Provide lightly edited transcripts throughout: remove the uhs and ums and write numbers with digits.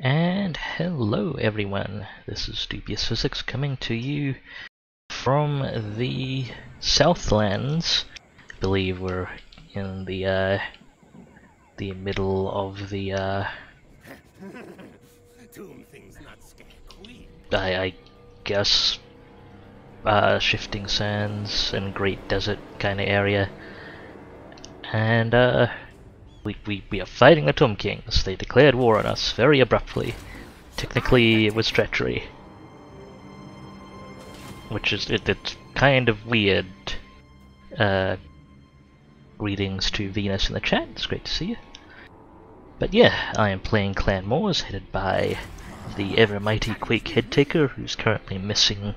And hello everyone, this is Dubious Physics coming to you from the Southlands. I believe we're in the middle of the I guess Shifting Sands and Great Desert kind of area. And we are fighting the Tomb Kings. They declared war on us very abruptly. Technically, it was treachery, which is it's kind of weird. Greetings to Venus in the chat. It's great to see you. But yeah, I am playing Clan Moors, headed by the ever mighty Quake Headtaker, who's currently missing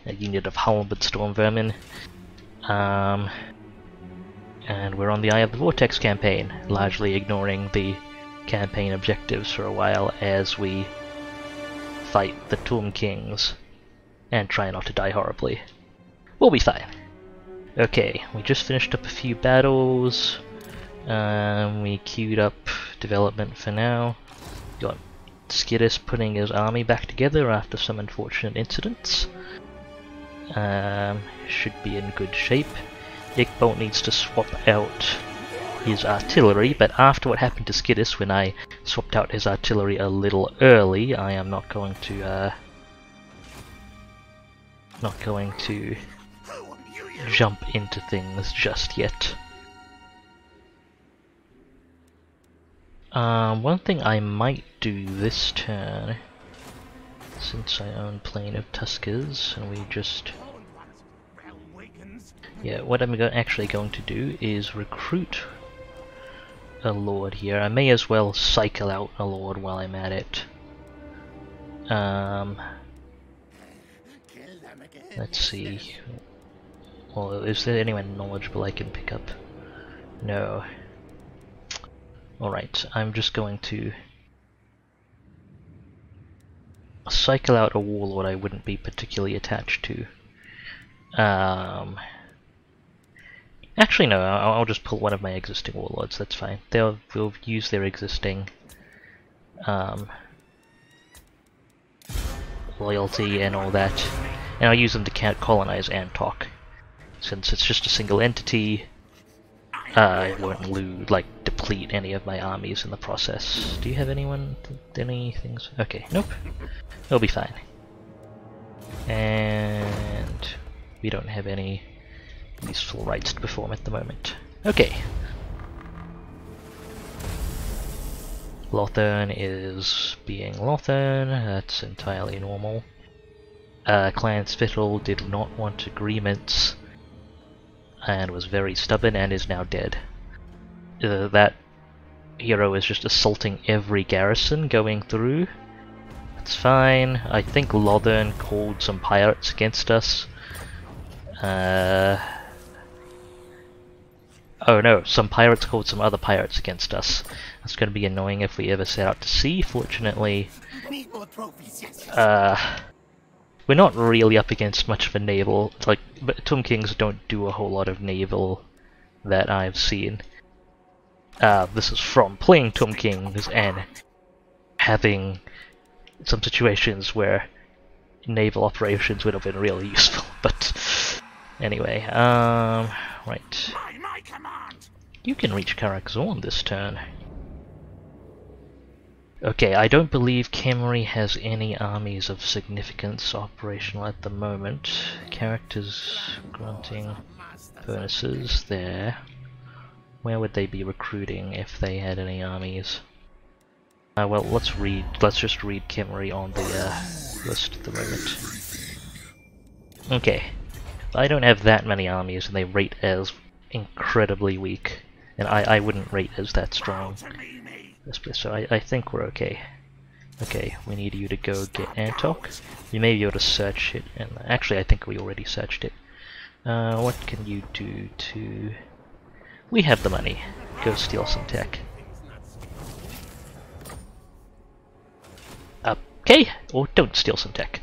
a unit of Halberd Storm Vermin. And we're on the Eye of the Vortex campaign, largely ignoring the campaign objectives for a while as we fight the Tomb Kings and try not to die horribly. We'll be fine. Okay, we just finished up a few battles. We queued up development for now. Got Skidus putting his army back together after some unfortunate incidents. Should be in good shape. Ickbolt needs to swap out his artillery, but after what happened to Skidus when I swapped out his artillery a little early, I am not going to jump into things just yet. One thing I might do this turn, since I own Plane of Tuskers, and we just... Yeah, what I'm actually going to do is recruit a lord here. I may as well cycle out a lord while I'm at it. Let's see. Well, is there anyone knowledgeable I can pick up? No. Alright, I'm just going to cycle out a warlord I wouldn't be particularly attached to. Actually no, I'll just pull one of my existing warlords, that's fine. They'll use their existing loyalty and all that, and I'll use them to colonize Antok. Since it's just a single entity, I won't deplete any of my armies in the process. Do you have any things? Okay, nope. It'll be fine. And we don't have any useful rights to perform at the moment. Okay. Lothern is being Lothern, that's entirely normal. Clan Svittle did not want agreements and was very stubborn and is now dead. That hero is just assaulting every garrison going through. That's fine. I think Lothern called some pirates against us. Oh no, some pirates called some other pirates against us. That's going to be annoying if we ever set out to sea. Fortunately, we're not really up against much of a naval. It's like, Tomb Kings don't do a whole lot of naval that I've seen. This is from playing Tomb Kings and having some situations where naval operations would have been really useful. But anyway, right. You can reach Karak Zorn this turn. Okay, I don't believe Khemri has any armies of significance operational at the moment. Characters grunting furnaces there. Where would they be recruiting if they had any armies? Well, let's just read Khemri on the list at the moment. Okay, I don't have that many armies, and they rate as incredibly weak, and I wouldn't rate as that strong. So I think we're okay. Okay, we need you to go get Antok. You may be able to search it, and actually I think we already searched it. What can you do to... We have the money. Go steal some tech. Okay, or don't steal some tech.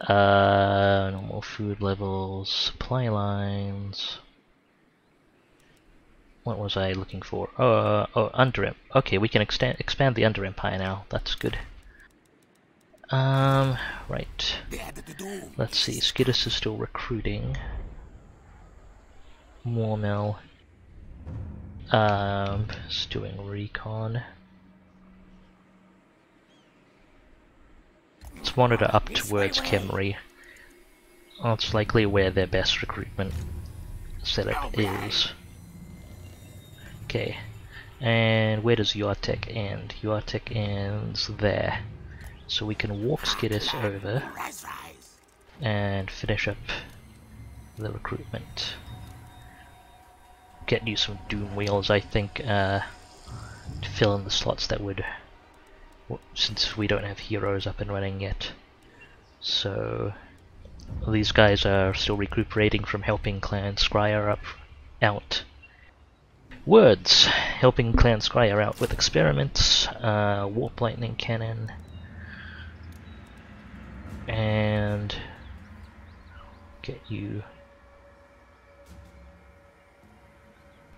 Normal food levels, supply lines. What was I looking for? Oh, Under. Okay, we can expand the Under Empire now. That's good. Right. Let's see. Skidus is still recruiting. Mormel. Is doing recon. Let's monitor up towards Khemri. That's likely where their best recruitment setup is. Okay, and where does Yortek end? Yortek ends there. So we can walk Skidus over and finish up the recruitment. Get you some Doom Wheels, I think, to fill in the slots that would, since we don't have heroes up and running yet. So these guys are still recuperating from helping Clan Scryer out. Words! Helping Clan Scryer out with experiments, Warp Lightning Cannon, and get you...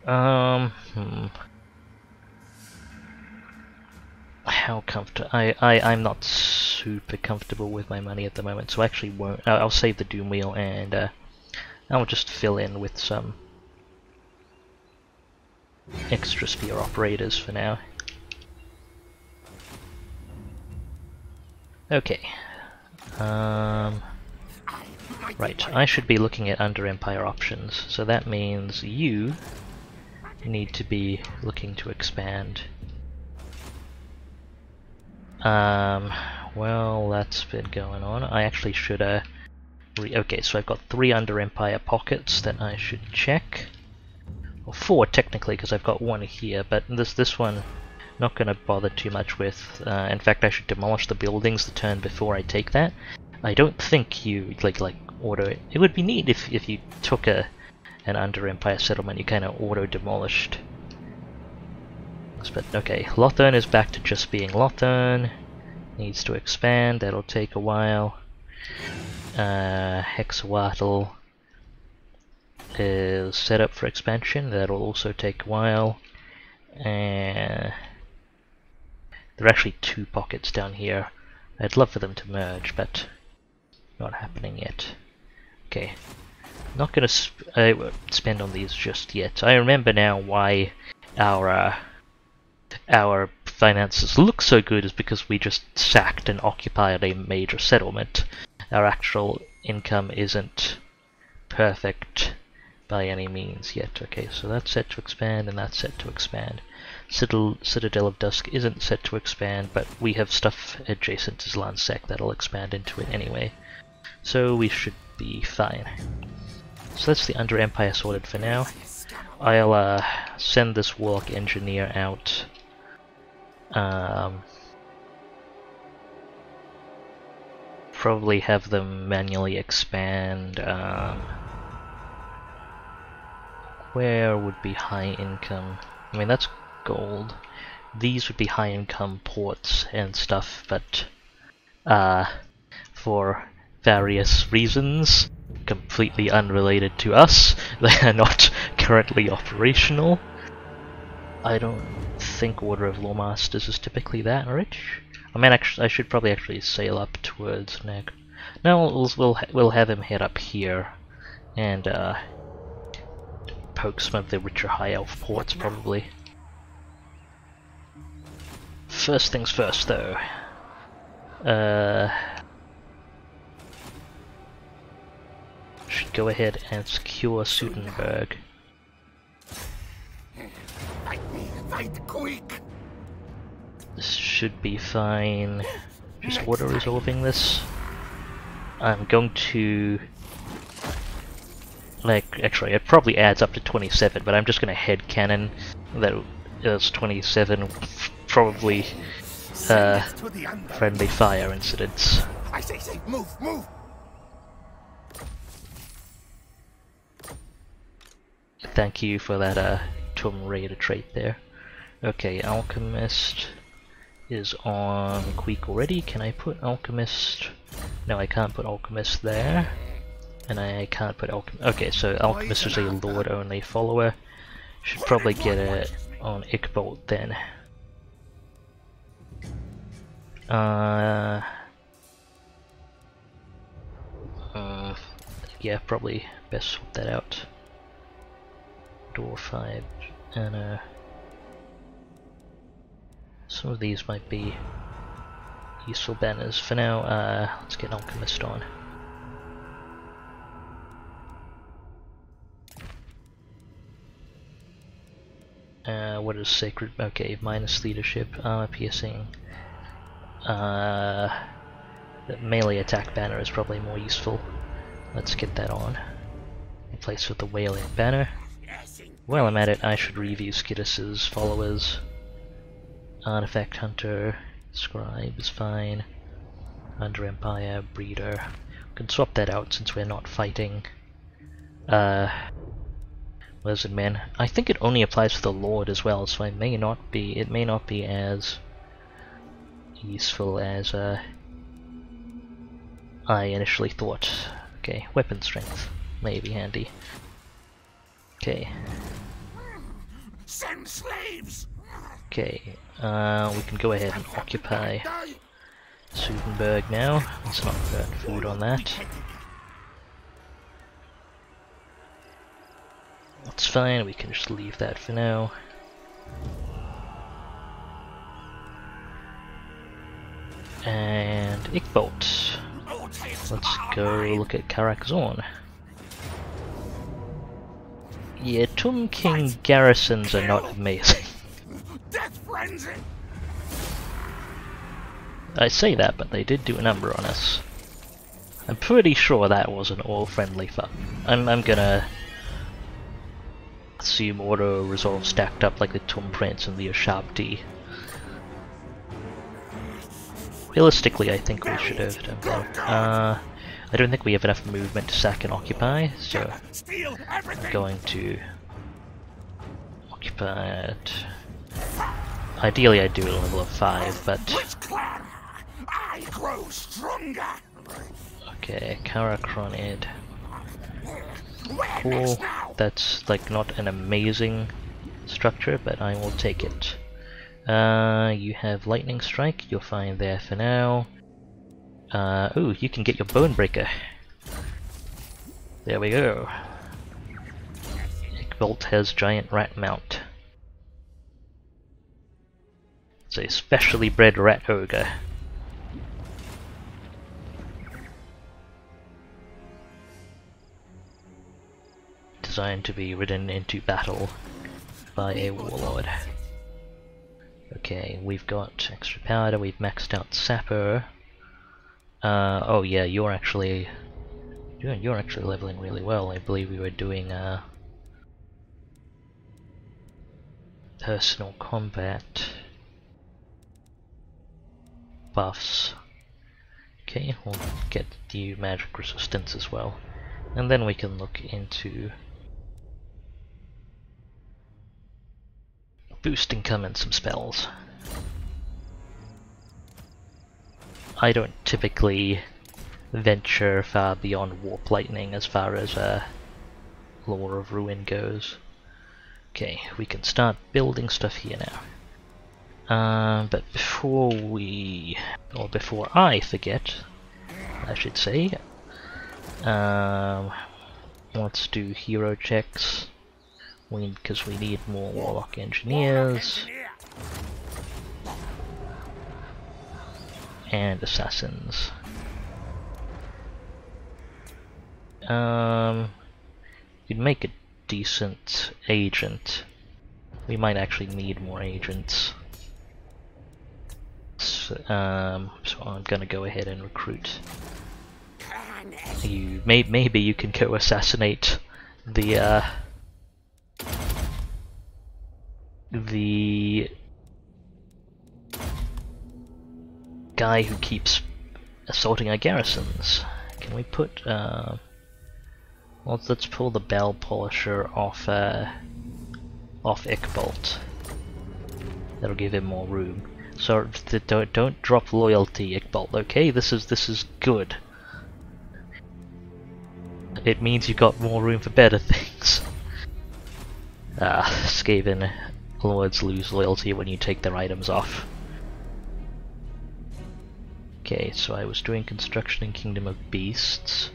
How comfortable? I'm not super comfortable with my money at the moment, so I actually won't. I'll save the Doom Wheel and I'll just fill in with some extra spear operators for now. Okay. Right, I should be looking at Under Empire options, so that means you need to be looking to expand. Well, that's been going on. I actually should, okay, so I've got 3 Under Empire pockets that I should check. Well, 4 technically, because I've got 1 here, but this one, not going to bother too much with. In fact, I should demolish the buildings the turn before I take that. I don't think you, like auto... It would be neat if you took an Under Empire settlement, you kind of auto-demolished. But okay, Lothern is back to just being Lothern. Needs to expand, that'll take a while. Hexawatl is set up for expansion, that'll also take a while. And there are actually 2 pockets down here. I'd love for them to merge, but not happening yet. Okay, not gonna spend on these just yet. I remember now why our finances look so good is because we just sacked and occupied a major settlement. Our actual income isn't perfect by any means yet. Okay, so that's set to expand and that's set to expand. Citadel of Dusk isn't set to expand, but we have stuff adjacent to Zlansek that'll expand into it anyway. So we should be fine. So that's the Under Empire sorted for now. I'll send this Warlock Engineer out. Probably have them manually expand. Where would be high income? I mean, that's gold. These would be high income ports and stuff, but for various reasons, completely unrelated to us, they are not currently operational. I don't think Order of Lawmasters is typically that rich. I mean, actually, I should probably actually sail up towards Neg. No, we'll have him head up here and poke some of the richer high elf ports probably. First things first, though. Should go ahead and secure Sudenburg. Fight quick. This should be fine. Just auto resolving this. I'm going to, like, actually it probably adds up to 27, but I'm just going to headcanon that it's 27, probably friendly fire incidents. I say, move, move. Thank you for that Tomb Raider trait there. Okay, Alchemist is on Queek already. Can I put Alchemist? No, I can't put Alchemist there. And I can't put Alchemist. Okay, so Alchemist is a Lord only follower. Should probably get it on Ickbolt then. Yeah, probably best sort that out. Door 5 and some of these might be useful banners. For now, let's get Alchemist on. What is Sacred? Okay, minus leadership, armor piercing. The melee attack banner is probably more useful. Let's get that on. In place with the Wailing banner. While I'm at it, I should review Skittis's followers. Artifact Hunter, Scribe is fine. Under Empire, Breeder. We can swap that out since we're not fighting Lizard Man. I think it only applies to the Lord as well, so it may not be as useful as I initially thought. Okay, weapon strength may be handy. Okay. Send slaves. Okay, we can go ahead and occupy Sudenburg now. Let's not burn food on that. That's fine, we can just leave that for now. And Ickbolt. Let's go look at Karak Zorn. Yeah, Tomb King garrisons are not amazing. Death frenzy. I say that, but they did do a number on us. I'm pretty sure that wasn't all friendly fun. I'm gonna assume auto resolve stacked up like the Tomb Prince and the Ushabti. Realistically, I think we should have done that. I don't think we have enough movement to sack and occupy, so I'm going to occupy it. Ideally, I'd do it at a level of 5, but I grow stronger. Okay, Karakronid. Cool. That's like not an amazing structure, but I will take it. You have Lightning Strike, you're fine there for now. Ooh, you can get your Bonebreaker. There we go. Ickbolt has Giant Rat Mount. It's a specially bred rat ogre. Designed to be ridden into battle by a warlord. Okay, we've got extra powder, we've maxed out Sapper. Oh yeah, you're actually leveling really well. I believe we were doing personal combat buffs. Okay, we'll get the magic resistance as well. And then we can look into boosting come in some spells. I don't typically venture far beyond Warp Lightning as far as Lore of Ruin goes. Okay, we can start building stuff here now. But before I forget, I should say, let's do hero checks. Because we need more Warlock Engineers and Assassins. You'd make a decent agent. We might actually need more agents. So I'm gonna go ahead and recruit. Maybe you can go assassinate the guy who keeps assaulting our garrisons. Can we put let's pull the Bell Polisher off Ickbolt. That'll give him more room. So don't drop loyalty, Ickbolt. Okay, this is good. It means you've got more room for better things. Skaven lords lose loyalty when you take their items off. Okay, so I was doing construction in Kingdom of Beasts.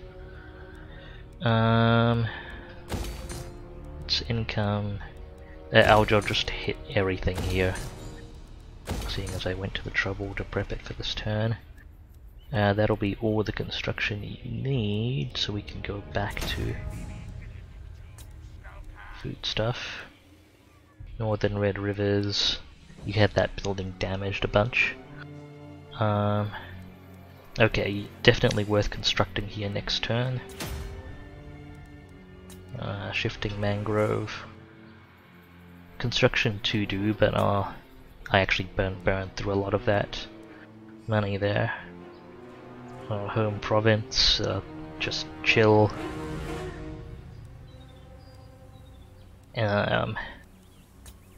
It's income. I'll just hit everything here, seeing as I went to the trouble to prep it for this turn. That'll be all the construction you need, so we can go back to food stuff. Northern Red Rivers. You had that building damaged a bunch. Okay, definitely worth constructing here next turn. Shifting Mangrove. Construction to do, but I actually burned through a lot of that money there. Home province, just chill.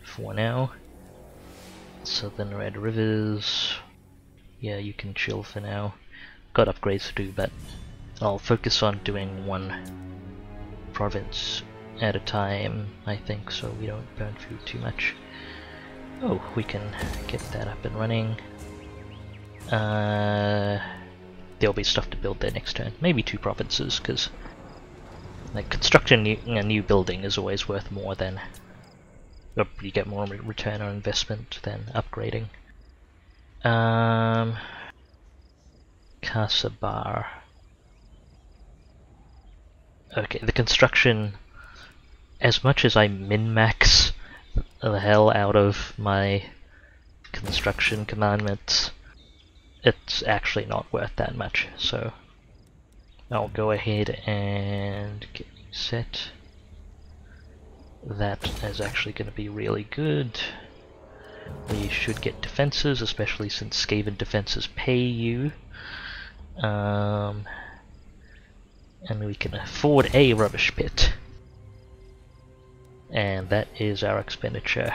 For now. Southern Red Rivers. Yeah, you can chill for now. Got upgrades to do, but I'll focus on doing one province at a time, I think, so we don't burn food too much. Oh, we can get that up and running. There'll be stuff to build there next turn. Maybe 2 provinces, because like constructing a new building is always worth more than, or you get more return on investment than upgrading. Kasabar. Okay, the construction, as much as I min-max the hell out of my construction commandments, it's actually not worth that much, so I'll go ahead and get set. That is actually going to be really good. We should get defenses, especially since Skaven defenses pay you. And we can afford a rubbish pit. And that is our expenditure.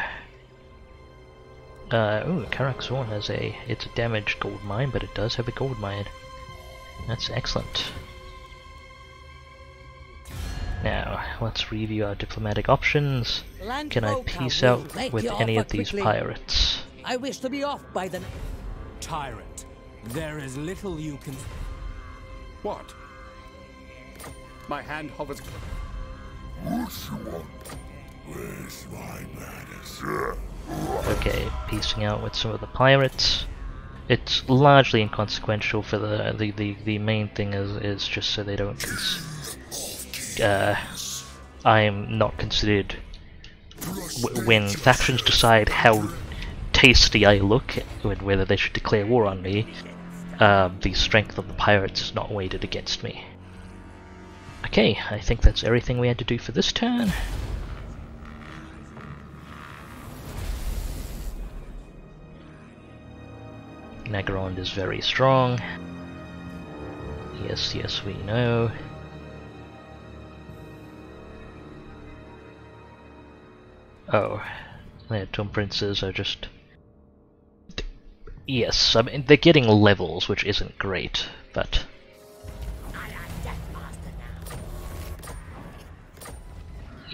Ooh, Karak Zorn has it's a damaged gold mine, but it does have a gold mine. That's excellent. Now, let's review our diplomatic options. Can I peace out with any of these pirates? I wish to be off by the... Tyrant, there is little you can... What? My hand hovers. What you want? Where's my manners? Okay, piecing out with some of the pirates. It's largely inconsequential. For the main thing is just so they don't. I am not considered when factions decide how tasty I look, whether they should declare war on me. The strength of the pirates is not weighted against me. Okay, I think that's everything we had to do for this turn. Nagarond is very strong. Yes, yes, we know. Oh, their Tomb Princes are just... Yes, I mean, they're getting levels, which isn't great, but...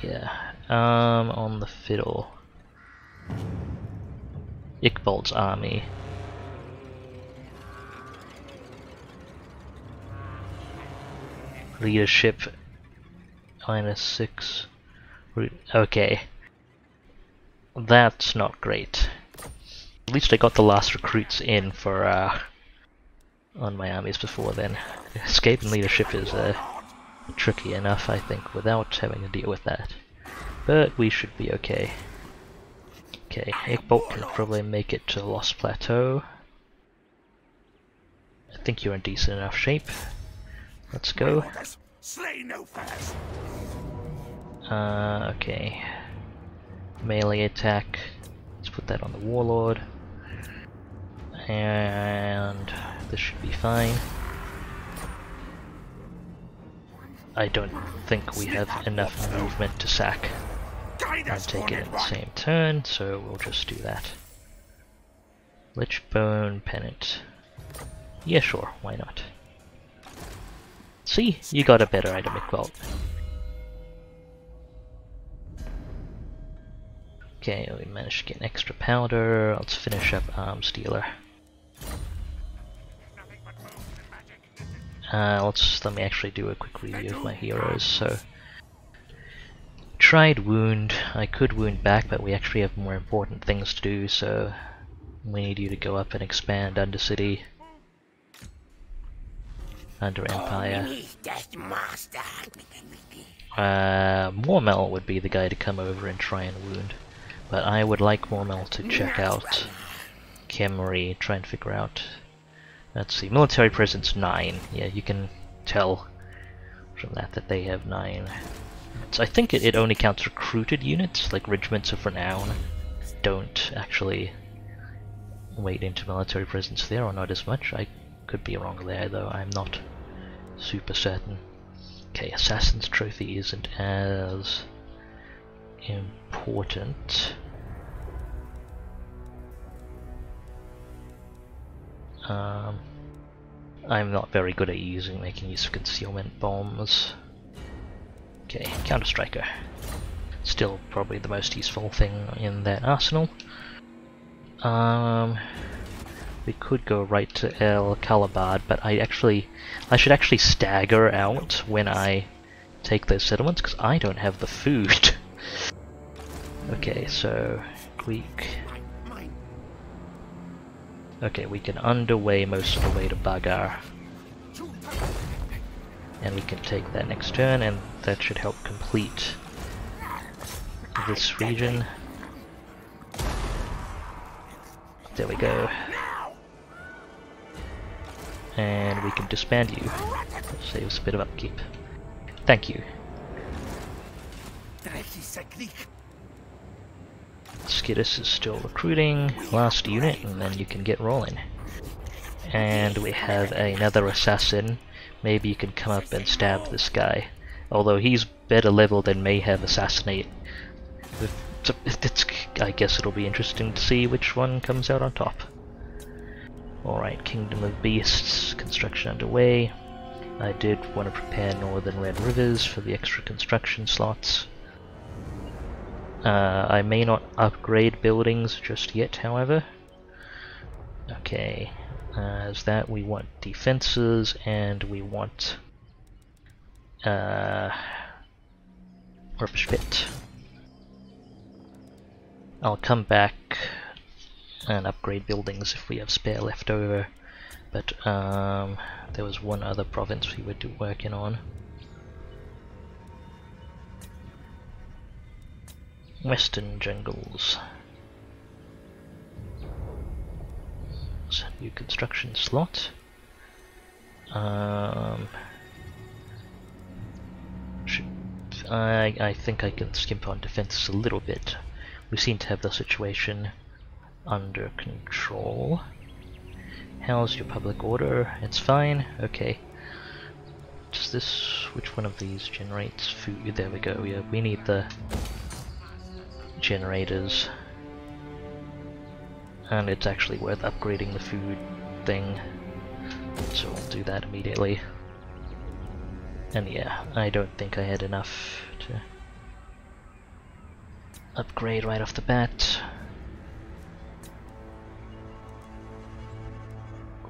Yeah, on the fiddle. Iqbal's army. Leadership -6. Okay. That's not great. At least I got the last recruits in for on my armies before then. Escape and leadership is tricky enough, I think, without having to deal with that. But we should be okay. Okay, Iqbal can probably make it to Lost Plateau. I think you're in decent enough shape. Let's go. Slay no foes. Okay. Melee attack. Let's put that on the Warlord. And this should be fine. I don't think we have enough movement to sack and take it in the same turn, so we'll just do that. Lichbone Pennant. Yeah, sure, why not? See, you got a better item, Iqbal. Okay, we managed to get an extra powder. Let's finish up Arms Dealer. Let me actually do a quick review of my heroes. So, tried wound. I could wound back, but we actually have more important things to do. So we need you to go up and expand Undercity, Under Empire. Mormel would be the guy to come over and try and wound, but I would like Mormel to check out Khemri, try and figure out. Let's see, military presence 9. Yeah, you can tell from that they have 9. So I think it only counts recruited units, like regiments of renown don't actually wait into military presence there, or not as much. I could be wrong there though, I'm not super certain. Okay, Assassin's Trophy isn't as important. I'm not very good at making use of concealment bombs. Okay, Counter-Striker. Still probably the most useful thing in that arsenal. We could go right to El Calabad, but I should actually stagger out when I take those settlements, because I don't have the food. Okay, so Greek. Okay, we can underway most of the way to Bagar. And we can take that next turn, and that should help complete this region. There we go. And we can disband you. Save us a bit of upkeep. Thank you. Skidus is still recruiting. Last unit, and then you can get rolling. And we have another assassin. Maybe you can come up and stab this guy. Although he's better leveled than may have assassinate. I guess it'll be interesting to see which one comes out on top. Alright, Kingdom of Beasts, construction underway. I did want to prepare Northern Red Rivers for the extra construction slots. I may not upgrade buildings just yet, however. Okay, as that we want defenses, and we want rubbish pit. I'll come back and upgrade buildings if we have spare left over, but there was one other province we were working on. Western Jungles. So, new construction slot. I think I can skimp on defense a little bit. We seem to have the situation under control. How's your public order? It's fine. Okay. Does this? Which one of these generates food? There we go. Yeah, we need the generators, and it's actually worth upgrading the food thing, so we'll do that immediately. And yeah, I don't think I had enough to upgrade right off the bat.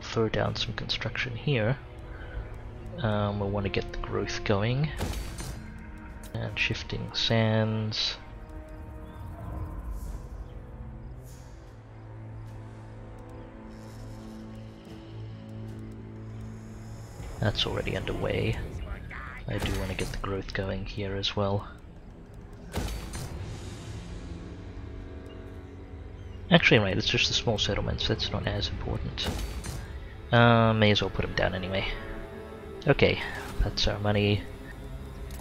Throw down some construction here. We'll want to get the growth going, and shifting sands. That's already underway. I do want to get the growth going here as well. Actually, right, it's just the small settlements, that's not as important. May as well put them down anyway. Okay, that's our money.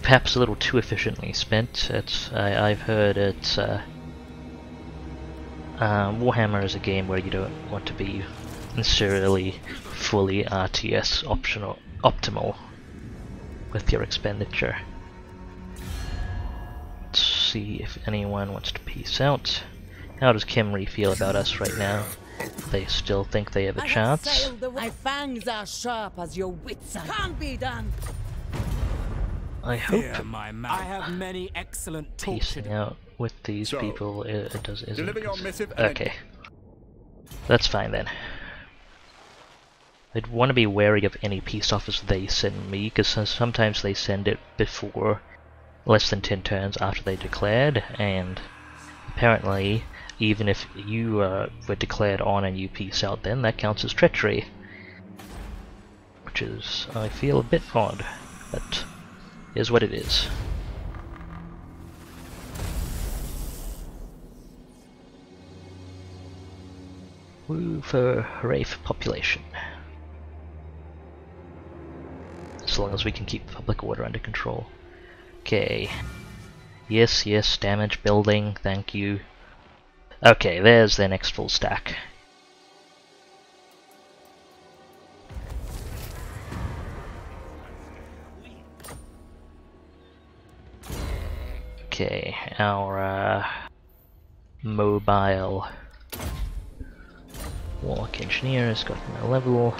Perhaps a little too efficiently spent. I've heard it's Warhammer is a game where you don't want to be necessarily fully RTS optimal with your expenditure. Let's see if anyone wants to peace out. How does Khemri feel about us right now? They still think they have a chance? My fangs are sharp as your wits are. Can't be done. I hope Fear my man. I have many excellent piecing tortured. out with these So, people it does isn't. deliver your missive and Okay, that's fine then. I'd want to be wary of any peace offers they send me, because sometimes they send it before less than 10 turns after they declared, and apparently even if you were declared on and you peace out, then that counts as treachery, which is, I feel, a bit odd, but is what it is. Woo for hooray for population. As long as we can keep public order under control. Okay. Yes, yes, damage building, thank you. Okay, there's their next full stack. Okay, our mobile Warlock Engineer has gotten a level.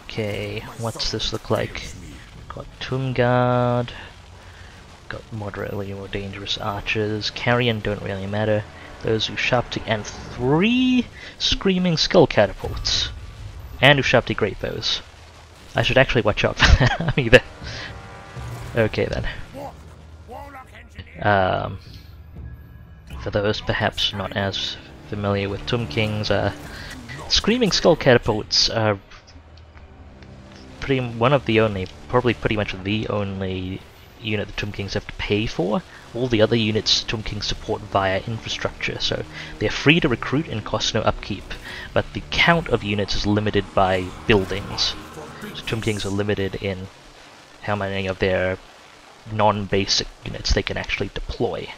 Okay, what's this look like? Got Tomb Guard, got moderately more dangerous archers, Carrion don't really matter, those Ushabti, and 3 Screaming Skull Catapults, and Ushabti Great Bows. I should actually watch out for that army then. Okay then. For those perhaps not as familiar with Tomb Kings, Screaming Skull Catapults are one of the only, probably pretty much the only unit the Tomb Kings have to pay for. All the other units Tomb Kings support via infrastructure, so they're free to recruit and cost no upkeep, but the count of units is limited by buildings. So Tomb Kings are limited in how many of their non-basic units they can actually deploy.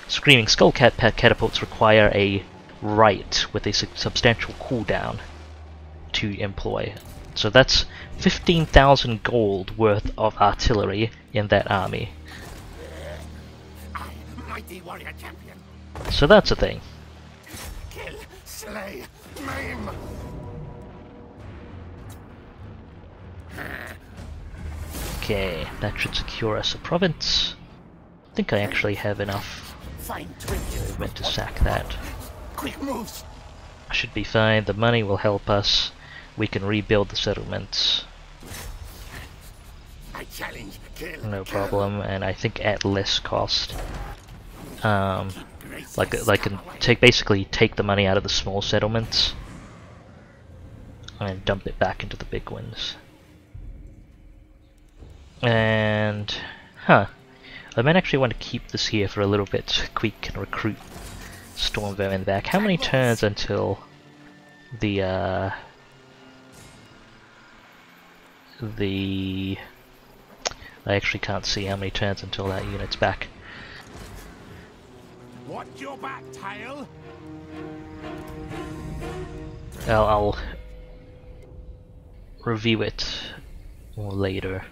Screaming Skull Catapults require a right with a substantial cooldown to employ. So that's 15,000 gold worth of artillery in that army. Mighty warrior champion. So that's a thing. Kill, slay, maim. Okay, that should secure us a province. I think I actually have enough Find twins. movement to sack that. Quick moves. I should be fine, the money will help us. We can rebuild the settlements. I challenge. Kill. No problem, and I think at less cost. Like I can basically take the money out of the small settlements and dump it back into the big ones. And I might actually want to keep this here for a little bit so we can recruit Stormvermin back. How many turns until the I actually can't see how many turns until that unit's back. Watch your back, tail. I'll review it later.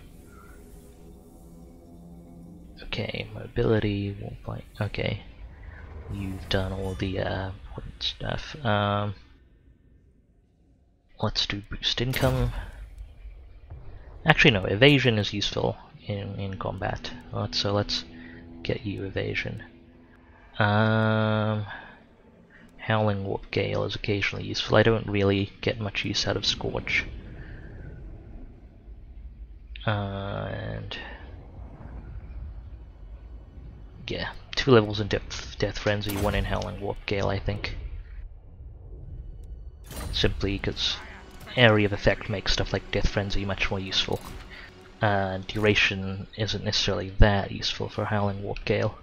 Okay, mobility, warp, okay. You've done all the important stuff. Let's do boost income. Actually no, evasion is useful in combat. So let's get you evasion. Howling Warp Gale is occasionally useful. I don't really get much use out of Scorch. And yeah, 2 levels in Death Frenzy, 1 in Howling Warp Gale, I think. Simply because area of effect makes stuff like Death Frenzy much more useful. Duration isn't necessarily that useful for Howling Warp Gale.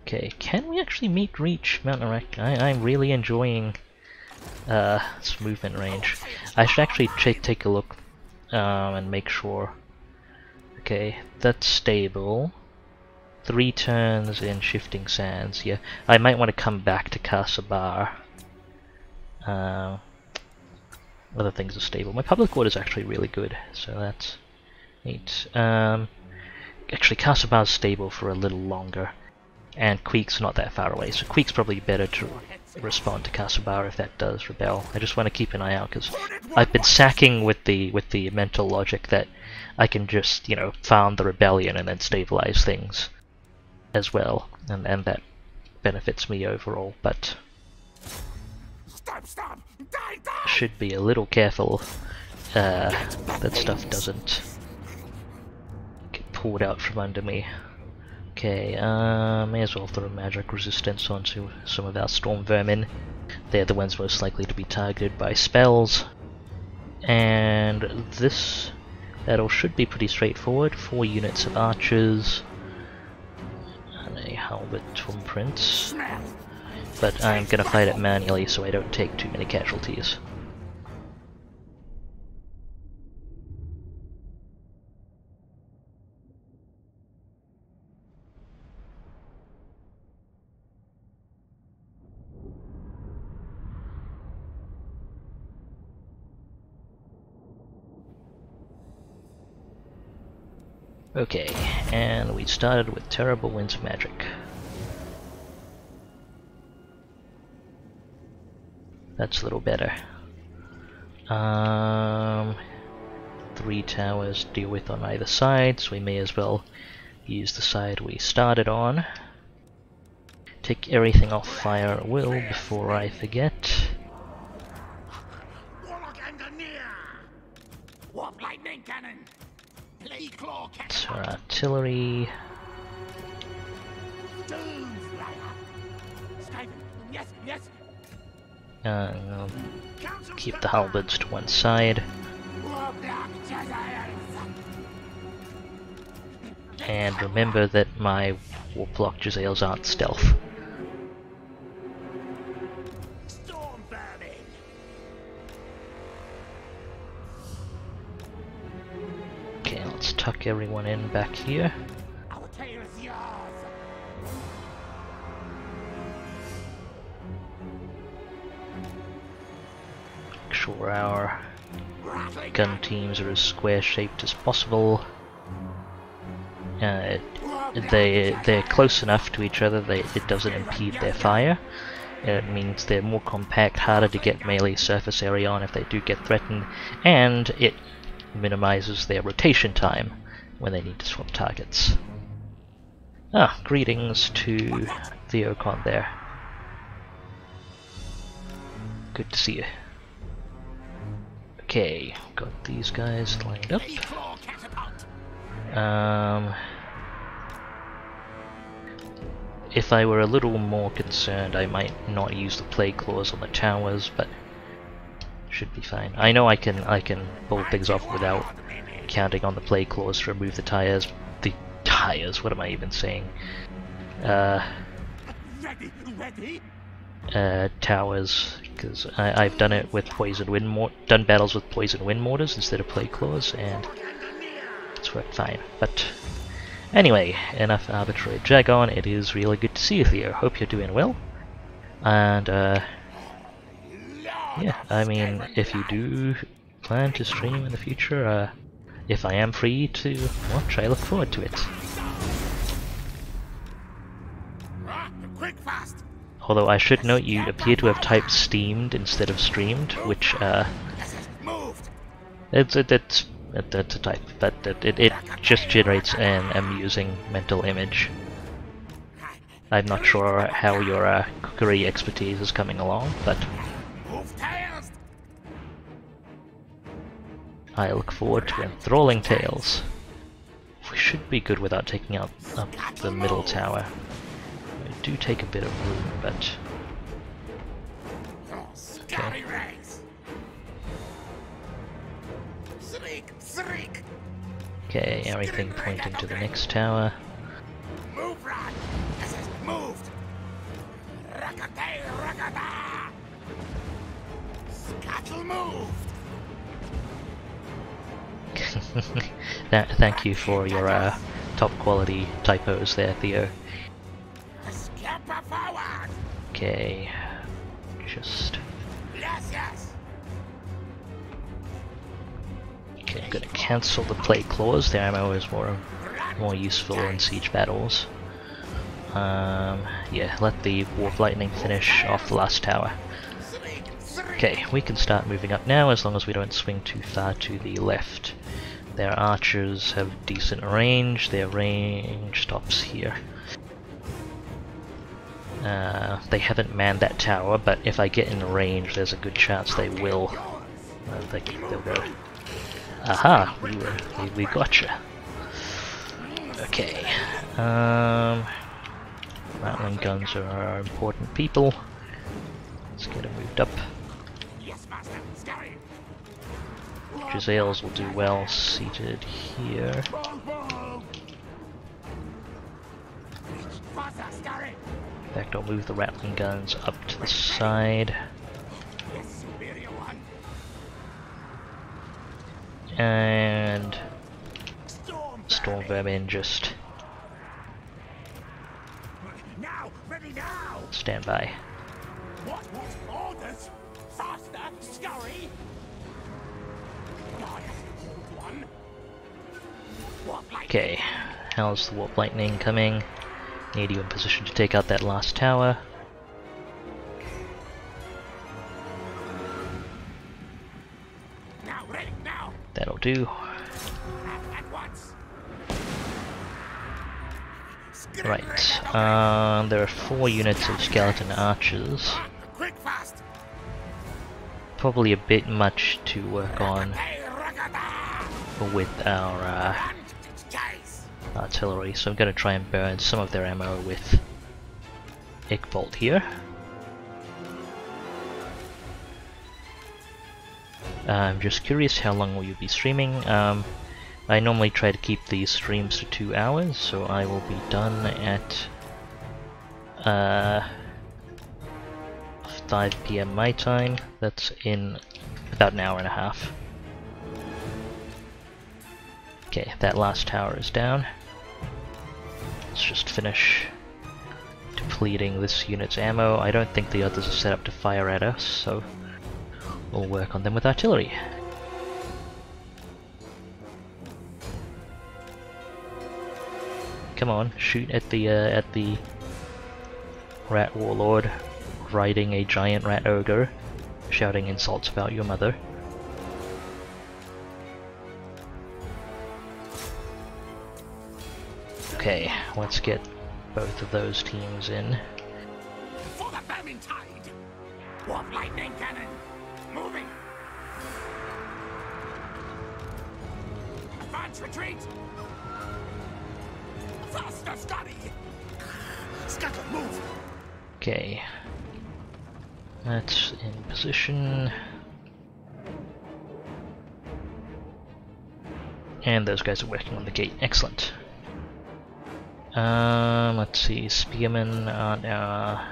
Okay, can we actually reach Mount Erech? I'm really enjoying its movement range. I should actually take a look and make sure. Okay, that's stable. 3 turns in Shifting Sands, yeah. I might want to come back to Kasabar. Other things are stable. My public order is actually really good, so that's neat. Actually, Kasabar's stable for a little longer, and Queek's not that far away, so Queek's probably better to respond to Kasabara if that does rebel. I just want to keep an eye out because I've been sacking with the mental logic that I can just, you know, found the rebellion and then stabilize things as well, and that benefits me overall, but Stop! Die! should be a little careful that stuff doesn't get pulled out from under me. Okay, may as well throw magic resistance onto some of our storm vermin. They're the ones most likely to be targeted by spells. And this battle should be pretty straightforward. 4 units of archers and a halberd twin prince. But I'm gonna fight it manually so I don't take too many casualties. Okay, and we started with Terrible Winds of Magic. That's a little better. 3 towers to deal with on either side, so we may as well use the side we started on. Take everything off fire at will before I forget. Warlock Engineer! Warp lightning cannon! Plague claw It's catapult! our artillery. Doomslayer! Skype! Yes! I'll Council keep the halberds to one side. Warlock Jezzaels! And remember that my Warplock Jezzaels aren't stealth. Storm vermin! Okay, let's tuck everyone in back here. Our tale is yours! Make sure our Rattling gun teams are as square shaped as possible. They're close enough to each other that it doesn't impede their fire. It means they're more compact, harder to get melee surface area on if they do get threatened, and it minimizes their rotation time when they need to swap targets. Ah, greetings to Theocon there. Good to see you. Okay, got these guys lined up. Plague claw catapult! If I were a little more concerned, I might not use the plague claws on the towers, but should be fine. I know I can pull things off without counting on the plague claws to remove the tires. The tires. What am I even saying? Ready? Towers, because I've done it with poison wind done battles with poison wind mortars instead of plague claws, and it's worked fine. But anyway, enough arbitrary drag on. It is really good to see you, Theo. Hope you're doing well. And yeah, I mean, if you do plan to stream in the future, if I am free to watch, I look forward to it. Quick, fast! Although I should note you appear to have typed steamed instead of streamed, which Moved! it's a type, but it just generates an amusing mental image. I'm not sure how your cookery expertise is coming along, but Move tails! I look forward to enthralling tales. We should be good without taking up the middle tower. We do take a bit of room, but Scary rays! Shriek! okay, everything pointing to the next tower. Move, Rod! This is moved! Rakata! Scuttle moved! Thank you for your top quality typos there, Theo. Scamper forward! Okay, just Yes! okay. I'm gonna cancel the plague claws. The ammo is more useful in siege battles. Yeah, let the Warp Lightning finish off the last tower. Okay, we can start moving up now as long as we don't swing too far to the left. Their archers have decent range, their range stops here. They haven't manned that tower, but if I get in range, there's a good chance they will. They'll go. Aha! We gotcha. Okay. Rattling guns are our important people. Let's get them moved up. Yes, Master. Scurry. Giselles will do well seated here. Faster, scurry. In fact, I'll move the Rattling guns up to the side. Yes, superior one. And Storm Vermin just Now, ready now. stand by. What orders? Faster, scurry. Oh, yes, hold one. Warp lightning. Okay, how's the Warp Lightning coming? Need you in position to take out that last tower. Now, ready now. That'll do. At once. Right, there are 4 units of skeleton archers. Quick, fast. Probably a bit much to work on with our artillery, so I'm going to try and burn some of their ammo with Ickbolt here. I'm just curious, how long will you be streaming? I normally try to keep these streams to 2 hours, so I will be done at 5 PM my time. That's in about an hour and a half. Okay, that last tower is down. Let's just finish depleting this unit's ammo. I don't think the others are set up to fire at us, so we'll work on them with artillery. Come on, shoot at the rat warlord riding a giant rat ogre, shouting insults about your mother. Okay, let's get both of those teams in. For the Vermintide! Warp lightning cannon! Moving! Advance retreat! Faster, Scotty! Scuttle, move! Okay, that's in position. And those guys are working on the gate. Excellent. Let's see, Spearmen aren't our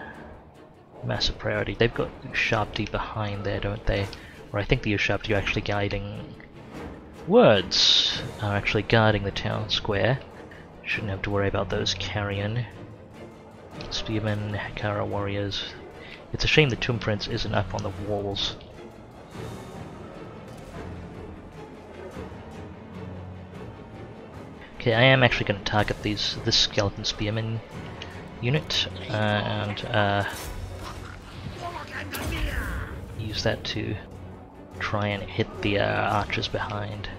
massive priority. They've got Ushabti behind there, don't they? Or I think the Ushabti are actually guiding... Words are actually guarding the town square. Shouldn't have to worry about those carrion. Spearmen, Kara warriors. It's a shame the Tomb Prince isn't up on the walls. Okay, I am actually going to target this skeleton spearman unit and use that to try and hit the archers behind.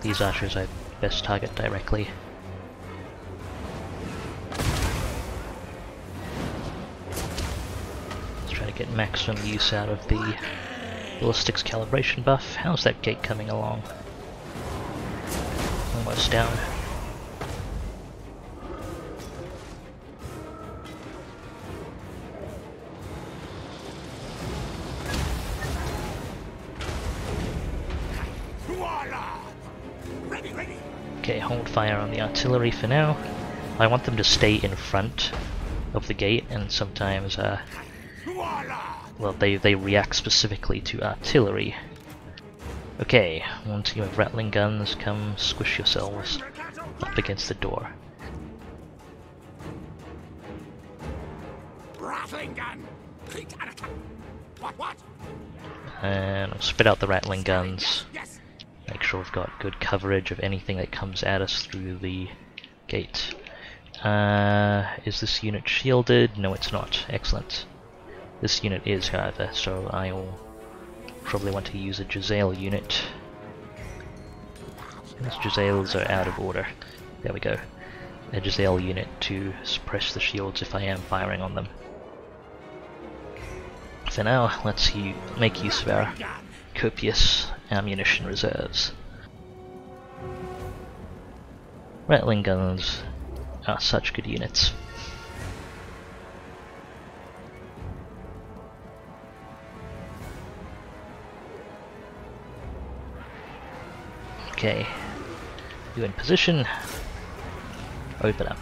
These archers I best target directly. Let's try to get maximum use out of the ballistics calibration buff. How's that gate coming along? Almost down. Ready, ready! Okay, hold fire on the artillery for now. I want them to stay in front of the gate, and sometimes well, they react specifically to artillery. Okay, one team of rattling guns, come squish yourselves up against the door. Rattling gun! What? And I'll spit out the rattling guns. Yes! Make sure we've got good coverage of anything that comes at us through the gate. Is this unit shielded? No, it's not. Excellent. This unit is, however, so I'll probably want to use a Jezzail unit. These Jezzails are out of order. There we go. A Jezzail unit to suppress the shields if I am firing on them. For now, let's make use of our copious ammunition reserves. Rattling guns are such good units. Okay, you in position, open up.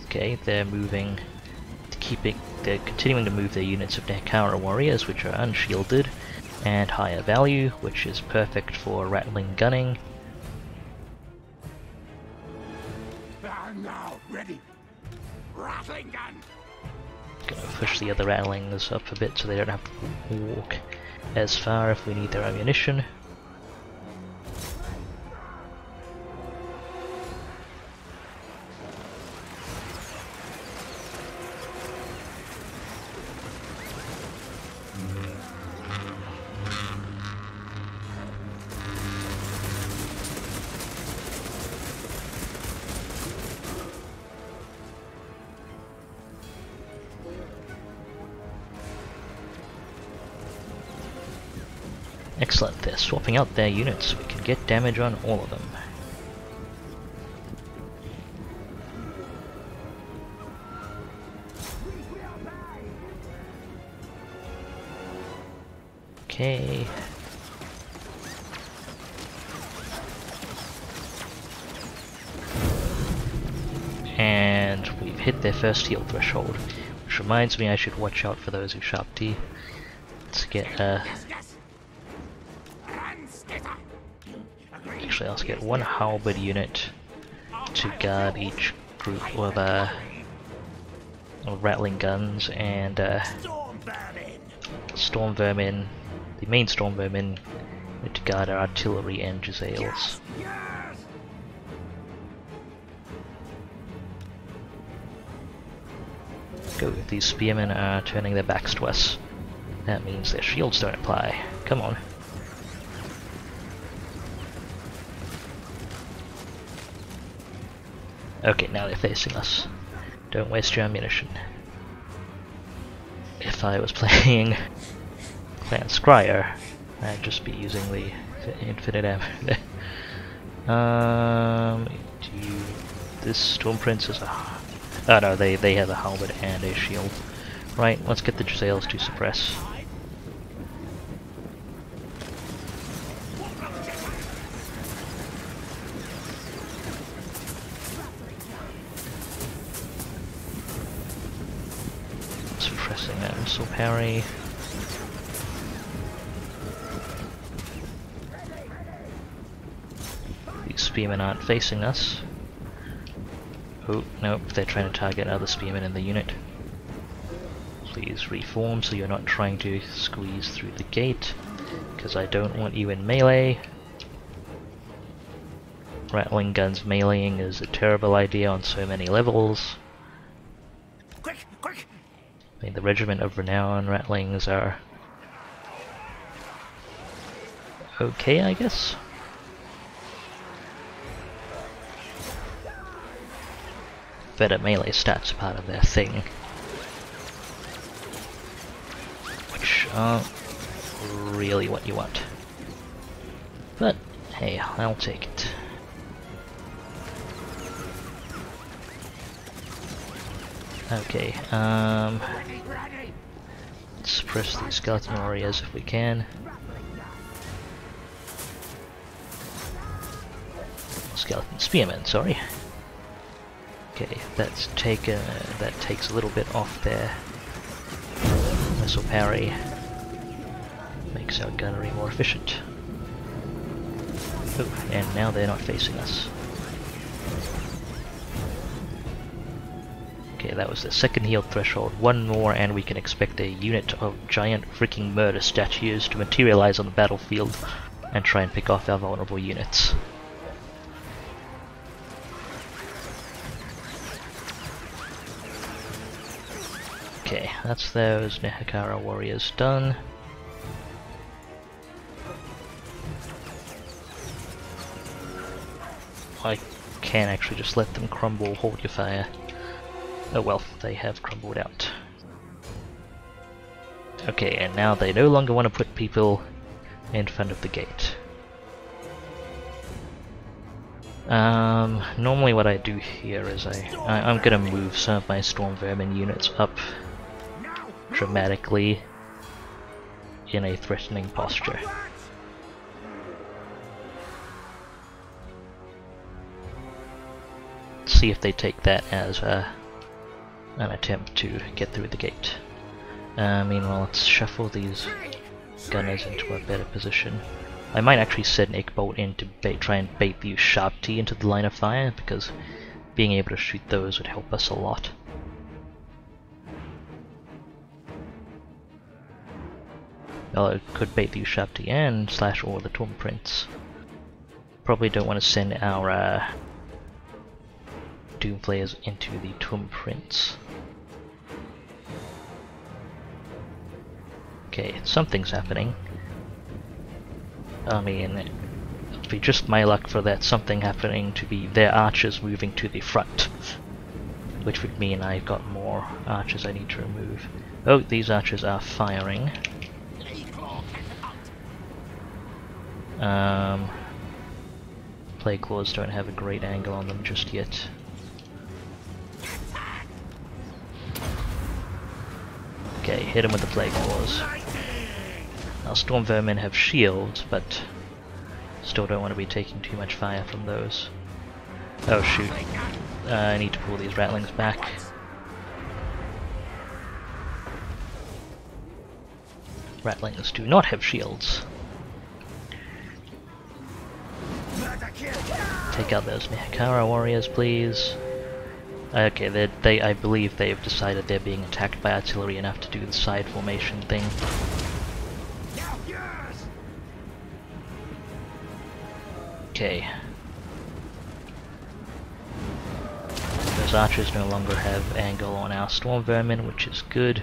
Okay, they're moving, they're continuing to move their units of Nekara warriors, which are unshielded and higher value, which is perfect for rattling gunning. I'm now ready. Rattling gun. Gonna push the other rattlings up a bit so they don't have to walk as far if we need their ammunition. Excellent, they're swapping out their units so we can get damage on all of them. Okay. And we've hit their first heal threshold, which reminds me I should watch out for those who sharp T. Let's get actually, I'll get one halberd unit to guard each group of rattling guns, and storm vermin, the main storm vermin, to guard our artillery and Jezzails. Go, these spearmen are turning their backs to us. That means their shields don't apply. Come on. Okay, now they're facing us. Don't waste your ammunition. If I was playing Clan Scryer, I'd just be using the infinite ammo. This Storm Prince is a... Oh no, they have a halberd and a shield. Right, let's get the Jezzails to suppress. Suppressing that missile parry. These spearmen aren't facing us. Oh, nope, they're trying to target other spearmen in the unit. Please reform so you're not trying to squeeze through the gate, because I don't want you in melee. Rattling guns meleeing is a terrible idea on so many levels. Quick, quick! I mean, the Regiment of Renown rattlings are okay, I guess. Better melee stats are part of their thing, which aren't really what you want. But hey, I'll take it. Okay, let's suppress these skeleton warriors if we can. Skeleton spearmen, sorry. Okay, that takes a little bit off their missile parry. Makes our gunnery more efficient. Oh, and now they're not facing us. Okay, that was the second heal threshold. One more and we can expect a unit of giant freaking murder statues to materialize on the battlefield and try and pick off our vulnerable units. Okay, that's those Nehekara warriors done. I can actually just let them crumble, hold your fire. Oh well, they have crumbled out. Okay, and now they no longer want to put people in front of the gate. Normally what I do here is I'm gonna move some of my Storm Vermin units up dramatically in a threatening posture. See if they take that as an attempt to get through the gate. Meanwhile, let's shuffle these gunners into a better position. I might actually send Ickbolt in to try and bait the Ushabti into the line of fire, because being able to shoot those would help us a lot. Well, it could bait the Ushabti and slash all the Tomb Prince. Probably don't want to send our Doomflayers into the Tomb Prince. Okay, something's happening. I mean, it'd be just my luck for that something happening to be their archers moving to the front. Which would mean I've got more archers I need to remove. Oh, these archers are firing. Plague Claws don't have a great angle on them just yet. Okay, hit him with the Plague Claws. Now Storm Vermin have shields, but still don't want to be taking too much fire from those. Oh shoot, I need to pull these Ratlings back. Ratlings do not have shields. Take out those Nehekara warriors, please. Okay, I believe they've decided they're being attacked by artillery enough to do the side formation thing. Okay. Those archers no longer have angle on our Storm Vermin, which is good.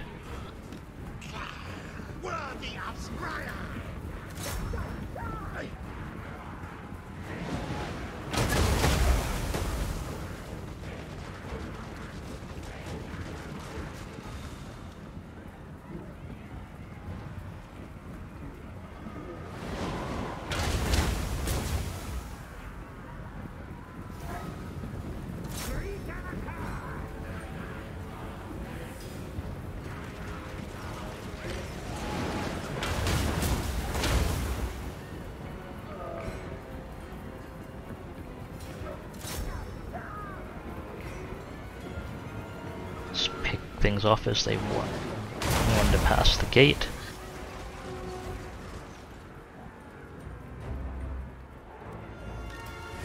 Things off as they wander past the gate.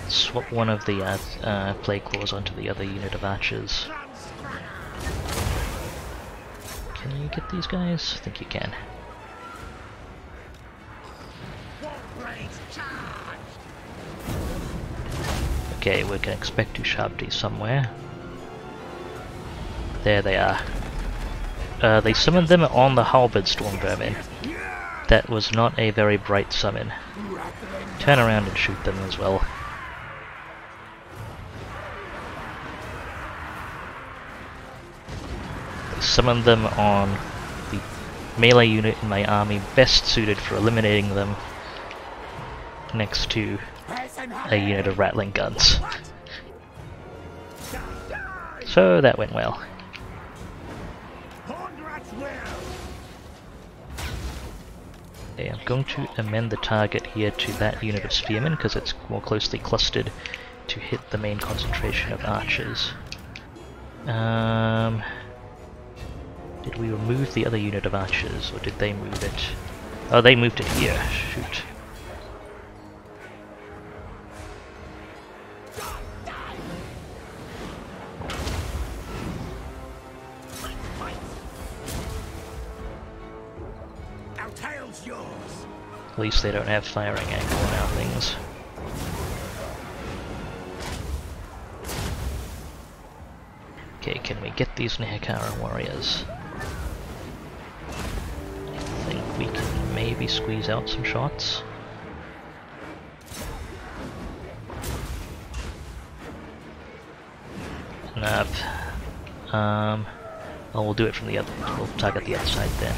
Swap one of the Plague Claws onto the other unit of archers. Can you get these guys? I think you can. Okay, we can expect Ushabti somewhere. There they are. They summoned them on the Halberd Storm Vermin. That was not a very bright summon. Turn around and shoot them as well. They summoned them on the melee unit in my army best suited for eliminating them next to a unit of Ratling guns. So that went well. Okay, I'm going to amend the target here to that unit of spearmen because it's more closely clustered to hit the main concentration of archers. Did we remove the other unit of archers, or did they move it? Oh, they moved it here. Shoot. tail's yours. At least they don't have firing angle on our things. Okay, can we get these Nehekara warriors? I think we can maybe squeeze out some shots. Enough. Oh, we'll do it from the other. We'll target the other side then.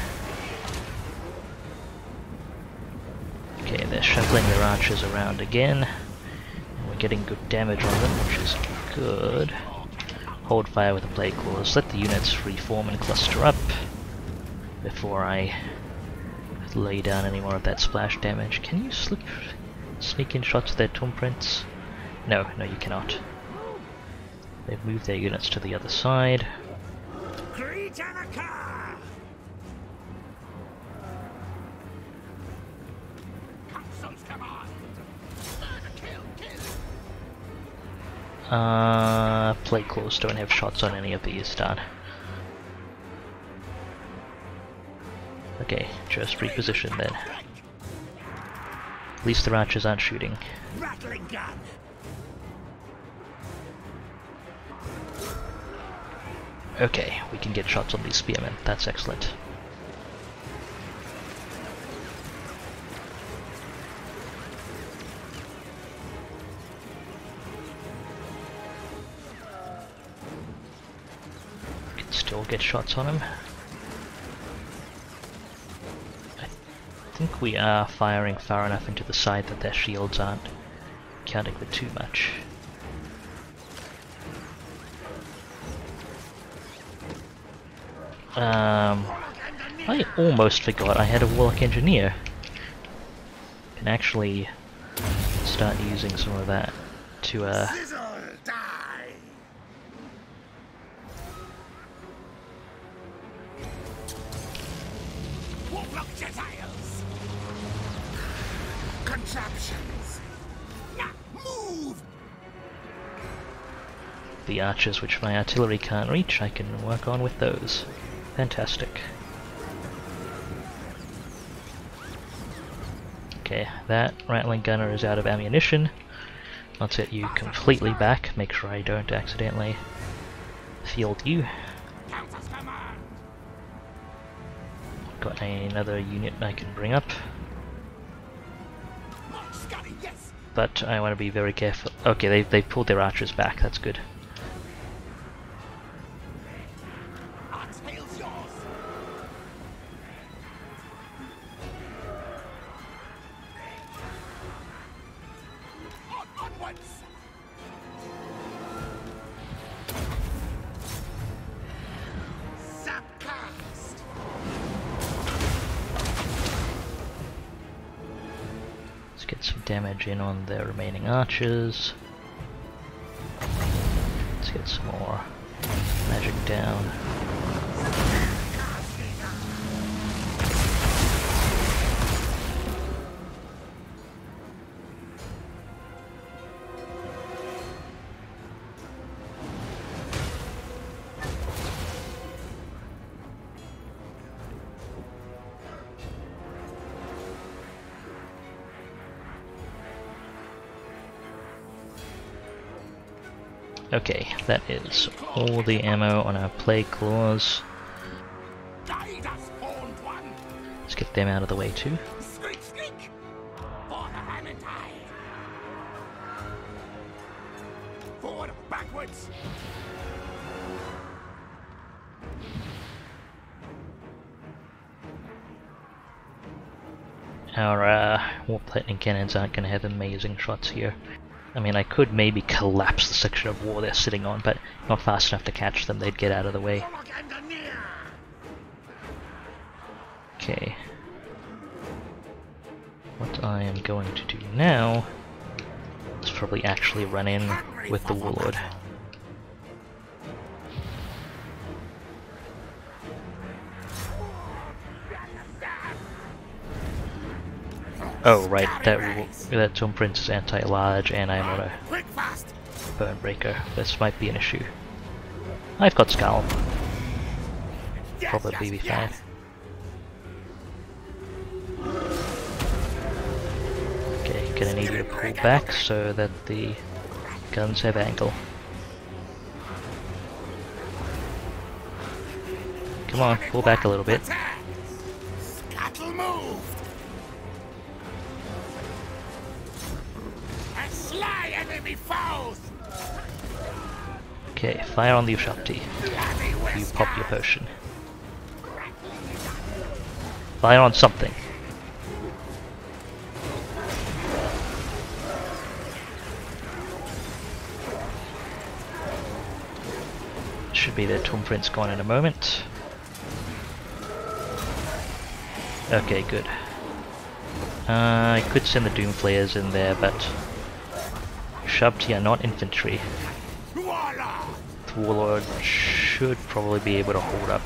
Okay, they're shuffling their archers around again. And we're getting good damage on them, which is good. Hold fire with a plague clause. Let the units reform and cluster up before I lay down any more of that splash damage. Can you sneak in shots with their tomb prints? No, you cannot. They've moved their units to the other side. Plague claws don't have shots on any of these, darn. Okay, just reposition then. At least the archers aren't shooting. Rattling gun. Okay, we can get shots on these spearmen. That's excellent. Can still get shots on him. I think we are firing far enough into the side that their shields aren't counting for too much. I almost forgot I had a Warlock Engineer. Can actually start using some of that to Sizzle, die. Warlock Gentiles. Contraptions. Now move. the archers which my artillery can't reach. I can work on with those. Fantastic. Okay, that Rattling Gunner is out of ammunition. Let's get you completely back. Make sure I don't accidentally field you. Got another unit I can bring up. But I want to be very careful. Okay, they pulled their archers back, that's good. Get some damage in on the remaining archers. Let's get some more magic down. Okay, that is all the ammo on our plague claws. Let's get them out of the way too. Forward, backwards. Our warp lightning cannons aren't going to have amazing shots here. I mean, I could maybe collapse the section of war they're sitting on, but not fast enough to catch them, they'd get out of the way. Okay. What I am going to do now is probably actually run in with the Warlord. Oh right, that Tomb Prince is anti-large and I'm on a Burn Breaker. This might be an issue. I've got Skull. Probably be fine. gonna need you to pull back so that the guns have angle. Come on, pull back a little bit. Scuttle moved. And sly enemy foes. Okay, fire on the Ushabti. Bloody You whiskers. pop your potion. Fire on something. Should be their Tomb Prince gone in a moment. Okay, good. I could send the Doom Flayers in there, but Ushabti are not infantry. Warlord. The Warlord should probably be able to hold up.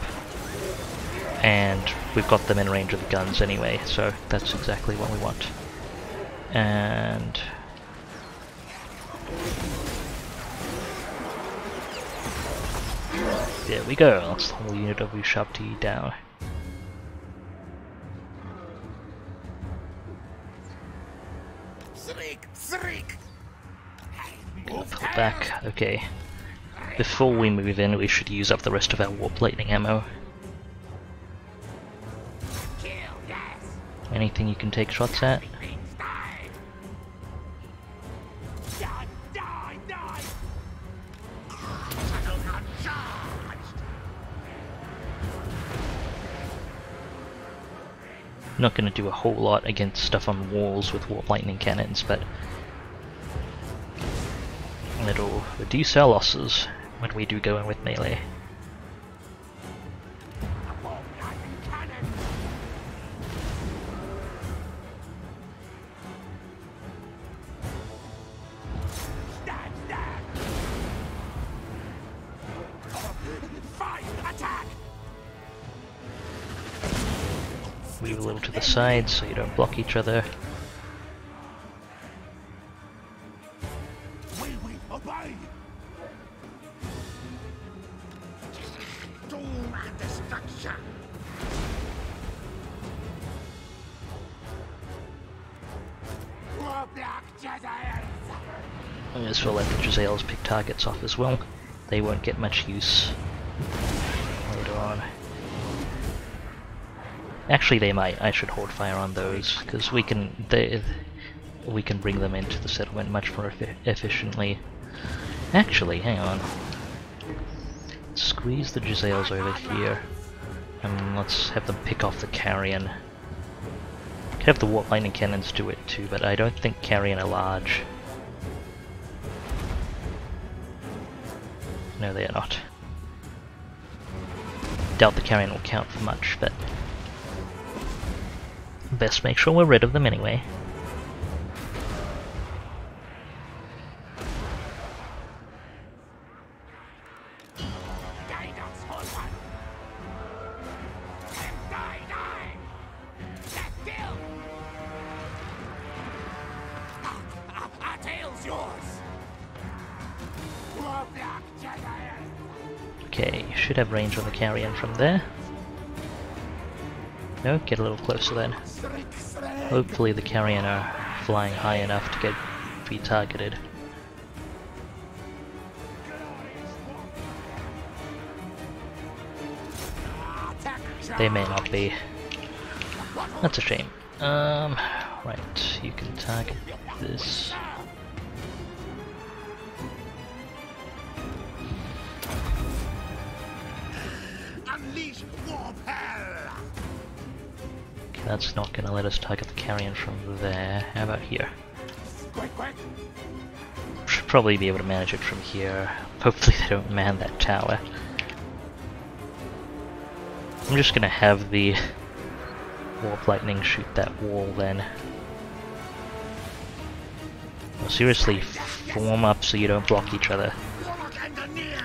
And we've got them in range of the guns anyway, so that's exactly what we want. And there we go, that's the whole unit of Ushabti down. Shriek. Move Pull back, down. okay. Before we move in, we should use up the rest of our Warp Lightning ammo. Kill, yes. Anything you can take shots at? Things die. Die, die, die. Juggernaut charged. Not going to do a whole lot against stuff on walls with Warp Lightning cannons, but it'll reduce our losses when we do go in with melee. Warp lightning cannon. Stand. Fight, attack. Move a little to the side so you don't block each other. We will obey. Doom and destruction. War Black Jezzaels. I guess we'll let the Jezzaels pick targets off as well. They won't get much use later on. Actually, they might. I should hold fire on those because we can bring them into the settlement much more efficiently. Actually, hang on. Squeeze the Jezzaels over here, and let's have them pick off the Carrion. Could have the Warp Lightning Cannons do it too, but I don't think Carrion are large. No, they are not. Doubt the Carrion will count for much, but best make sure we're rid of them anyway. Guidance, hold on. Die. That kill. Our tail's yours. War Black Jezzael. Okay, you should have range on the Carrion from there. No, get a little closer then. Hopefully the Carrion are flying high enough to be targeted. They may not be. That's a shame. Right, you can target this. Unleash warp hell. Okay, that's not gonna let us target the Carrion from there. How about here? Quick. Should probably be able to manage it from here. Hopefully they don't man that tower. I'm just gonna have the Warp Lightning shoot that wall then. Well, seriously, form up so you don't block each other. Warlock Engineer.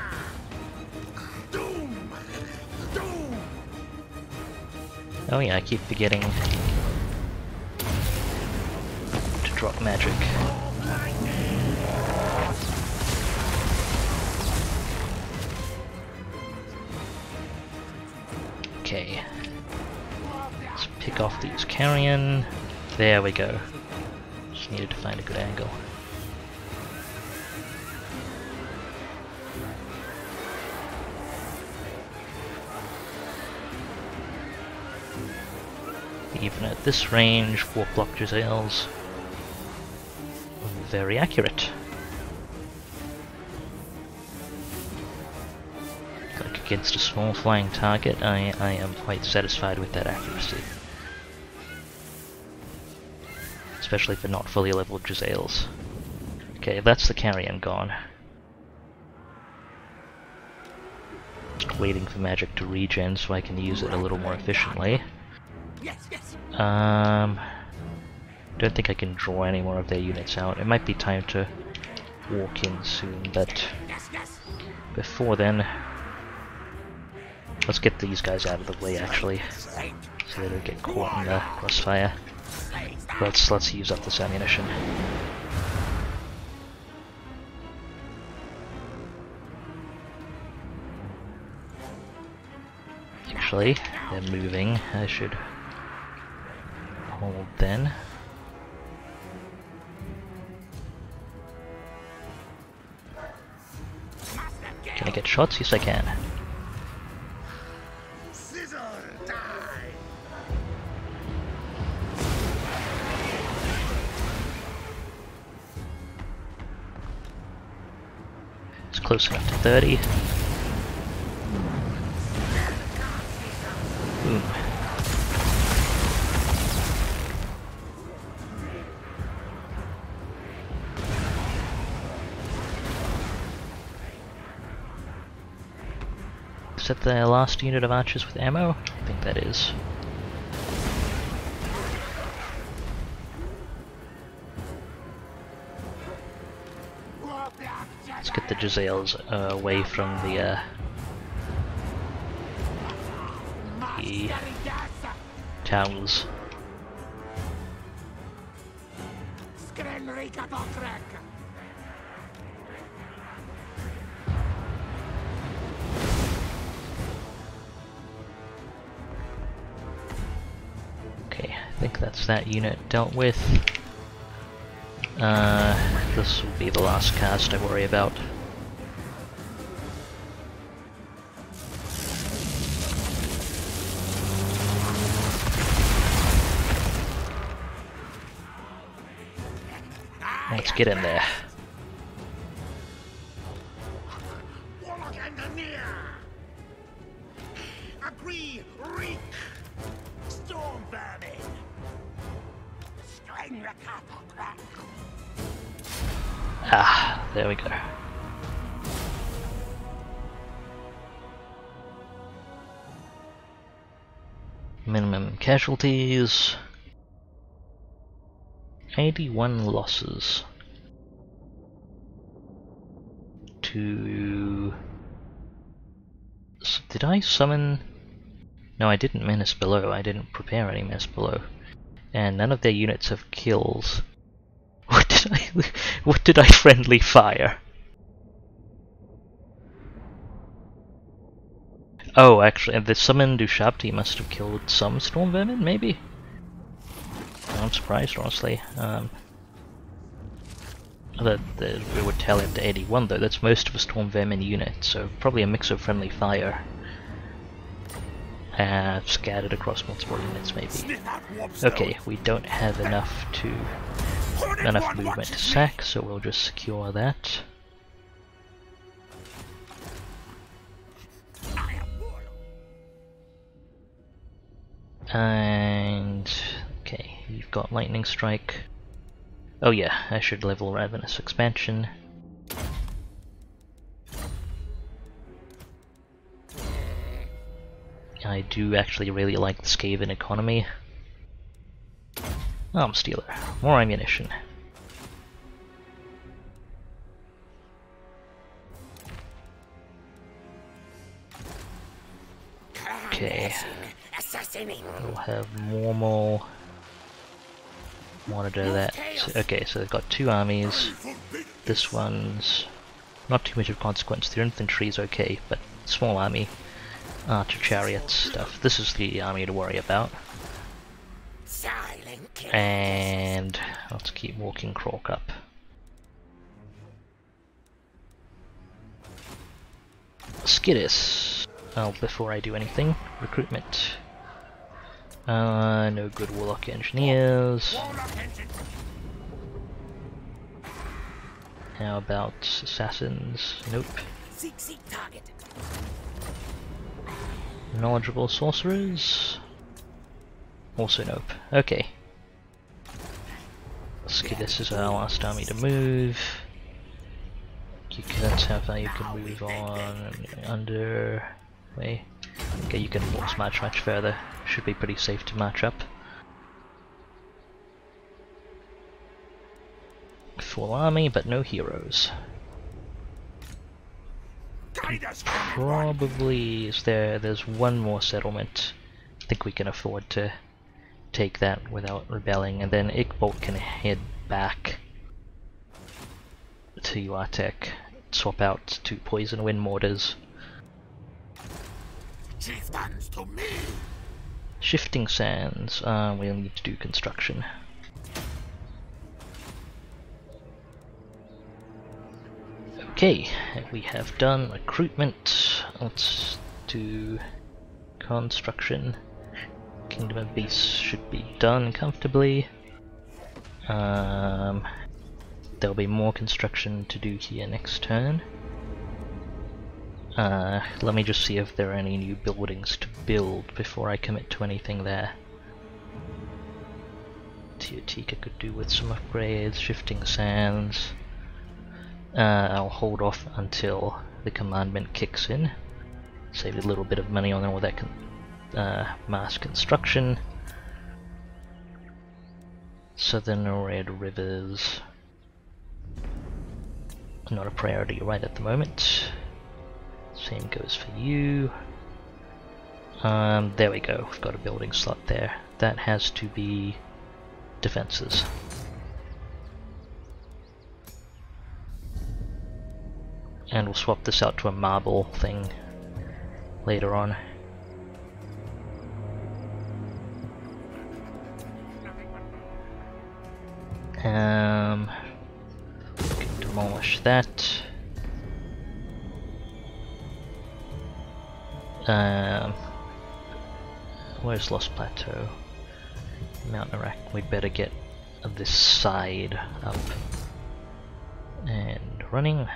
Doom. Oh yeah, I keep forgetting to drop magic. Okay. Let's pick off these Carrion. There we go. Just needed to find a good angle. Even at this range, Warp Block Jezzail's very accurate. Like against a small flying target, I am quite satisfied with that accuracy. Especially for not fully leveled Jezzails. Okay, that's the carrion gone. Waiting for magic to regen so I can use it a little more efficiently. Don't think I can draw any more of their units out. It might be time to walk in soon, but before then, let's get these guys out of the way actually, so they don't get caught in the crossfire. Let's use up this ammunition. Actually, they're moving. I should hold then. Can I get shots? Yes, I can. It's close enough to 30. Boom. Is that the last unit of archers with ammo? I think that is. Let's get the Jezzails away from the towers. Okay, I think that's that unit dealt with. This will be the last cast I worry about. Let's get in there. Ah, there we go. Minimum casualties. 81 losses. Did I summon? No, I didn't menace below. I didn't prepare any menace below. And none of their units have kills. What did I friendly fire? Oh, actually, the summoned Ushabti must have killed some storm vermin, maybe? I'm surprised, honestly. It would tell him to 81 though, that's most of a storm vermin unit, so probably a mix of friendly fire. Scattered across multiple units, maybe. Okay, we don't have enough movement to sack, so we'll just secure that. And okay, you've got lightning strike. Oh yeah, I should level Ravenous Expansion. I do actually really like the Skaven economy. Arm Stealer, more ammunition. Okay, we'll have Mormal monitor that. Okay, so they've got two armies. This one's not too much of consequence. Their infantry is okay, but small army, archer chariots stuff. This is the army to worry about. And let's keep walking Krork up. Skittis. Oh, before I do anything, recruitment. No good Warlock Engineers. How about Assassins? Nope. Seek target. Knowledgeable Sorcerers? Also nope. Okay. Skittis is our last army to move. That's how far you can move on. Under... way. Okay, you can force march much further. Should be pretty safe to march up. Full army, but no heroes. Probably there's one more settlement. I think we can afford to take that without rebelling, and then Ikbolt can head back to Uatek, swap out 2 Poison Wind Mortars. Chieftains to me. Shifting Sands, we'll need to do construction. Okay, we have done recruitment. Let's do construction. Kingdom of Beasts should be done comfortably. There'll be more construction to do here next turn. Let me just see if there are any new buildings to build before I commit to anything there. Teotika could do with some upgrades, Shifting Sands. I'll hold off until the commandment kicks in. Save a little bit of money on all that mass construction. Southern Red Rivers. Not a priority right at the moment. Same goes for you. There we go, we've got a building slot there. That has to be defenses. And we'll swap this out to a marble thing later on. We can demolish that. Where's Lost Plateau? Mount Iraq. We'd better get this side up and running.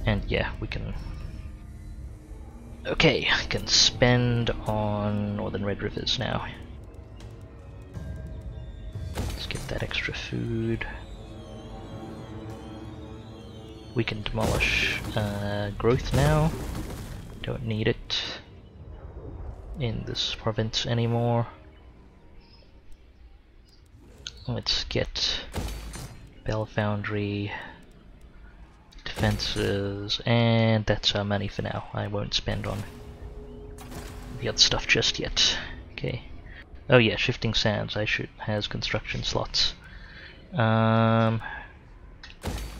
And yeah, we can... Okay, I can spend on Northern Red Rivers now. Let's get that extra food. We can demolish growth now. Don't need it in this province anymore. Let's get Bell Foundry, defenses, and that's our money for now. I won't spend on the other stuff just yet. Okay. Oh yeah, Shifting Sands has construction slots.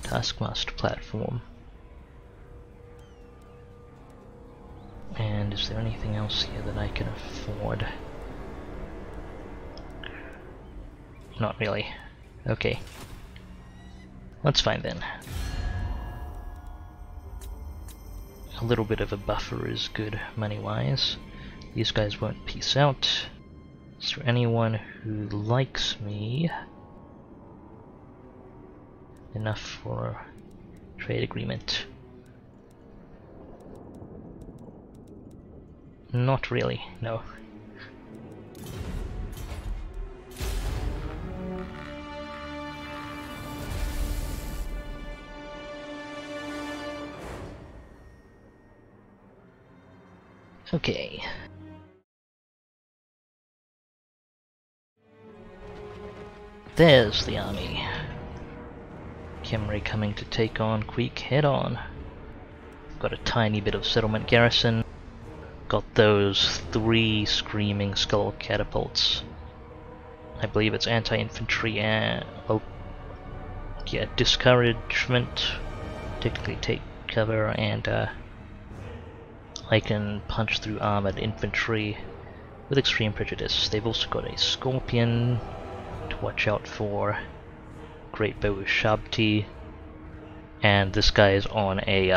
Taskmaster platform. And is there anything else here that I can afford? Not really. Okay. Let's find then. A little bit of a buffer is good money-wise. These guys won't peace out. Is there anyone who likes me enough for a trade agreement? Not really, no. Okay. There's the army. Khemri coming to take on Queek head on. Got a tiny bit of settlement garrison. Got those 3 screaming skull catapults. I believe it's anti-infantry and... oh, yeah, discouragement. Technically take cover, and I can punch through armored infantry with extreme prejudice. They've also got a scorpion, watch out for Great Bow Shabti, and this guy is on a,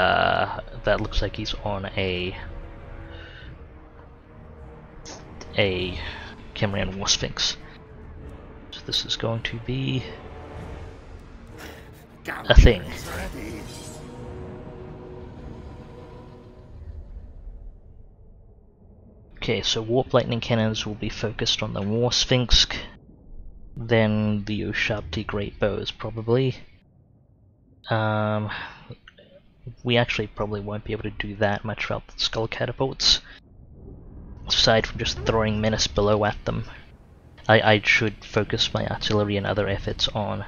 that looks like he's on a Khemrian War Sphinx. So this is going to be a thing. Okay, so Warp Lightning Cannons will be focused on the War Sphinx, then the Ushabti Great Bows probably. We actually probably won't be able to do that much without the Skull Catapults, aside from just throwing Menace Below at them. I should focus my artillery and other efforts on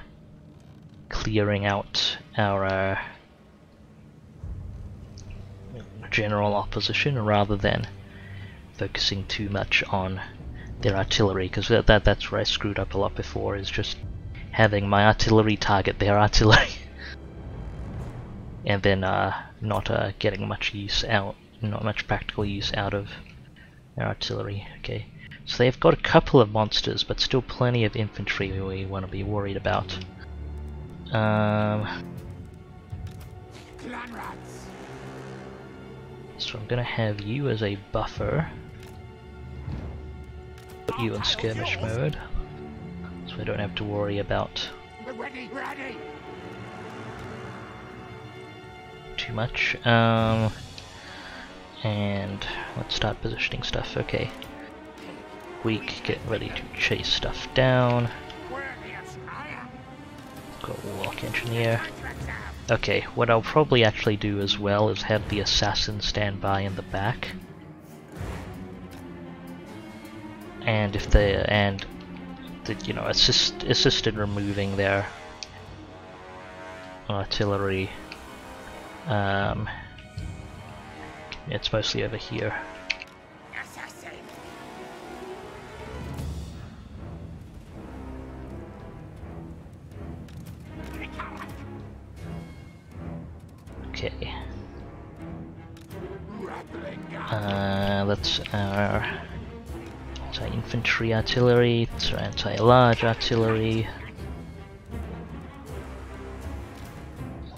clearing out our general opposition rather than focusing too much on their artillery, because that's where I screwed up a lot before, is just having my artillery target their artillery and then not getting much use out, not much practical use out of their artillery. Okay, so they've got a couple of monsters, but still plenty of infantry we want to be worried about. So I'm gonna have you as a buffer. Put you in skirmish mode, so I don't have to worry about too much. And let's start positioning stuff. Okay, weak, get ready to chase stuff down. Got Warlock Engineer. Okay, what I'll probably actually do as well is have the assassin stand by in the back. And if they you know, assist in removing their artillery. It's mostly over here. Okay. That's our infantry artillery, it's our anti-large artillery.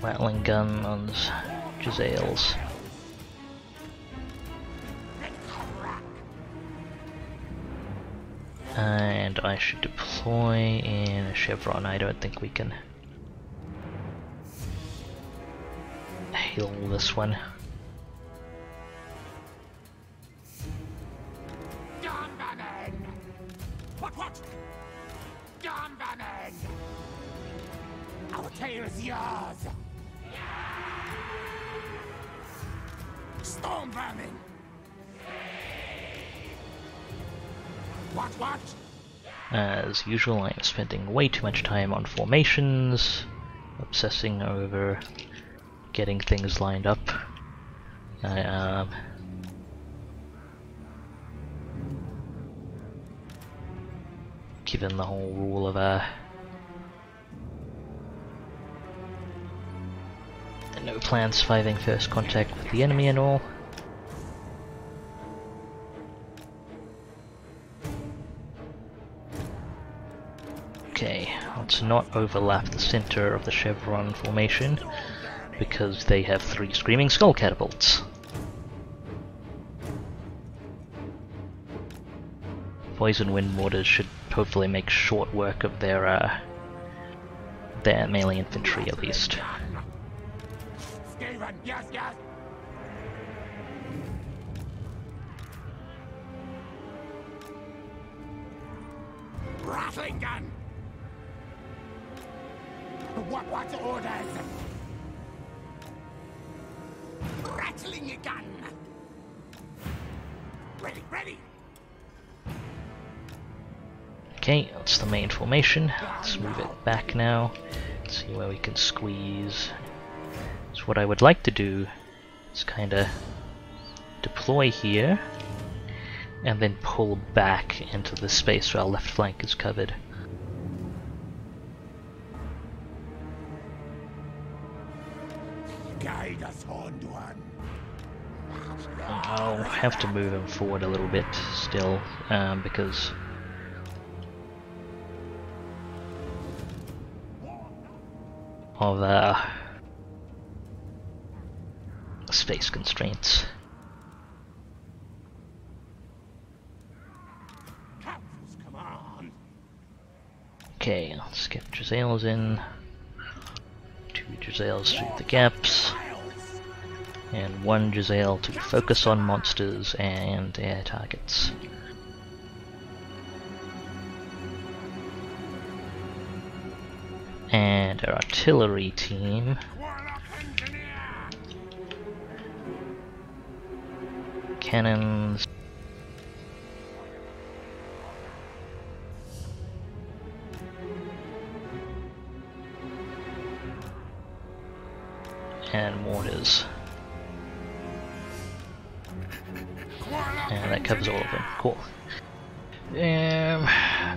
Rattling gun on Jezzails. And I should deploy in a Chevron. I don't think we can heal this one. What? Stormvermin! Our tale is yours! Stormvermin! What? As usual, I am spending way too much time on formations, obsessing over getting things lined up. Given the whole rule of no plan surviving first contact with the enemy and all. Okay, let's not overlap the center of the Chevron formation because they have 3 Screaming Skull Catapults. Poison Wind Mortars should hopefully make short work of their melee infantry at least. Skaven, yes! Rattling gun! What's orders? Rattling gun! Ready! Okay, that's the main formation. Let's move it back now. See where we can squeeze. So what I would like to do is kinda deploy here and then pull back into the space where our left flank is covered. Guide us, Horned One. I'll have to move him forward a little bit still, because of space constraints. Captains, come on. Okay, let's get Drazales in. 2 Drazales through the gaps. And 1 Drazale to focus on monsters and air targets. And our artillery team Warlock engineer. cannons. And mortars. And that covers all of them. Cool.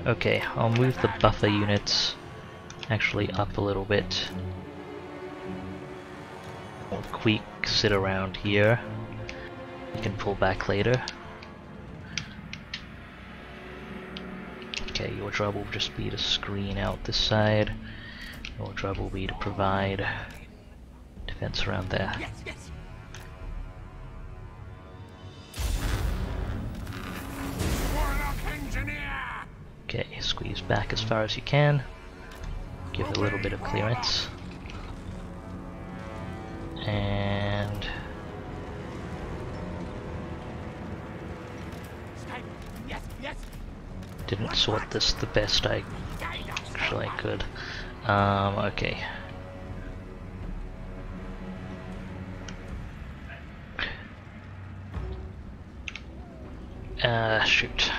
Okay, I'll move the buffer units actually up a little bit. Or Queek sit around here. You can pull back later. Okay, your job will just be to screen out this side. Your job will be to provide defense around there. Yes, yes. Warlock engineer. Okay, squeeze back as far as you can. Give it a little bit of clearance. And Yes, yes. didn't sort this the best I actually could. Okay. Shoot.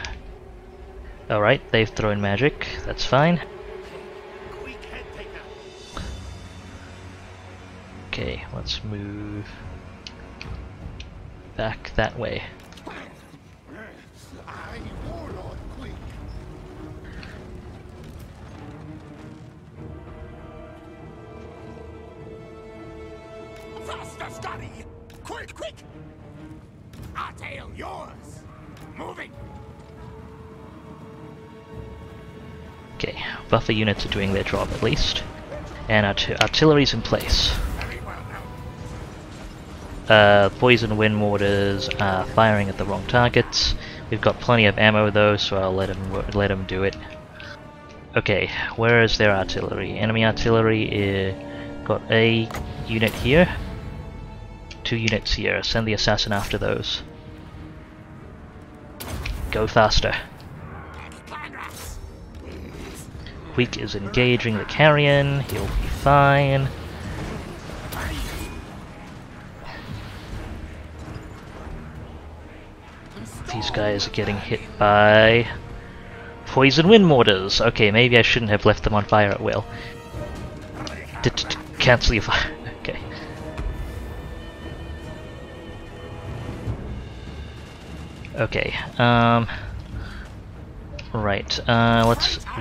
Alright, they've thrown magic, that's fine. Quick head taker. Okay, let's move back that way. I warlord quick. Faster, Scotty! Quick, quick! Our tail, yours! Moving! Okay, buffer units are doing their job at least. And artillery's in place. Very well now. Poison wind mortars are firing at the wrong targets. We've got plenty of ammo though, so I'll let them do it. Okay, where is their artillery? Enemy artillery got a unit here, 2 units here. Send the assassin after those. Go faster. Queek is engaging the carrion. He'll be fine. These guys are getting hit by poison wind mortars. Okay, maybe I shouldn't have left them on fire at will. Cancel your fire. Okay. Okay. Right.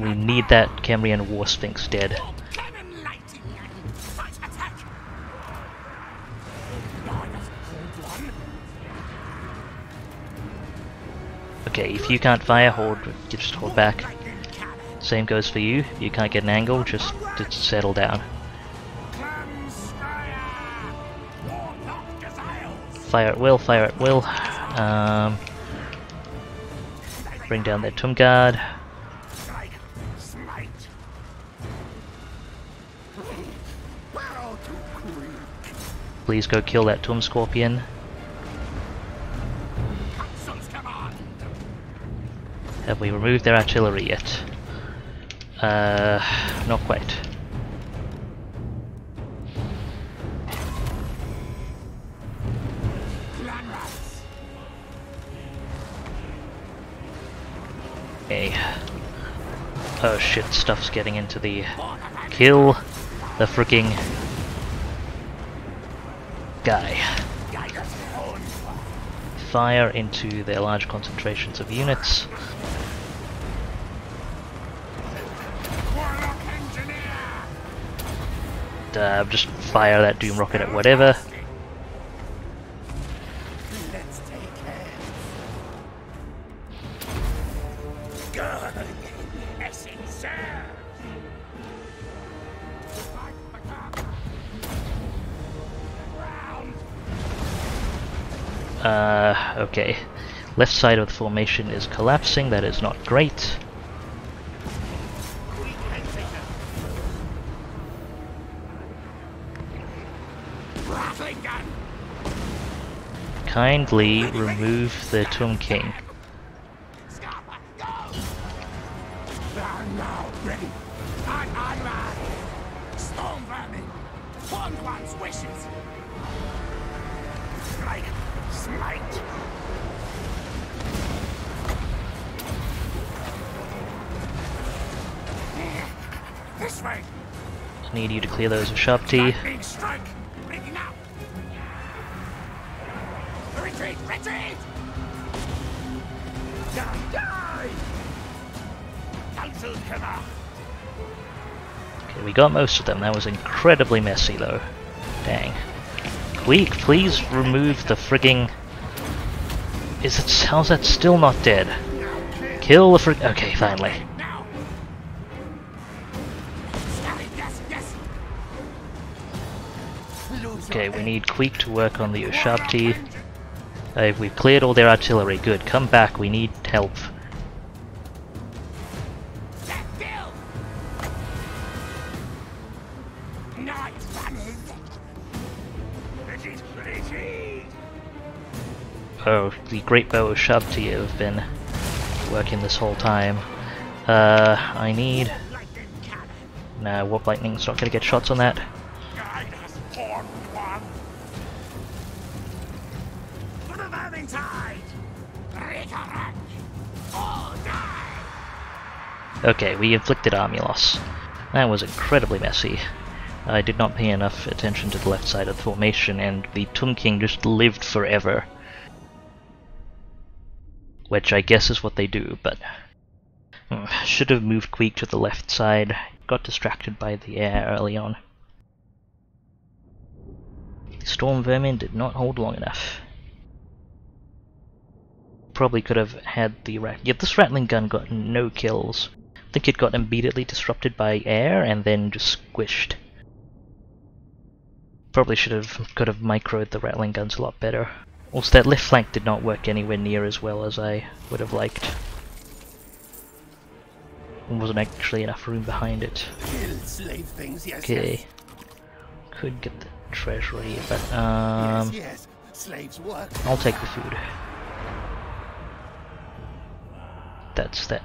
We need that Cambrian War Sphinx dead. Cannon lighting! Fight attack! Oh, that's a good one. Okay, if you can't fire, just hold back. Lightning cannon. Same goes for you. If you can't get an angle, just settle down. Clam Spire! Warlock Gazelles! Fire at will, fire at will. Bring down their Tomb Guard. Strike! Smite! Barrel to creep! Please go kill that Tomb Scorpion. Capsules, come on! Have we removed their artillery yet? Not quite. Clanrats! Okay. Oh shit, stuff's getting into the... Kill the freaking guy. Geiger's own! Fire into their large concentrations of units. Warlock engineer! Just fire that Doom Rocket at whatever. Let's take hands. Good. Essence served. Okay. Left side of the formation is collapsing, that is not great. Rattling gun! Kindly remove the Tomb King. Scarpa, go! I'm now ready. I'm ready. Storm vermin. Horned one's wishes. Strike. Smite. This way. I need you to clear those with Sharp T. Lightning strike. Breaking out. Retreat. Retreat. Die. Die. Council cover. Okay, we got most of them. That was incredibly messy though. Dang. Queek, please remove the frigging... how's that still not dead? Kill the frig... Okay, finally. Now. Stalin, yes, yes. Okay, we need Queek to work on the Ushabti. We've cleared all their artillery. Good. Come back. We need help. That bill. Night runners. Retreat. Retreat. Oh, the Great Bow Ushabti have been working this whole time. I need... Lightning cannon. Nah, Warp Lightning's not gonna get shots on that. Guide us, horned one. For the vermin tide. Recollect. All die. Okay, we inflicted army loss. That was incredibly messy. I did not pay enough attention to the left side of the formation, and the Tomb King just lived forever. Which I guess is what they do, but... should have moved Queek to the left side. Got distracted by the air early on. The Storm Vermin did not hold long enough. Probably could have had the this Rattling Gun got no kills. I think it got immediately disrupted by air and then just squished. Probably could have microed the Rattling Guns a lot better. Also, that left flank did not work anywhere near as well as I would have liked. There wasn't actually enough room behind it. Kill slave things, yes, Okay. Could get the treasury, but yes. Yes. Slaves work. I'll take the food. That's that.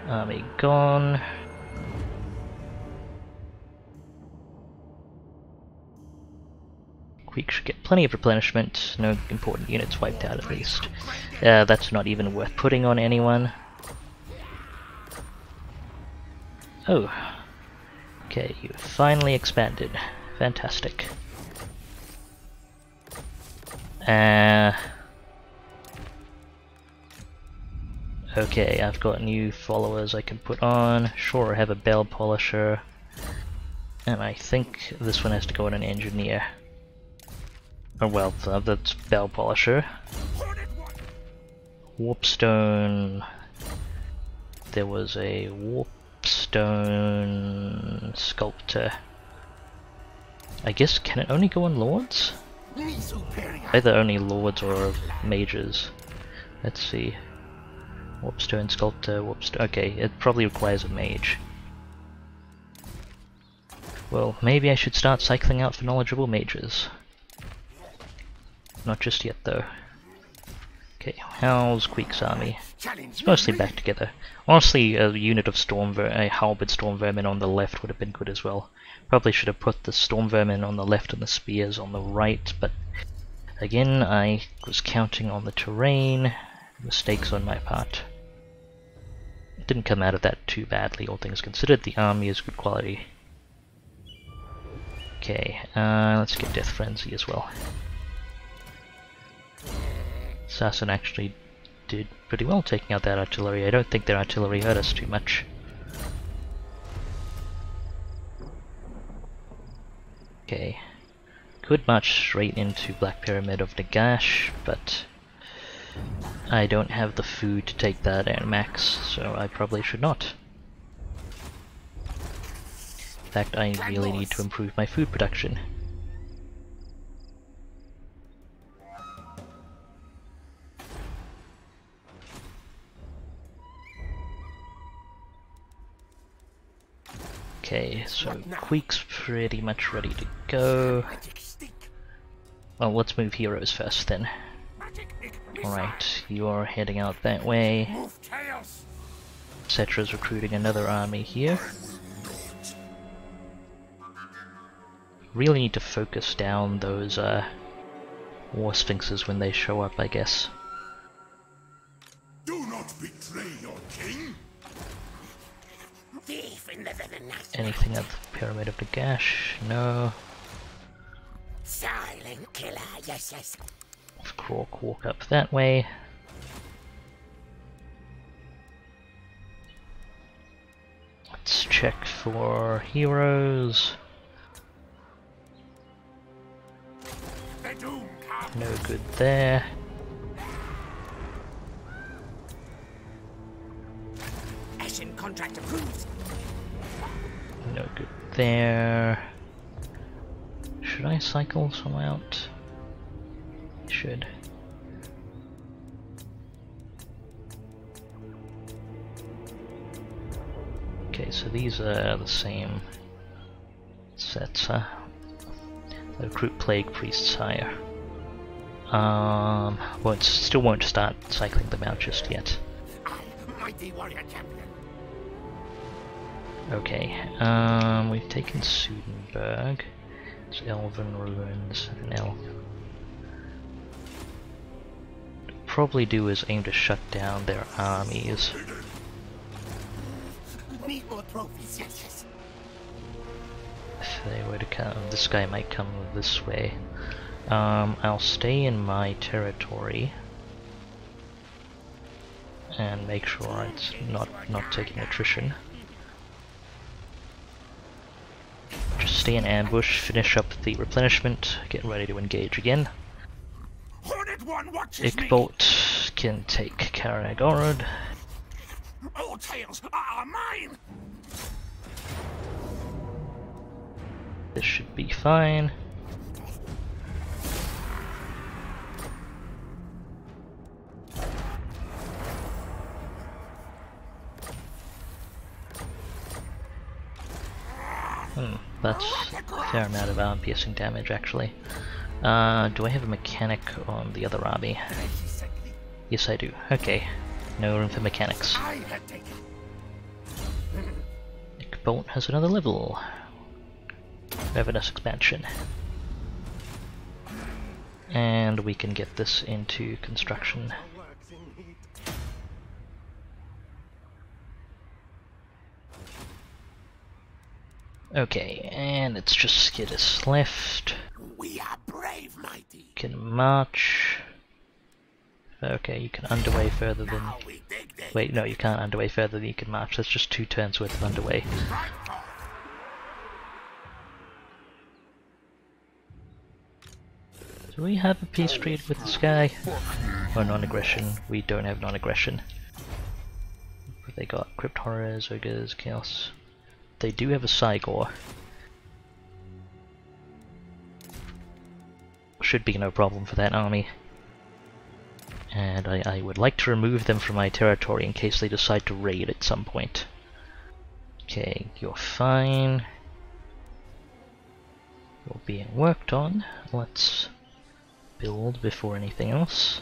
Army gone. Queek should get plenty of replenishment. No important units wiped out at least. That's not even worth putting on anyone. Oh. Okay, you finally expanded. Fantastic. Okay, I've got new followers I can put on. Sure, I have a bell polisher. And I think this one has to go on an engineer. Oh well, that's bell polisher. Warpstone. There was a warpstone sculptor. I guess, can it only go on lords? Either only lords or mages. Let's see. Warpstone sculptor, warpstone. Okay, it probably requires a mage. Well, maybe I should start cycling out for knowledgeable mages. Not just yet, though. Okay, how's Queek's army? It's mostly back together. Honestly, a unit of a halberd storm vermin on the left would have been good as well. Probably should have put the storm vermin on the left and the spears on the right, but again, I was counting on the terrain. Mistakes on my part. It didn't come out of that too badly, all things considered. The army is good quality. Okay, let's get Death Frenzy as well. Assassin actually did pretty well taking out that artillery. I don't think their artillery hurt us too much. Okay. Could march straight into Black Pyramid of Nagash, but I don't have the food to take that at max, so I probably should not. In fact, I really need to improve my food production. Okay, so Queek's pretty much ready to go. Magic stick. Well, let's move heroes first then. Magic igniter. Alright, you're heading out that way. Move chaos. Cetra's recruiting another army here. Really need to focus down those War Sphinxes when they show up, I guess. Do not betray your king. Thief in the night. Anything at the Pyramid of Nagash? No. Silent killer. Yes, yes. Krork walk up that way. Let's check for heroes. The doom comes. No good there. Ashen contract approved. No good there. Should I cycle some out? Should. Okay, so these are the same sets, huh? Recruit Plague Priests higher. Still won't start cycling them out just yet. I, mighty warrior champion. Okay, we've taken Sudenburg. It's Elven Ruins and Elf. Probably do is aim to shut down their armies. Need more trophies, yes, yes. If they were to come, this guy might come this way. I'll stay in my territory and make sure it's not taking attrition. Just stay in ambush, finish up the replenishment, get ready to engage again. Hornet one watches me. Ikbolt can take Karagorod. All tales are mine. This should be fine. That's a fair amount of arm-piercing damage, actually. Do I have a mechanic on the other army? Yes, I do. Okay. No room for mechanics. I had taken. Ikbolt has another level. Ravenous expansion. And we can get this into construction. Okay, and it's just Skidus left. We are brave, mighty. Can march. Okay, you can underway further than... Now we dig dig. Wait, no, you can't underway further than you can march. That's just 2 turns worth of underway. Right forth. Do we have a peace treaty with this guy? Oh, non-aggression. We don't have non-aggression. They got Crypt Horrors, Ogres, Chaos. They do have a Cygor. Should be no problem for that army. And I would like to remove them from my territory in case they decide to raid at some point. Okay, you're fine. You're being worked on. Let's build before anything else.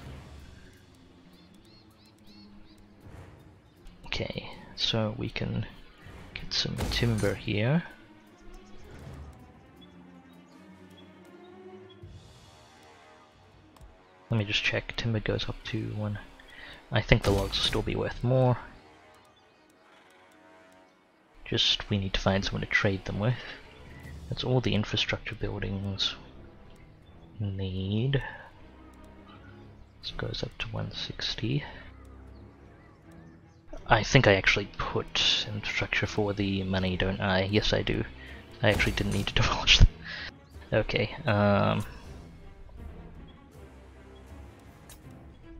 Okay, so we can get some timber here. Let me just check. Timber goes up to 1. I think the logs will still be worth more. Just we need to find someone to trade them with. That's all the infrastructure buildings need. This goes up to 160. I think I actually put infrastructure for the money, don't I? Yes, I do. I actually didn't need to demolish them. Okay,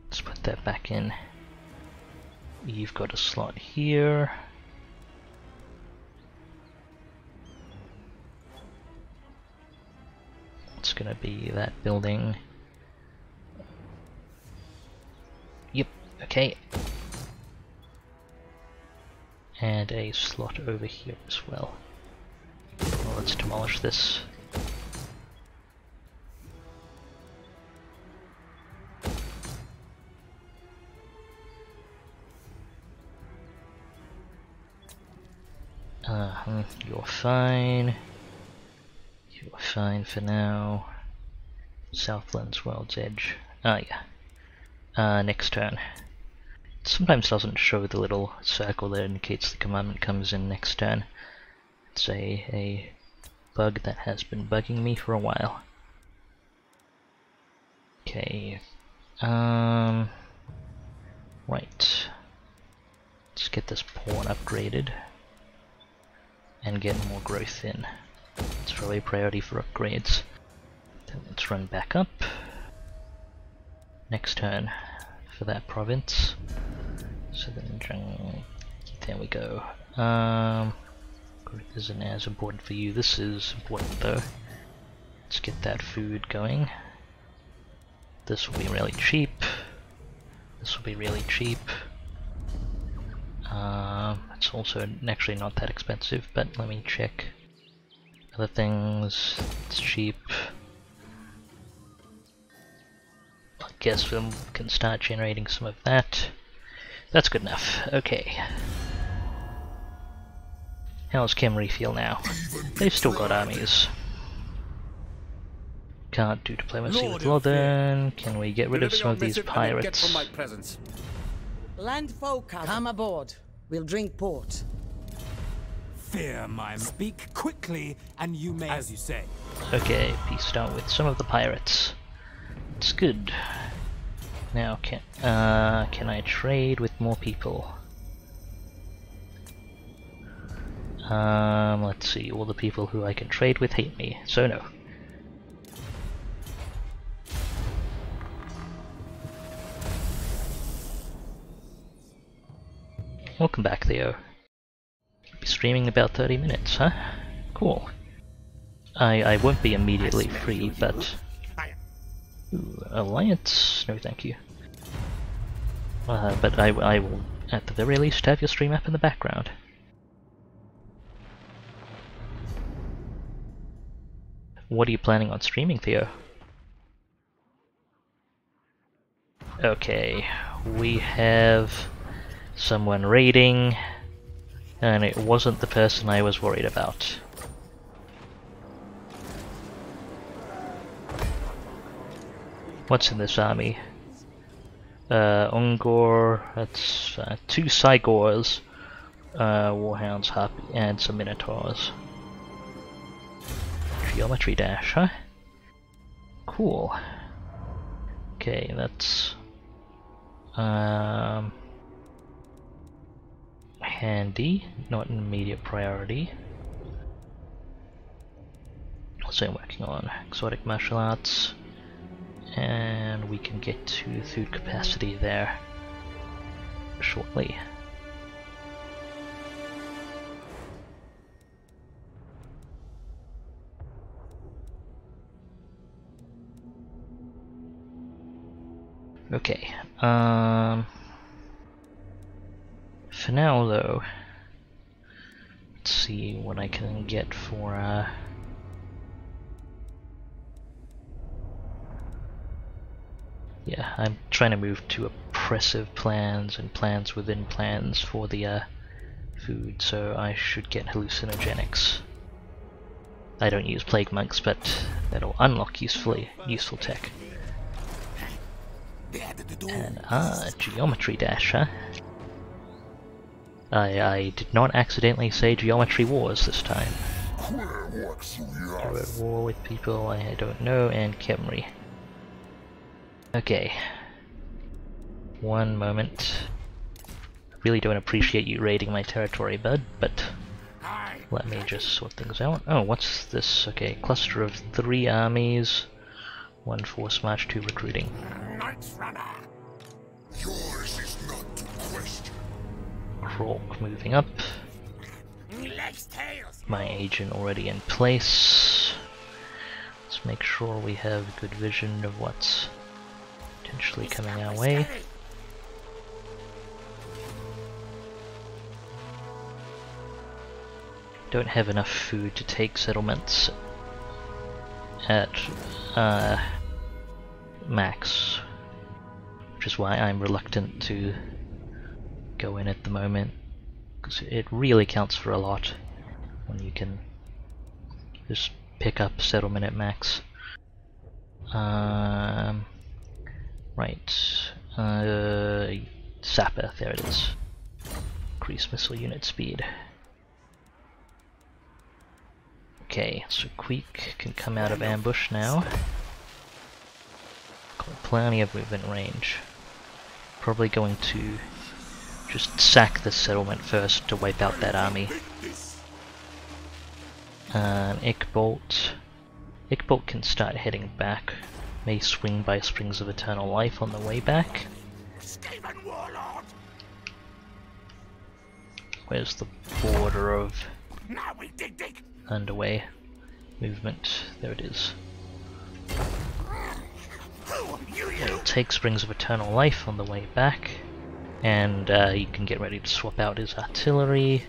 let's put that back in. You've got a slot here. It's gonna be that building. Yep, okay. And a slot over here as well. let's demolish this. You're fine. You're fine for now. Southland's World's Edge. Ah, yeah. Next turn. It sometimes doesn't show the little circle that indicates the commandment comes in next turn. It's a bug that has been bugging me for a while. Okay. Right. Let's get this pawn upgraded and get more growth in. It's probably a priority for upgrades. Then let's run back up. Next turn for that province. So then, there we go. Growth isn't as important for you. This is important though. Let's get that food going. This will be really cheap. This will be really cheap. It's also actually not that expensive, but let me check. Other things, it's cheap. I guess we can start generating some of that. That's good enough. Okay. How's Khemri feel now? They've still got armies. Can't do diplomacy with Lothan. Can we get rid of some of these pirates? Landfolk, come aboard. We'll drink port. Fear my speak quickly, and you may, as you say. Okay, peaced out with some of the pirates. It's good. Now, can I trade with more people? Let's see. All the people who I can trade with hate me, so no. Welcome back, Theo. You'll be streaming about 30 minutes, huh? Cool. I won't be immediately free, but... Ooh, Alliance? No thank you. But I will, at the very least, have your stream up in the background. What are you planning on streaming, Theo? Okay, we have someone raiding, and it wasn't the person I was worried about. What's in this army? Ungor, that's 2 Cygors, Warhounds, Harpy, and some Minotaurs. Geometry Dash, huh? Cool. Okay, that's handy, not an immediate priority. Also working on exotic martial arts, and we can get to food capacity there shortly. Okay, for now though, let's see what I can get for yeah, I'm trying to move to oppressive plans and plans within plans for the food, so I should get hallucinogenics. I don't use plague monks, but that'll unlock useful tech. And geometry dash, huh? I did not accidentally say geometry wars this time. You're at war with people I don't know, and Khemri. Okay. One moment. I really don't appreciate you raiding my territory, bud, but let me just sort things out. Oh, what's this? Okay, cluster of 3 armies. 1 force march, 2 recruiting. Yours is not to question. Krork moving up. My agent already in place. Let's make sure we have good vision of what's potentially coming our way. don't have enough food to take settlements at max, which is why I'm reluctant to go in at the moment, because it really counts for a lot when you can just pick up settlement at max. Right, Sapper, there it is. Increase missile unit speed. Okay, so Queek can come out of ambush now. Got plenty of movement range. Probably going to just sack the settlement first to wipe out that army. Ickbolt. Ickbolt can start heading back. May swing by Springs of Eternal Life on the way back. Where's the border of underway movement? There it is. It'll take Springs of Eternal Life on the way back, and he can get ready to swap out his artillery.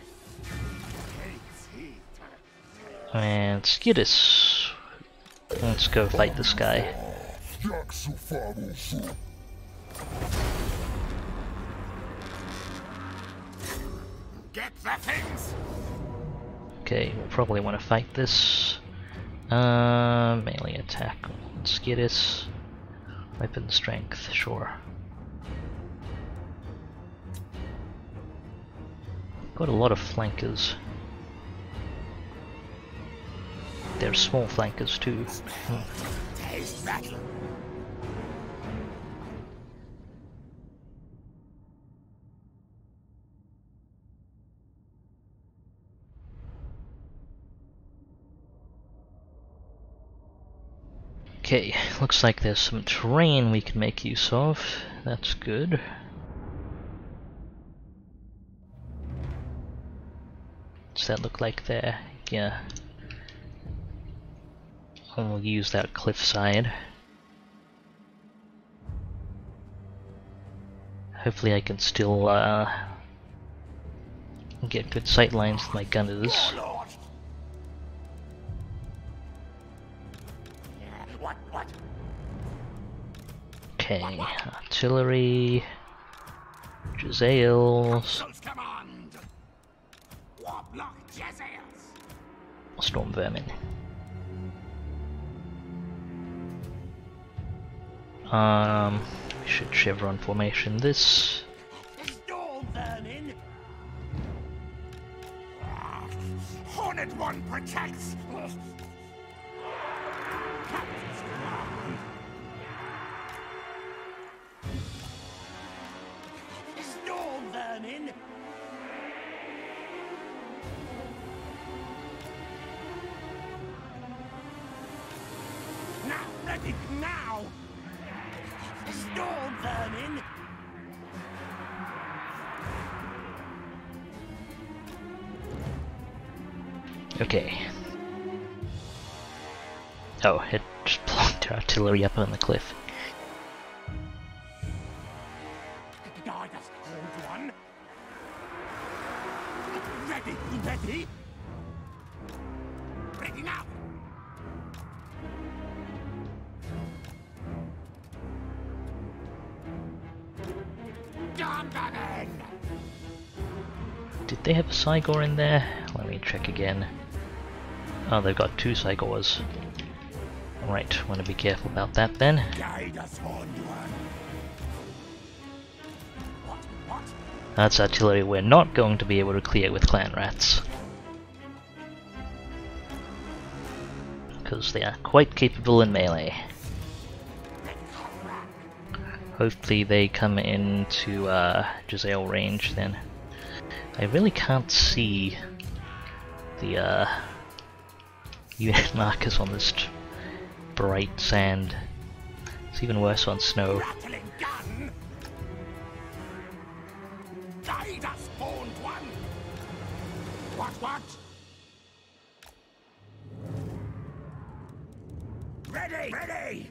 And Skidus, let's go fight this guy. Get the things. Okay, we'll probably want to fight this. Melee attack on Skidus. Weapon strength, sure. Got a lot of flankers. They're small flankers too. Taste battle. Okay, looks like there's some terrain we can make use of. That's good. What's that look like there? Yeah. We'll use that cliffside. Hopefully I can still get good sight lines with my gunners. What? Okay, artillery, Jezzails, Command. Warlock Jezzails. Storm Vermin. We should chevron formation this. Storm Vermin. Hornet One protects. Storm Vermin. Now, ready, now! Storm Vermin! Okay. Oh, it just blocked our artillery up on the cliff. Guide us, Old One! Ready? Ready now! Storm Vermin! Did they have a Cygor in there? Let me check again. Oh, they've got 2 Cygors. Right, want to be careful about that then. Guide us, Old One! What? That's artillery we're not going to be able to clear with clan rats. Because they are quite capable in melee. Hopefully they come into Jezzail range then. I really can't see the unit markers on this bright sand. It's even worse on snow. Rattling gun! Guide us, Old One! What? Ready!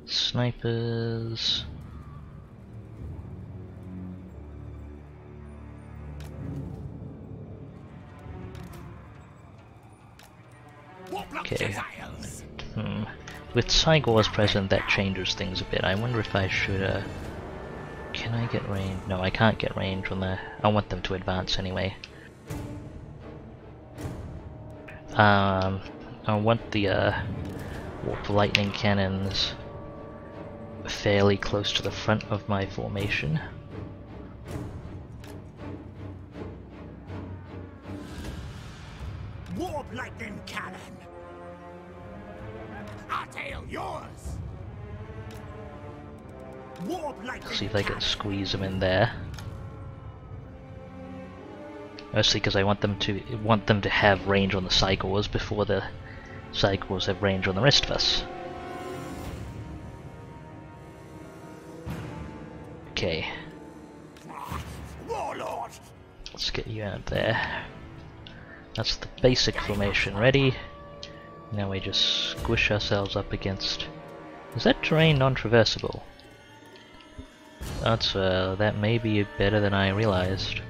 Snipers. Okay. With Cygors present, that changes things a bit. I wonder if I should, can I get range? No, I can't get range on the... I want them to advance anyway. I want the, warp lightning cannons fairly close to the front of my formation. Warp lightning cannon. Our tail yours. Warp lightning. See if I can squeeze them in there. Mostly because I want them to have range on the Cygors before the Cygors have range on the rest of us. Okay. Warlord. Let's get you out there. That's the basic formation ready. Now we just squish ourselves up against... Is that terrain non-traversable? That's that may be better than I realized.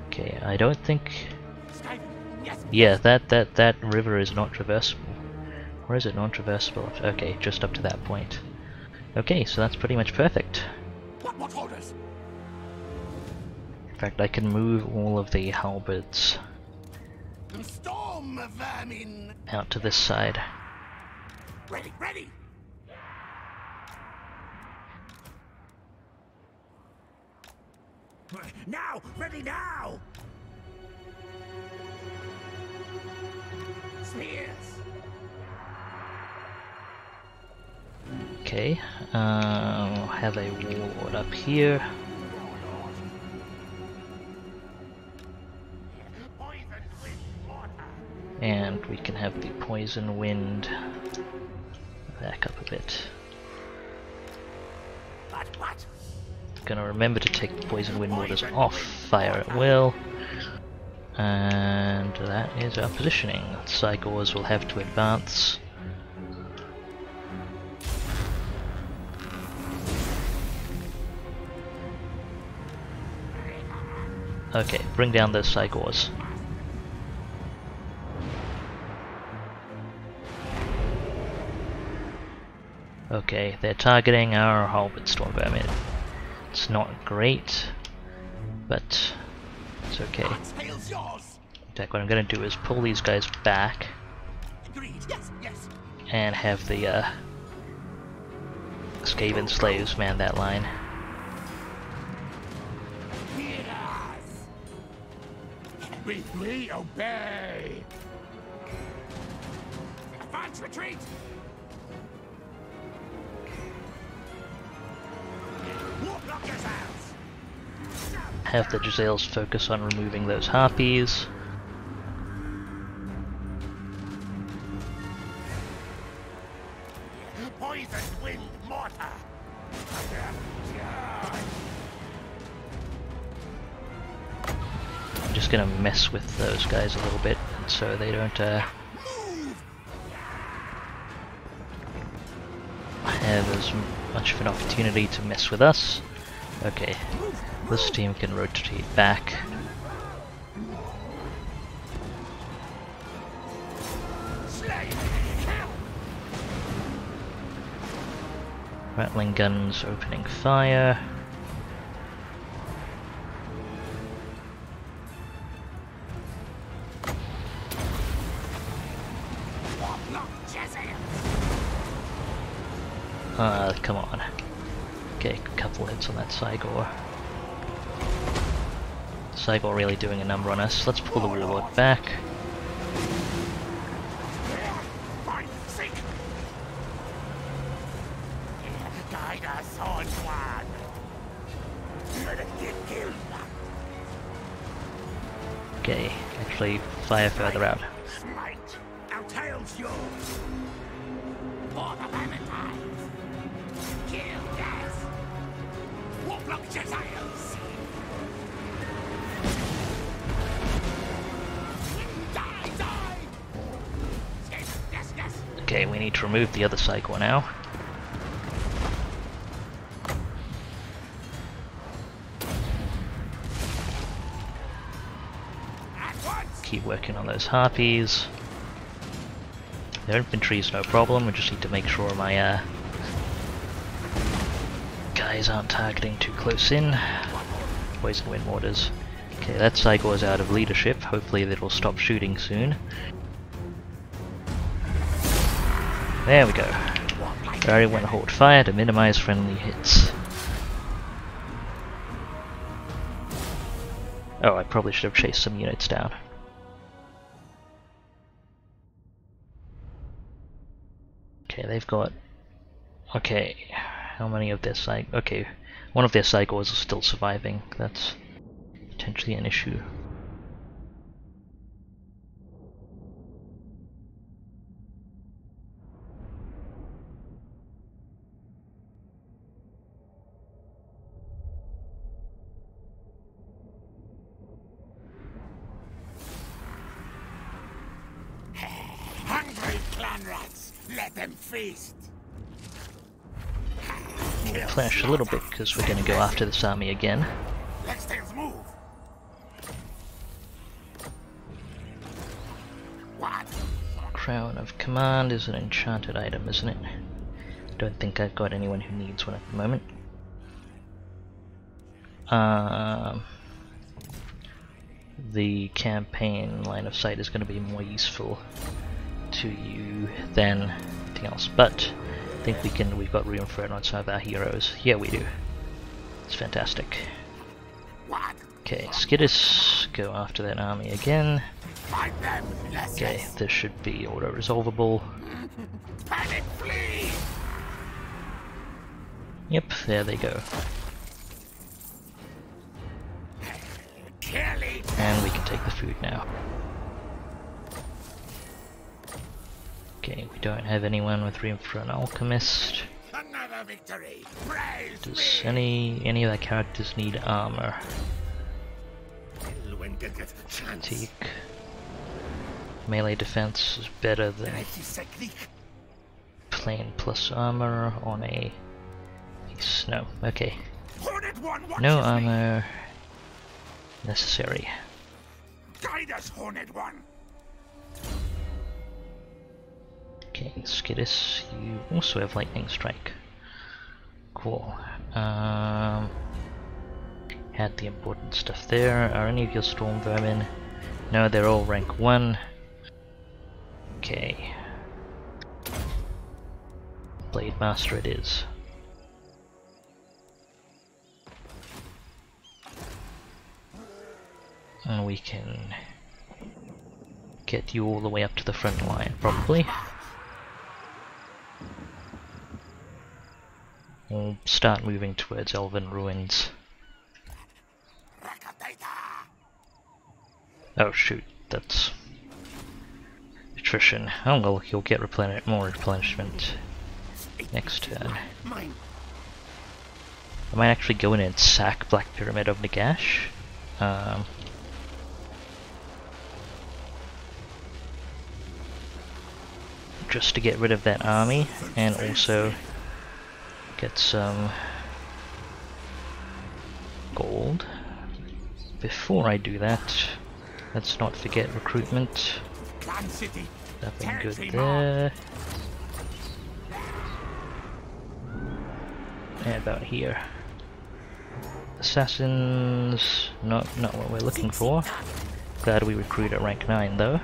Okay, I don't think... Yeah, that river is not traversable. Or is it non-traversable? Okay, just up to that point. Okay, so that's pretty much perfect. What orders? In fact, I can move all of the halberds Storm vermin. out to this side. Ready, ready. Now, ready now. Spears. Okay, have a warlord up here. And we can have the poison wind back up a bit. What? Gonna remember to take the poison wind mortars off, fire at will. And that is our positioning. Cygors will have to advance. Okay, bring down those Cygors. Okay, they're targeting our halberd storm vermin. It's not great, but it's okay. In fact, what I'm gonna do is pull these guys back and have the Skaven slaves man that line. We obey. Advance retreat. Warlock yourselves. Have the Giselles focus on removing those harpies. Poison wind mortar. I'm just gonna mess with those guys a little bit so they don't have as much of an opportunity to mess with us. Okay, this team can rotate back. Rattling guns opening fire. Come on. Okay, a couple hits on that Cygor. Cygor really doing a number on us. Let's pull the warlord back. Guide us on one. Okay, actually fire further out. Smite. Our tail's yours. For the Valentines. Kill death. Warlock Giselles. Die. Yes. Okay, we need to remove the other Cygor now. keep working on those harpies. Their infantry's no problem, we just need to make sure my guys aren't targeting too close in. Poison wind mortars. Okay, that Cygor's out of leadership, hopefully it'll stop shooting soon. There we go. Already went hold fire to minimize friendly hits. Oh, I probably should have chased some units down. Okay, they've got... Okay, how many of their Okay, one of their Cygors is still surviving. That's potentially an issue. Hungry clan rats, let them feast. We'll flash a little bit because we're going to go after this army again. Let things move. What? Crown of Command is an enchanted item, isn't it? Don't think I've got anyone who needs one at the moment. The campaign line of sight is going to be more useful to you than anything else, but I think we've got room for it on some of our heroes. Yeah, we do. It's fantastic. What? Okay, Skittis, go after that army again. Fight them, Okay, this should be auto-resolvable. Panic, flee! Yep, there they go. Clearly. And we can take the food now. Okay, we don't have anyone with room for an alchemist. Another victory. Praise Does me. any of our characters need armor? When get chance. Fatigue. Melee defense is better than plain plus armor on a piece. No, okay. No armor necessary. Guide us, Horned One. Okay, Skittis, you also have lightning strike. Cool. Had the important stuff there. Are any of your storm vermin? No, they're all rank 1. Okay. Blade Master it is. And we can get you all the way up to the front line, probably. We'll start moving towards Elven Ruins. Oh shoot, that's attrition. Oh well, you'll get more replenishment next turn. I might actually go in and sack Black Pyramid of Nagash. Just to get rid of that army, and also get some gold. Before I do that, let's not forget recruitment. Nothing good there. And about here. Assassins, not what we're looking for. Glad we recruit at rank 9 though.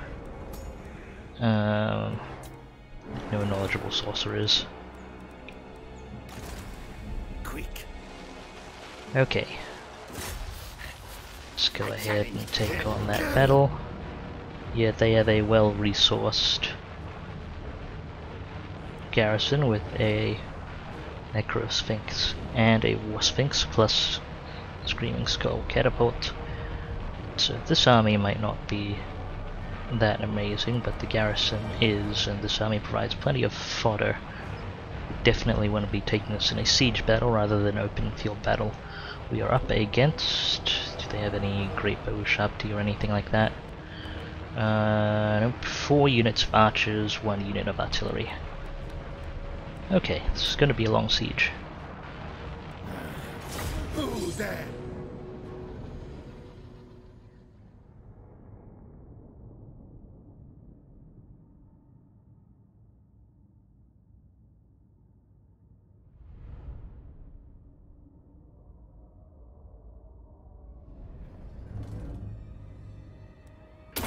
No knowledgeable sorcerers. Quick. Okay. Let's go ahead and take on that battle. Yeah, they have a well-resourced garrison with a Necrosphinx and a War Sphinx plus Screaming Skull Catapult. So this army might not be that amazing, but the garrison is, and this army provides plenty of fodder. We definitely want to be taking this in a siege battle rather than open field battle. We are up against... do they have any great bow sharpty or anything like that? Nope. 4 units of archers, 1 unit of artillery. Okay, this is going to be a long siege. Who's there?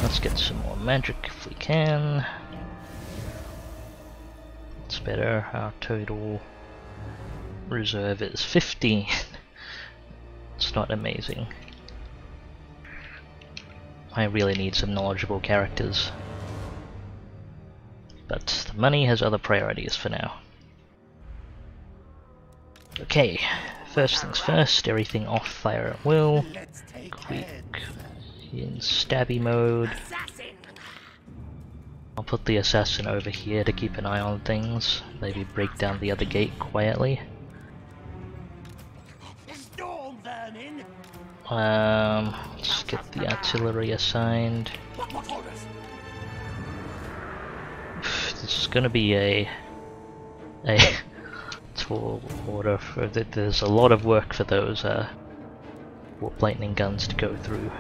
Let's get some more magic if we can. It's better. Our total reserve is 15. It's not amazing. I really need some knowledgeable characters. But the money has other priorities for now. Okay, first things first, everything off fire at will. Quick in stabby mode. I'll put the assassin over here to keep an eye on things. Maybe break down the other gate quietly. Let's get the artillery assigned. This is gonna be a tall order. There's a lot of work for those warp lightning guns to go through.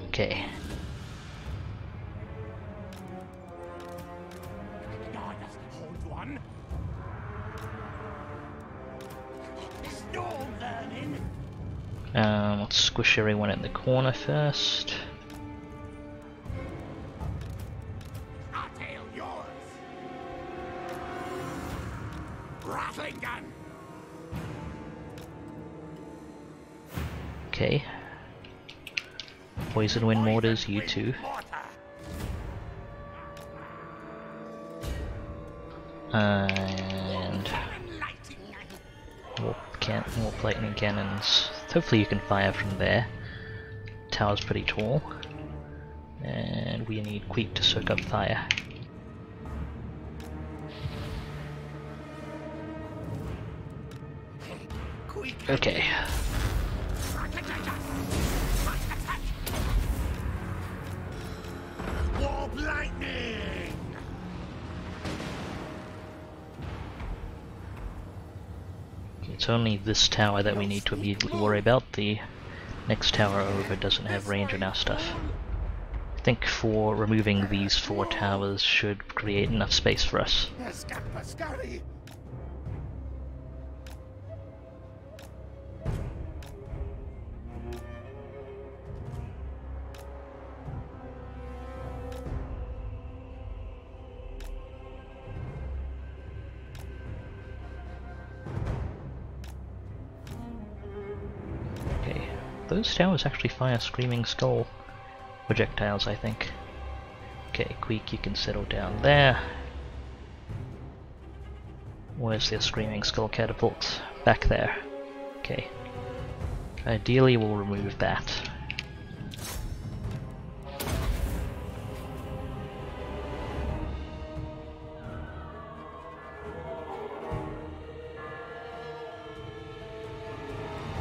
Okay. Let's squish everyone in the corner first. Okay. Poison wind mortars, you too. And warp lightning cannons. Hopefully you can fire from there. Tower's pretty tall. And we need Queek to soak up fire. Okay. Warp lightning! It's only this tower that we need to immediately worry about. The next tower over doesn't have range on our stuff. I think for removing these 4 towers should create enough space for us. Those towers actually fire Screaming Skull projectiles, I think. Okay, Queek, you can settle down there. Where's the Screaming Skull catapult? Back there. Okay. Ideally we'll remove that.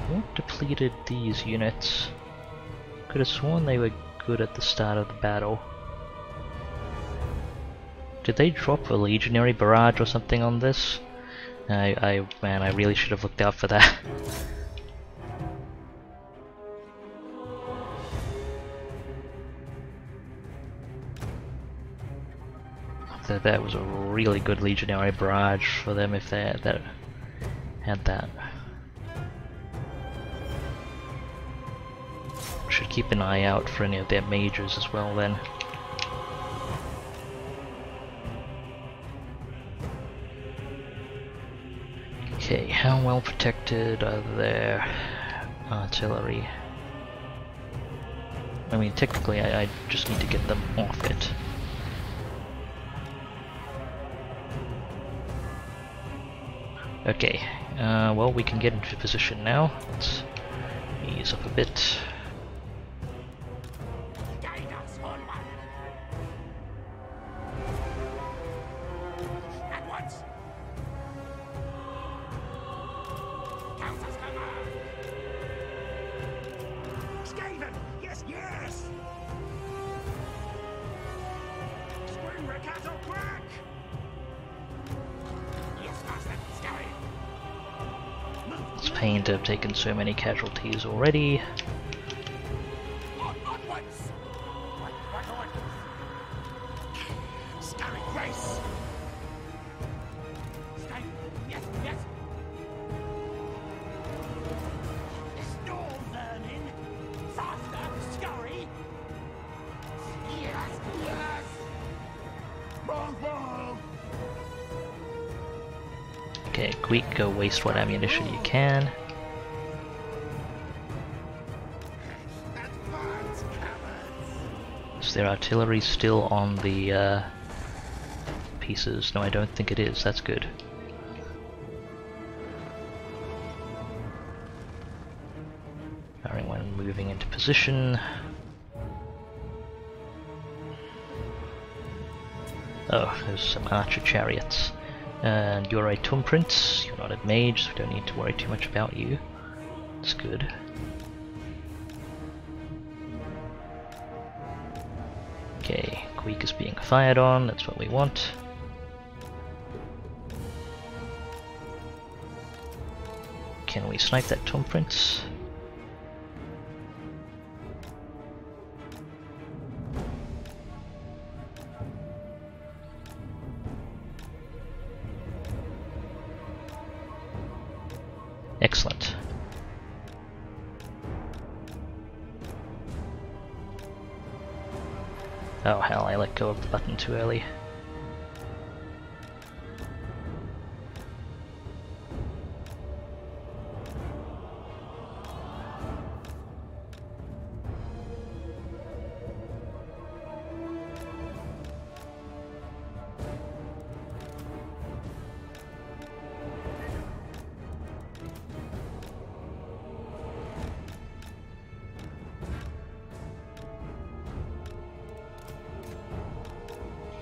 What depleted these units? Could have sworn they were good at the start of the battle. Did they drop a legionary barrage or something on this? Man, I really should have looked out for that. That was a really good legionary barrage for them if they had that. Should keep an eye out for any of their mages as well then. Okay, how well protected are their artillery? I mean, technically I just need to get them off it. Okay, well, we can get into position now. Let's ease up a bit. It's a pain to have taken so many casualties already. escape. Yes, yes. Storm vermin. Faster, scurry. Yes, yes. Move, move. Okay, quick, go waste what ammunition you can. Advance covered. Is their artillery still on the pieces? No, I don't think it is. That's good. Everyone moving into position. Oh, there's some archer chariots. And you're a Tum Prince, you're not a mage, so we don't need to worry too much about you. That's good. Okay, Queek is being fired on, that's what we want. Can we snipe that Tum Prince? Excellent. Oh hell, I let go of the button too early.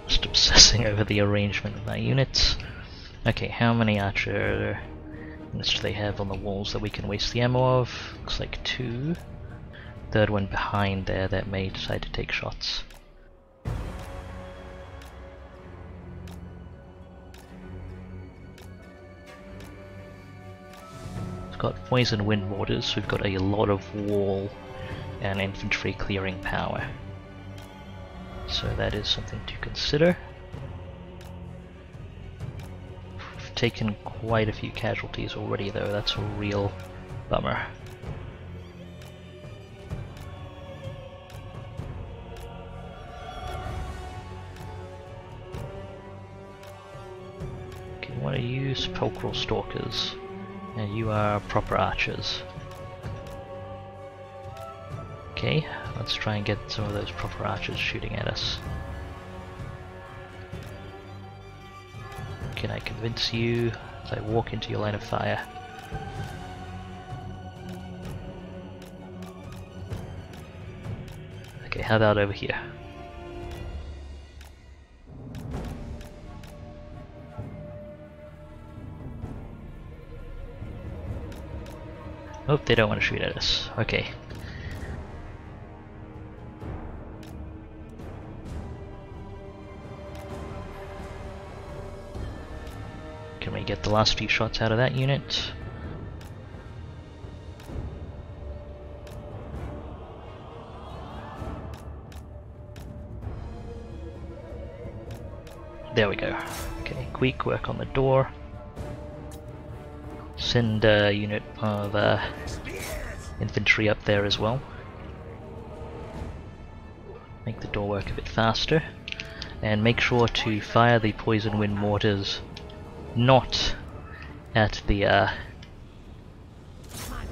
Just obsessing over the arrangement of my units. Okay, how many archer units do they have on the walls that we can waste the ammo of? Looks like 2. Third one behind there that may decide to take shots. We've got poison wind mortars, so we've got a lot of wall and infantry clearing power. So that is something to consider. We've taken quite a few casualties already though, that's a real bummer. Okay, what are you? Sepulchral Stalkers. And you are proper archers. Okay, let's try and get some of those proper archers shooting at us. Can I convince you as I walk into your line of fire? Okay, how about over here? Oh, they don't want to shoot at us. Okay. Can we get the last few shots out of that unit? There we go. Okay, quick work on the door. Send a unit of infantry up there as well. Make the door work a bit faster. And make sure to fire the poison wind mortars not at the My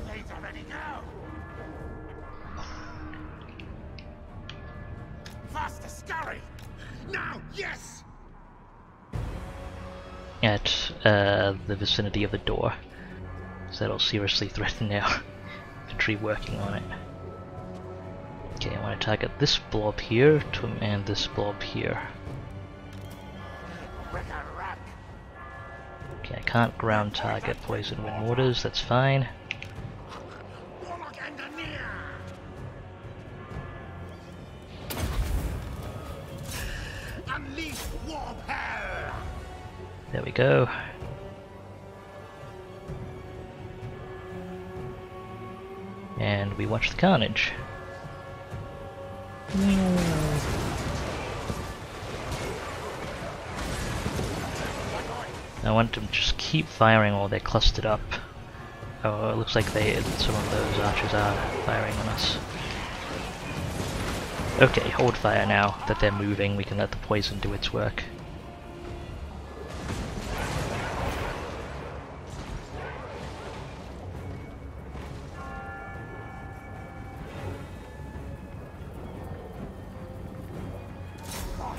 blades are ready, go! Faster, scurry! Now, yes! at the vicinity of the door. So that'll seriously threaten our infantry working on it. Okay, I want to target this blob here and this blob here. Okay, I can't ground target poison wind mortars, that's fine. Warlock Engineer! Unleash warp hell! There we go. And we watch the carnage. I want to just keep firing while they're clustered up. Oh, it looks like some of those archers are firing on us. Okay, hold fire now that they're moving, we can let the poison do its work.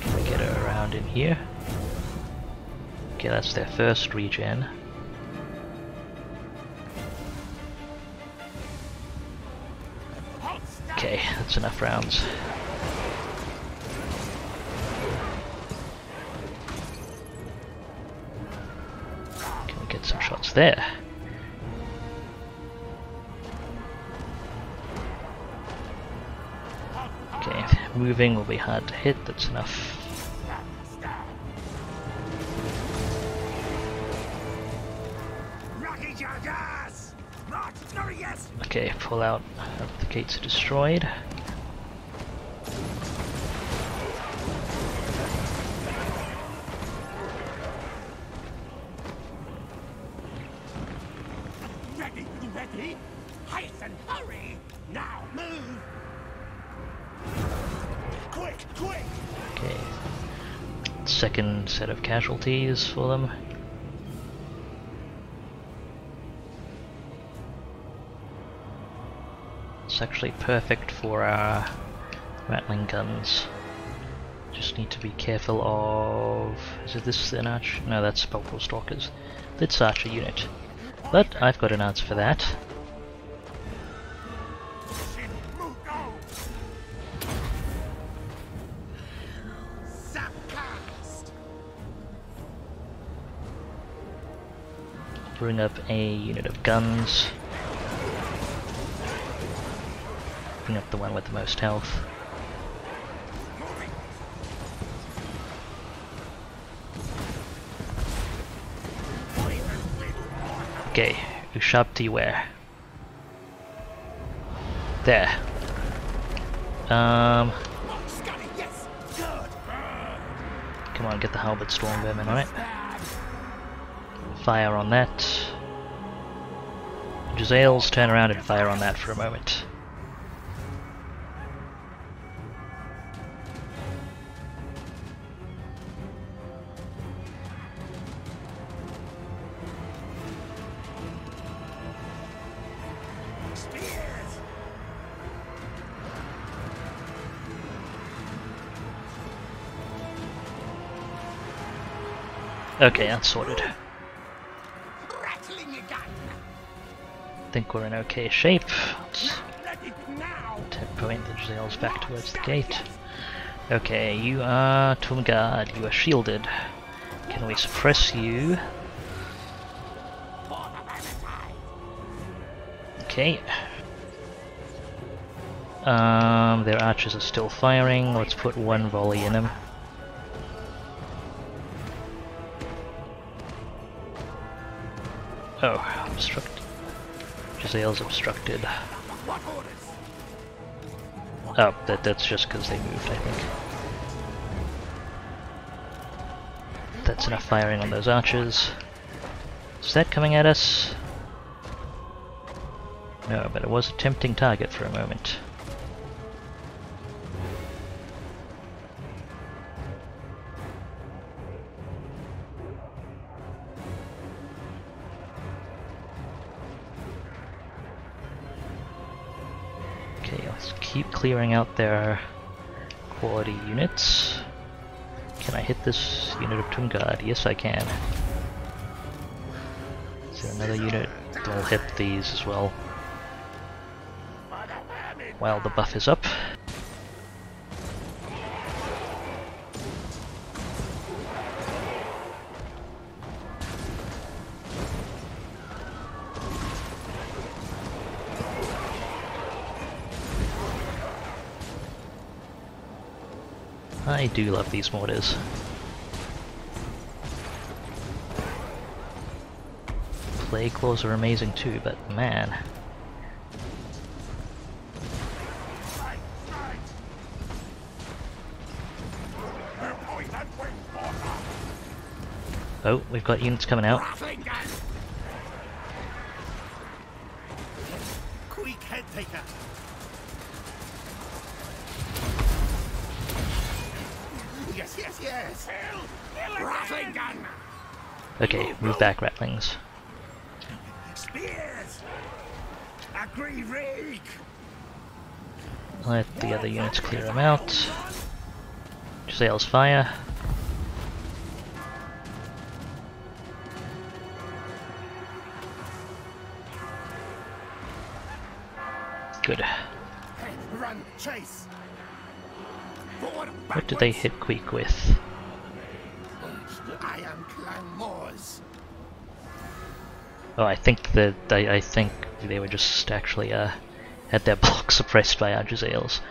Can we get her around in here? Okay, that's their first regen. Okay, that's enough rounds. Can we get some shots there? Okay, moving will be hard to hit, that's enough. Okay, pull out. The gates are destroyed. Ready, ready? Hasten, hurry! Now, move! Quick, quick! Okay. Second set of casualties for them. It's actually perfect for our rattling guns. Just need to be careful of... is it this an arch? No, that's Spellcore Stalkers. That's Archer unit. But I've got an answer for that. Bring up a unit of guns. Bring up the one with the most health. Okay, Ushabti where? There. Come on, get the halberd storm vermin on it. Fire on that. Jezzail's turn around and fire on that for a moment. Okay, that's sorted. I think we're in okay shape. Let's point the Jezzails back towards the gate. Okay, you are Tumgard, you are shielded. Can we suppress you? Okay. Their archers are still firing. Let's put one volley in them. Oh, obstruct. Jezzail's obstructed. Oh, that's just because they moved, I think. That's enough firing on those archers. Is that coming at us? No, but it was a tempting target for a moment. Okay, let's keep clearing out their quality units. Can I hit this unit of Tumgard? Yes, I can. Is there another unit? I'll hit these as well. While the buff is up. I do love these mortars. Plague Claws are amazing too, but man. Oh, we've got units coming out. Rattling gun. Quick head taker. Yes, yes, yes. Rattling gun. Okay, move back, Ratlings. Spears. Agree, rig. Let the other units clear them out. Gisele's fire. Good. Hey, run, chase. Forward, What did they backwards. hit Queek with? I am Clan Moors. Oh, I think that I think they were just actually had their block suppressed by our Giselles.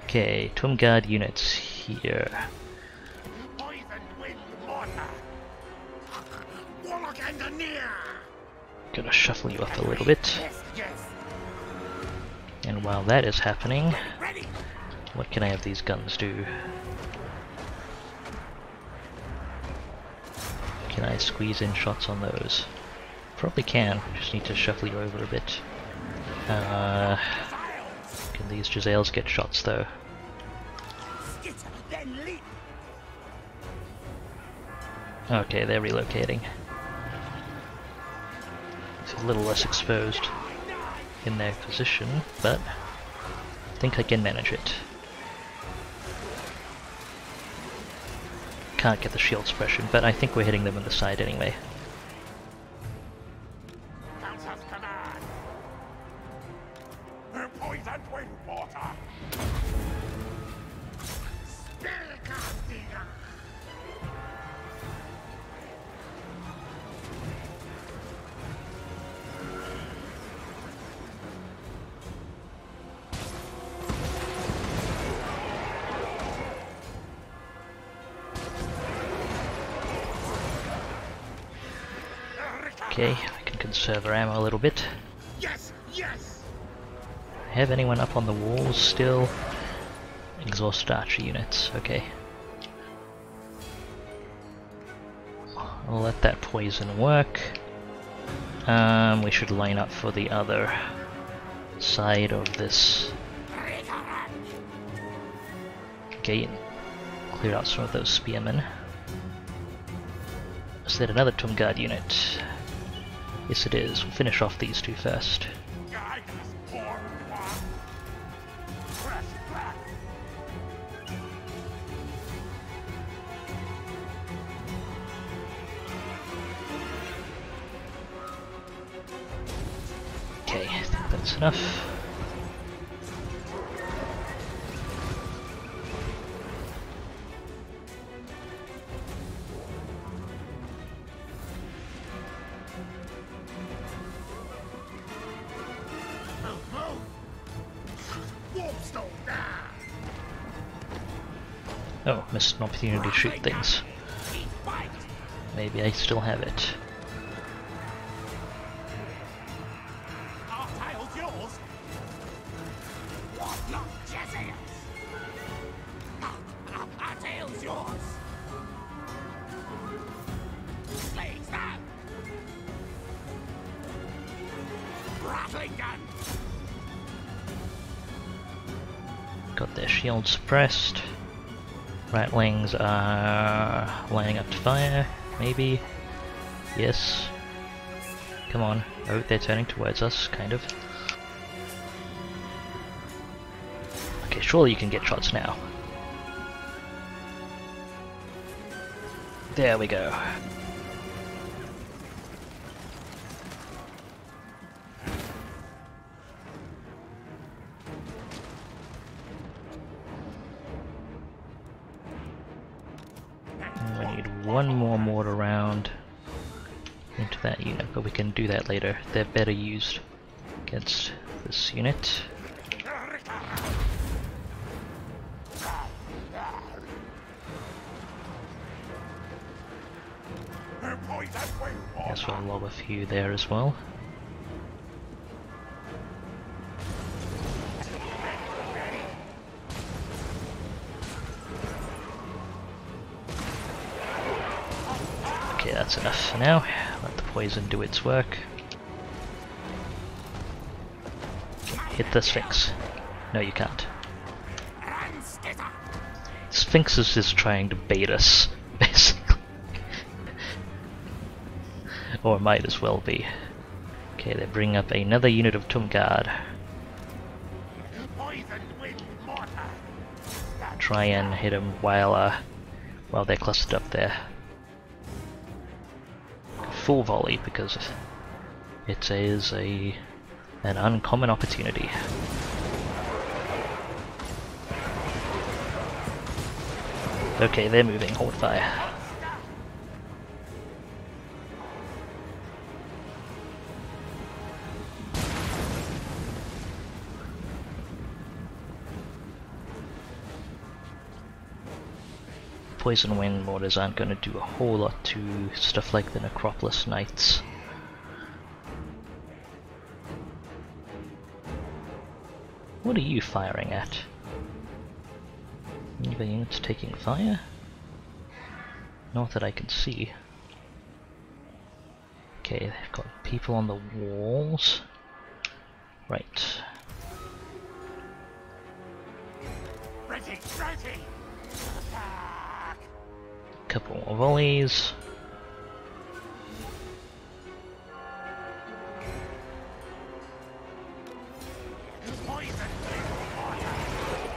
Okay, Tumguard units here. Poisoned wind mortar. Warlock engineer. Gonna shuffle you up a little bit. Yes, yes. And while that is happening, Ready. what can I have these guns do? Can I squeeze in shots on those? Probably can, just need to shuffle you over a bit. Can these Giselles get shots though? Skitter, then leap. Okay, they're relocating. It's a little less exposed in their position, but I think I can manage it. Can't get the shield suppression, but I think we're hitting them on the side anyway. Council's command. Her poisoned wind mortar. Spellcasting. Okay, I can conserve our ammo a little bit. Yes, yes. Have anyone up on the walls still? Exhaust archer units, okay. I'll let that poison work. We should line up for the other side of this gate. Clear out some of those spearmen. Is there another Tumguard unit? Yes it is. We'll finish off these two first. Guide us, poor one. Press back. Okay, I think that's enough. Warpstone down. Oh, missed an opportunity to shoot things. Keep fight. Maybe I still have it. Our tile's yours. What not, Jesse? Our tail's yours. Slaves that. Rattling gun. Got their shield suppressed. Ratlings are lining up to fire, maybe? Yes. Come on. Oh, they're turning towards us, kind of. Okay, surely you can get shots now. There we go. We need one more mortar round into that unit, but we can do that later. They're better used against this unit. Her poisoned wind Guess we'll lob a few there as well. Okay, that's enough for now. Let the poison do its work. Hit the Sphinx. No, you can't. Sphinx is just trying to bait us, basically. Or might as well be. Okay, they bring up another unit of Tomb Guard. Try and hit them while they're clustered up there. Full volley, because it is an uncommon opportunity. Okay, they're moving. Hold fire. Poison Wind Mortars aren't going to do a whole lot to stuff like the Necropolis Knights. What are you firing at? Any other units taking fire? Not that I can see. Okay, they've got people on the walls. Right. Ready, ready. Couple more volleys.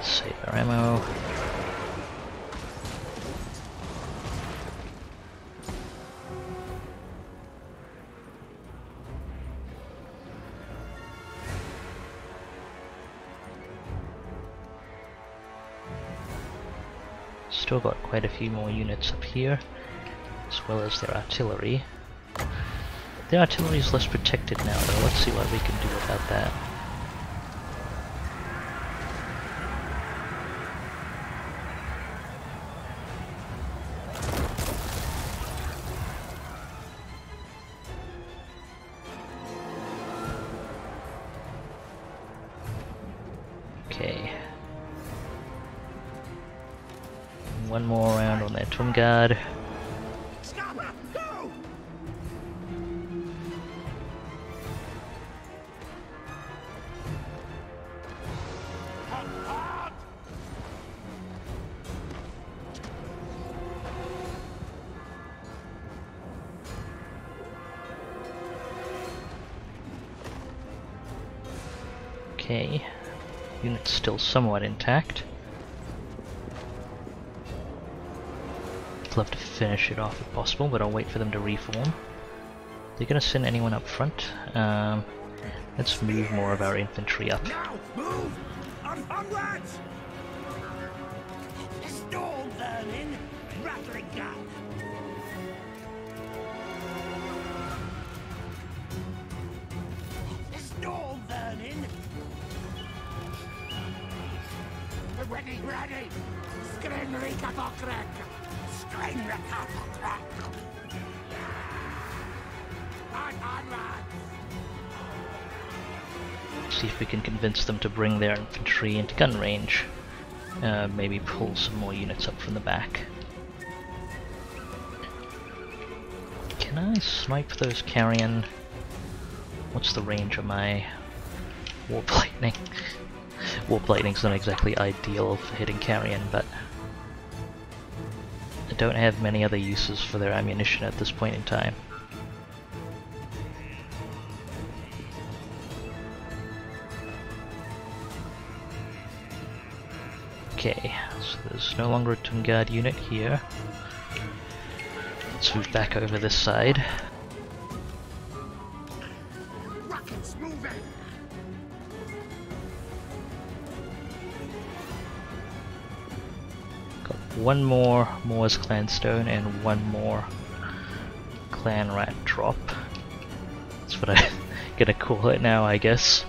Save our ammo. Still got quite a few more units up here, as well as their artillery. Their artillery is less protected now though, let's see what we can do about that. Okay. One more round on their Tomb Guard. Okay, unit's still somewhat intact. I'd love to finish it off if possible, but I'll wait for them to reform. They're gonna send anyone up front. Let's move more of our infantry up. Now, move! Onwards! Storm vermin! Rattling gun! Storm vermin! Ready, ready! Skrenrika pokrek! Skrenrika pokrek! See if we can convince them to bring their infantry into gun range. Maybe pull some more units up from the back. Can I snipe those carrion? What's the range of my Warp Lightning? Warp Lightning's not exactly ideal for hitting carrion, but I don't have many other uses for their ammunition at this point in time. Okay, so there's no longer a Tomb Guard unit here. Let's move back over this side. Rockets moving! Got one more Moor's Clan Stone and one more Clan Rat drop. That's what I'm gonna call it now, I guess.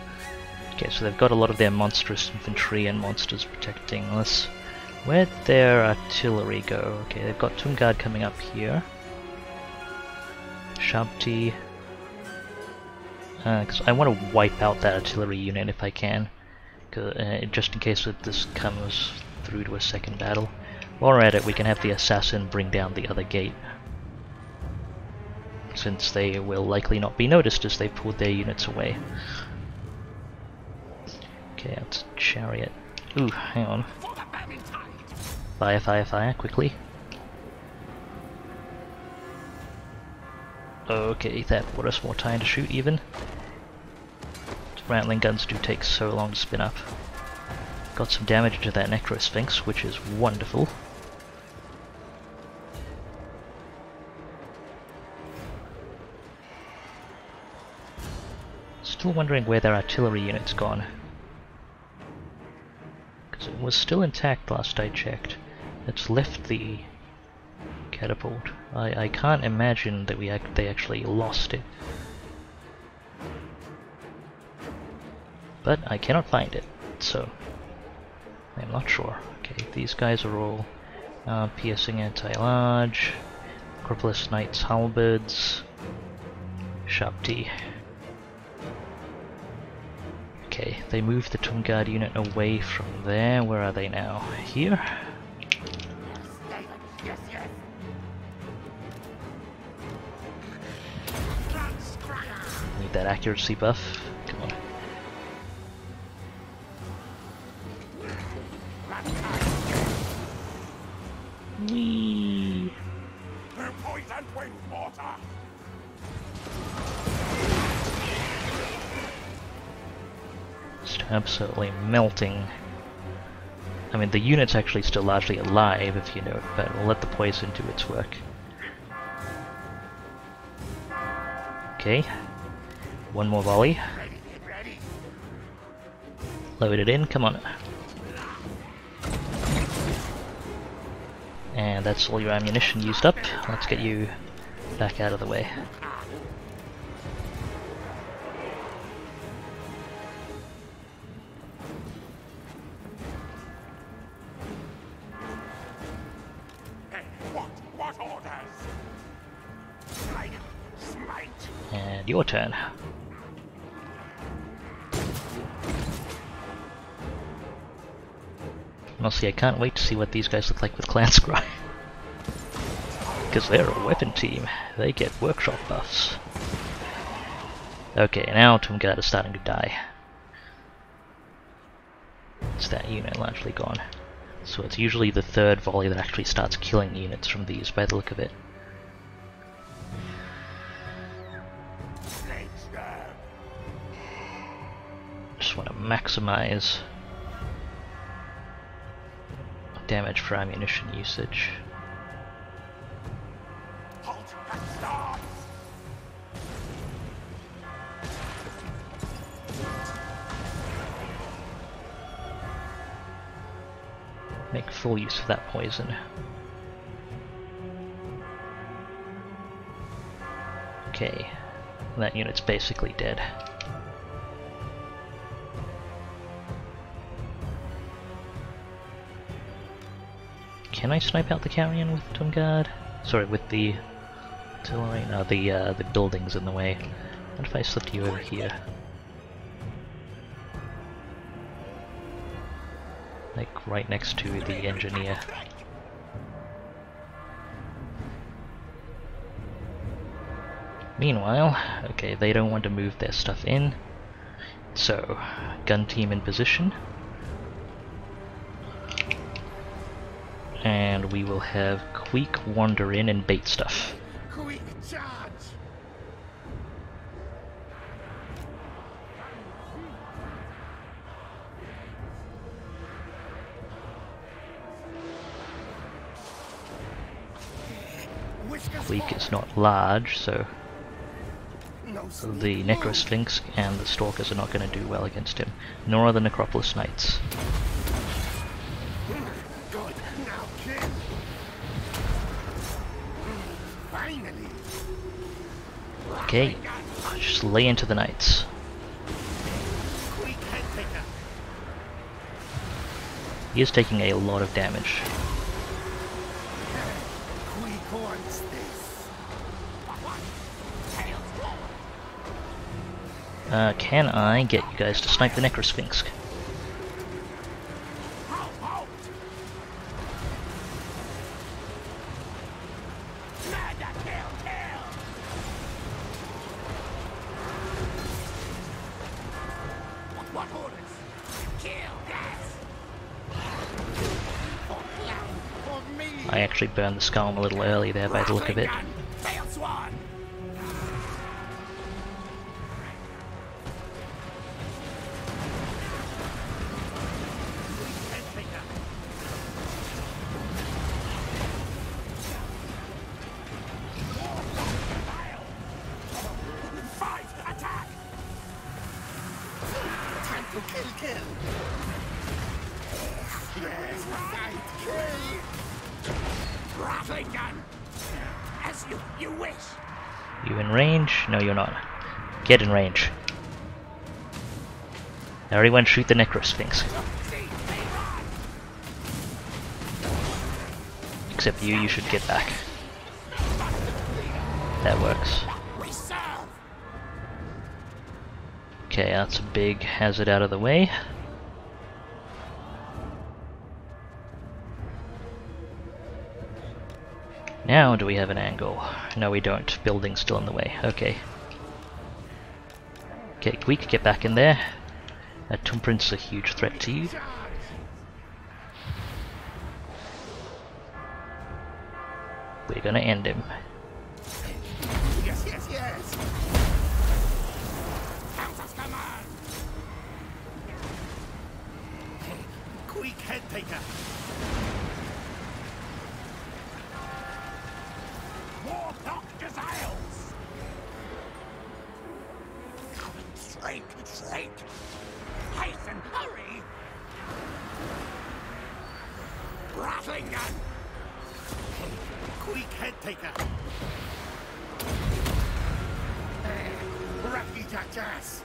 Okay, so they've got a lot of their monstrous infantry and monsters protecting us. Where'd their artillery go? Okay, they've got Tomb Guard coming up here. Shabti. Because I want to wipe out that artillery unit if I can. Just in case that this comes through to a second battle. While we're at it, we can have the assassin bring down the other gate. since they will likely not be noticed as they pulled their units away. Okay, that's a chariot. Ooh, hang on. Fire, fire, fire, quickly. Okay, that bought us more time to shoot even. Rattling guns do take so long to spin up. Got some damage to that Necrosphinx, which is wonderful. Still wondering where their artillery unit's gone. Because it was still intact last I checked. It's left the catapult. I can't imagine that they actually lost it. But I cannot find it, so I'm not sure. Okay, these guys are all piercing anti-large, Necropolis Knights halberds, sharp T. Okay, they moved the Tomb Guard unit away from there. Where are they now? Here? Need that accuracy buff. Come on. Whee! Poisoned with water. Just absolutely melting. I mean, the unit's actually still largely alive, if you know, but we'll let the poison do its work. Okay. One more volley. Load it in, come on. And that's all your ammunition used up. Let's get you back out of the way. What orders? Smite! Smite! And your turn. Honestly, I can't wait to see what these guys look like with Clan Scry. Because they're a weapon team. They get workshop buffs. Okay, now Tomb Guard is starting to die. It's that unit largely gone. So it's usually the third volley that actually starts killing units from these by the look of it. Just want to maximize damage for ammunition usage. Halt and start! Make full use of that poison. Okay, that unit's basically dead. Can I snipe out the carrion with Tomb Guard? Sorry, with the artillery? No, the buildings in the way. What if I slipped you over here? Like right next to the engineer. Meanwhile, okay, they don't want to move their stuff in. So, gun team in position. And we will have Queek wander in and bait stuff. Quick charge! Queek is not large, so the Necrosphinx and the Stalkers are not going to do well against him, nor are the Necropolis Knights. Good, now kill! Finally! Okay, just lay into the Knights. Quick head picker! He is taking a lot of damage. Quick wants this! Can I get you guys to snipe the Necrosphinx? I actually burned the Scalm a little early there by the look of it. Fails one. Fight! Attack! Time to kill! Yes, fight! Kill! Rattling gun! As you wish! You in range? No, you're not. Get in range. Everyone shoot the Necrosphinx. Except you should get back. That works. We serve! Okay, that's a big hazard out of the way. Now do we have an angle? No, we don't. Building's still in the way. Okay. Okay, Queek, get back in there. Tomb Prince's a huge threat to you. We're gonna end him. Yes! Countess command! Quick head taker! Warlock Gazelles! Straight! Hasten, hurry! Rattling gun! Quick head taker! Rocky jackass!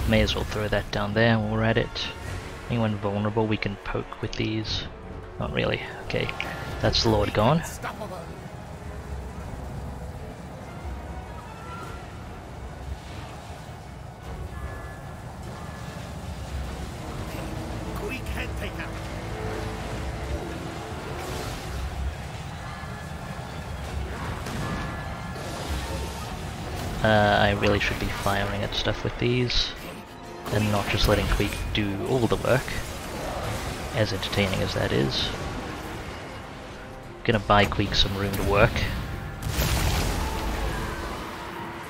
We may as well throw that down there while we're at it. Anyone vulnerable we can poke with these? Not really. Okay, that's the Lord gone. Unstoppable! Quick head taker! I really should be firing at stuff with these, and not just letting Queek do all the work, as entertaining as that is. Gonna buy Queek some room to work,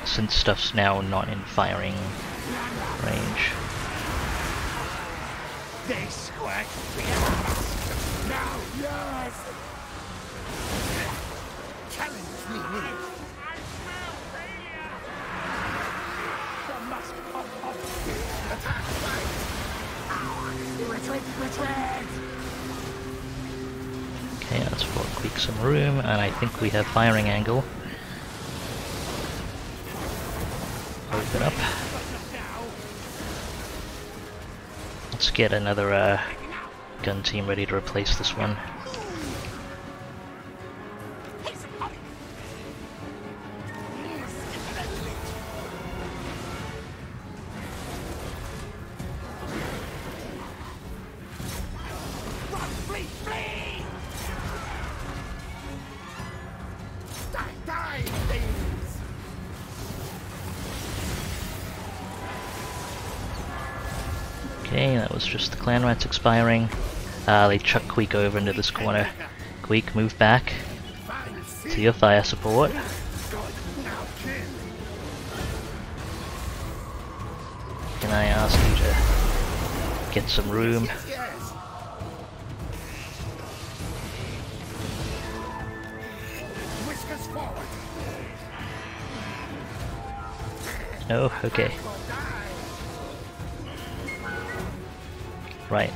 since stuff's now not in firing range. They squirt! Now, yes! Challenge me! There must come up! Attack! Fight! Retreat! Okay, let's bought Queek some room, and I think we have firing angle. Open up. Let's get another gun team ready to replace this one. Run, flee! Die, things! Okay, that was just the clan rats expiring. They chuck Queek over into this corner. Queek, move back to your fire support. Now kill! Can I ask you to get some room? Yes! Whiskers forward! No? Okay. Right,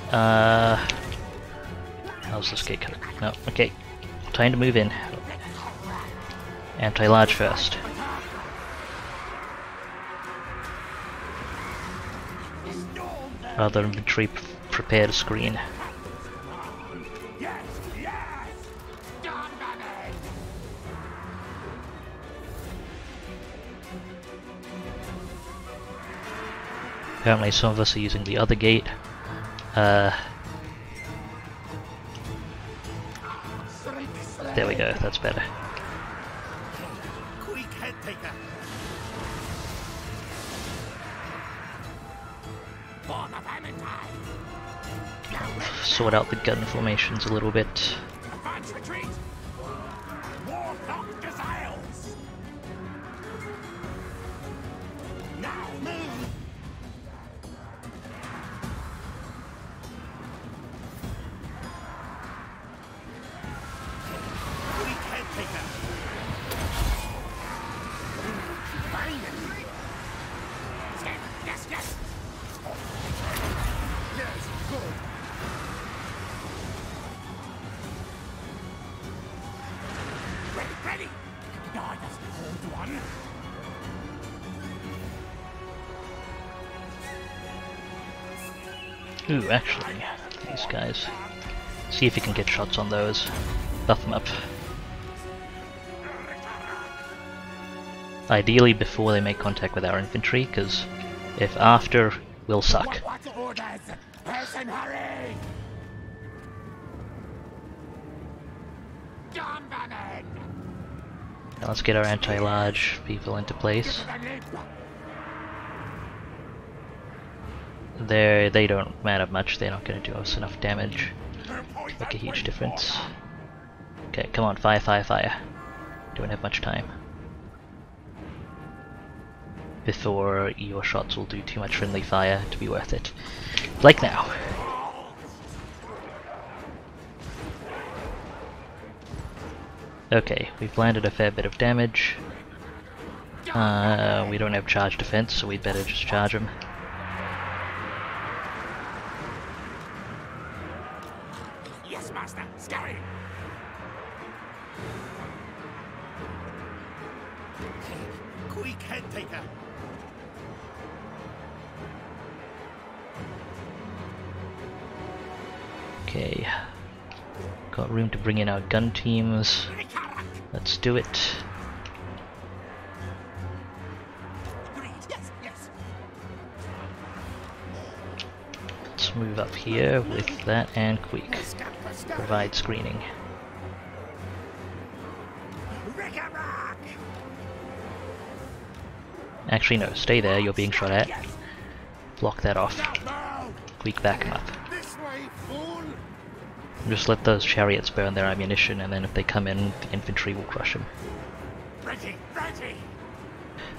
how's this gate coming? No, okay. Time to move in. Anti-large first. Other infantry prepare to screen. Yes! Done, baby! Apparently some of us are using the other gate. There we go, that's better. Quick head taker! For the famine time. Sort out the gun formations a little bit. Advance retreat. Warlock Gazelles. Now move. We can't take that. Finally. Yes, yes. Yes, good. Ready! Guard us, old one! Ooh, actually, these guys. See if you can get shots on those. Buff them up. Ideally before they make contact with our infantry, because if after, we'll suck. What orders? Person, hurry! Gun vermin! Now let's get our anti-large people into place. Give it a leap! They don't matter much, they're not going to do us enough damage to make a huge difference. Okay, come on, fire, fire, fire. Don't have much time. Before your shots will do too much friendly fire to be worth it. Like now. Okay, we've landed a fair bit of damage. We don't have charge defense, so we'd better just charge them. Yes, master! Scurry! Quick head taker! Okay. Got room to bring in our gun teams. Let's do it. Yes, yes! Let's move up here with that and Queek. Provide screening. Rick-a-rack! Actually no, stay there, you're being shot at. Block that off. No! Queek back him up. This way, fool! Just let those chariots burn their ammunition, and then if they come in, the infantry will crush them. Ready, ready!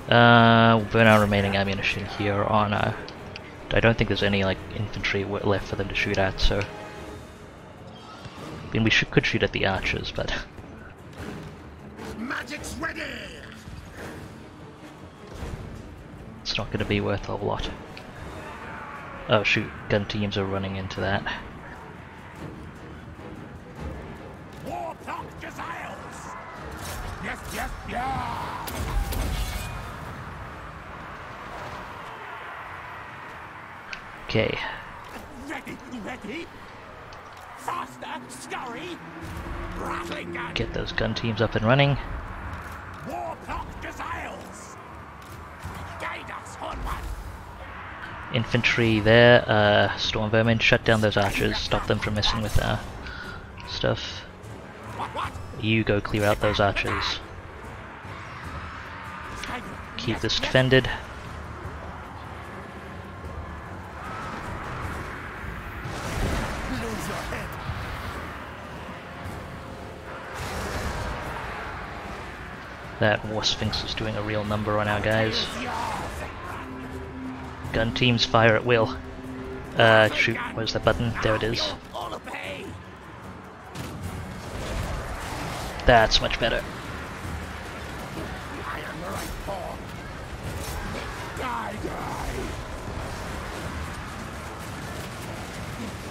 We'll burn our remaining ammunition here on I don't think there's any like infantry left for them to shoot at, so... I mean, we could shoot at the archers, but... Magic's ready! it's not going to be worth a whole lot. Oh shoot, gun teams are running into that. Warlock Gazelles! Yes, yes, yeah! Okay, Ready, ready! Faster, scurry! Rattling gun! get those gun teams up and running. Warlock Gazelles! Guide us, Hornman! Infantry there, Storm Vermin, shut down those archers, stop them from messing with our stuff. What? You go clear out those archers. Keep this defended. Lose your head! That War Sphinx is doing a real number on our guys. Gun teams fire at will. Shoot, where's the button? There it is. All obey! That's much better. I am the right form! Die, die!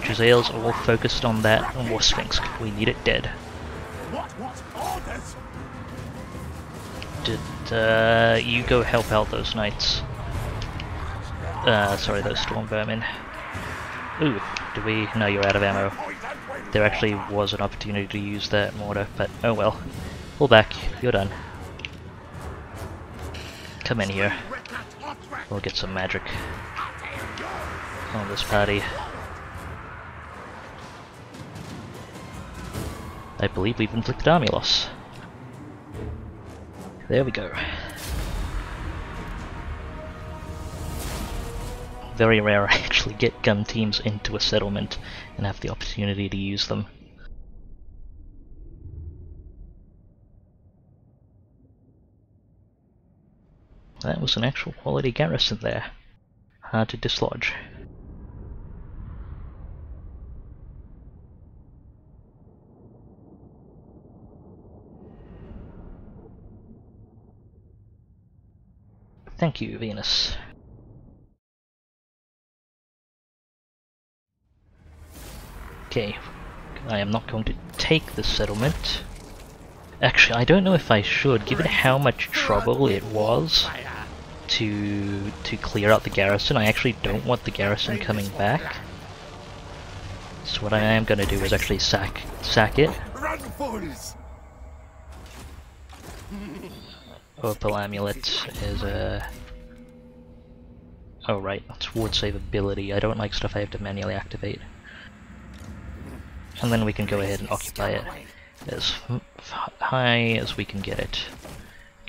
Gisele's all focused on that War Sphinx. We need it dead. What orders? Did, you go help out those knights. Sorry, those Storm Vermin. Ooh, did we? No, you're out of ammo. There actually was an opportunity to use that mortar, but oh well. Pull back, you're done. Come in here. We'll get some magic on this party. I believe we've inflicted army loss. There we go. Very rare, actually. actually get gun teams into a settlement and have the opportunity to use them. That was an actual quality garrison there. Hard to dislodge. Thank you, Venus. Okay, I am not going to take this settlement. Actually, I don't know if I should, given how much trouble it was to clear out the garrison. I actually don't want the garrison coming back. So what I am going to do is actually sack it. Run, fools! Opal Amulet is a... Oh right, it's ward save ability. I don't like stuff I have to manually activate. And then we can go ahead and occupy it as high as we can get it.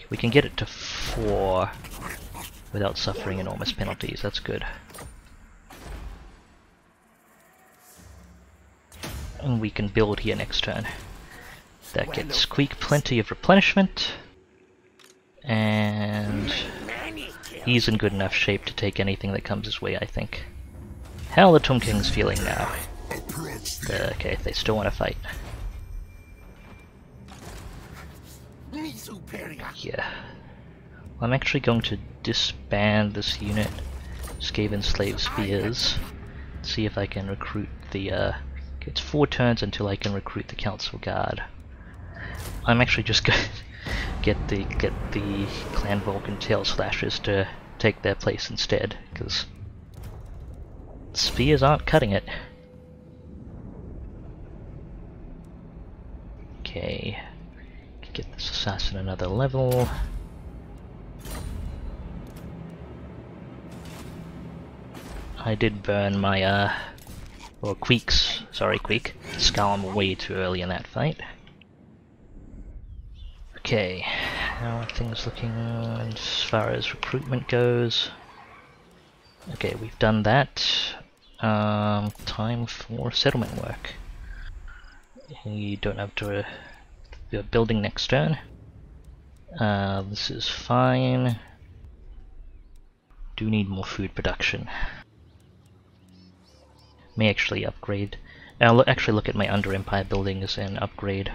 We can get it to 4 without suffering enormous penalties, that's good. And we can build here next turn. That gets Queek plenty of replenishment, and he's in good enough shape to take anything that comes his way, I think. How are the Tomb Kings feeling now? Okay, they still want to fight. Yeah. I'm actually going to disband this unit, Skaven Slave Spears, see if I can recruit the, it's 4 turns until I can recruit the Council Guard. I'm actually just going to get the Clan Vulcan Tail Slashers to take their place instead, because spears aren't cutting it. Okay, get this assassin another level. I did burn my Queek's Skull way too early in that fight. Okay, how are things looking as far as recruitment goes? Okay, we've done that. Time for settlement work. You don't have to be building next turn. This is fine. Do need more food production. May actually upgrade. I'll actually look at my Under Empire buildings and upgrade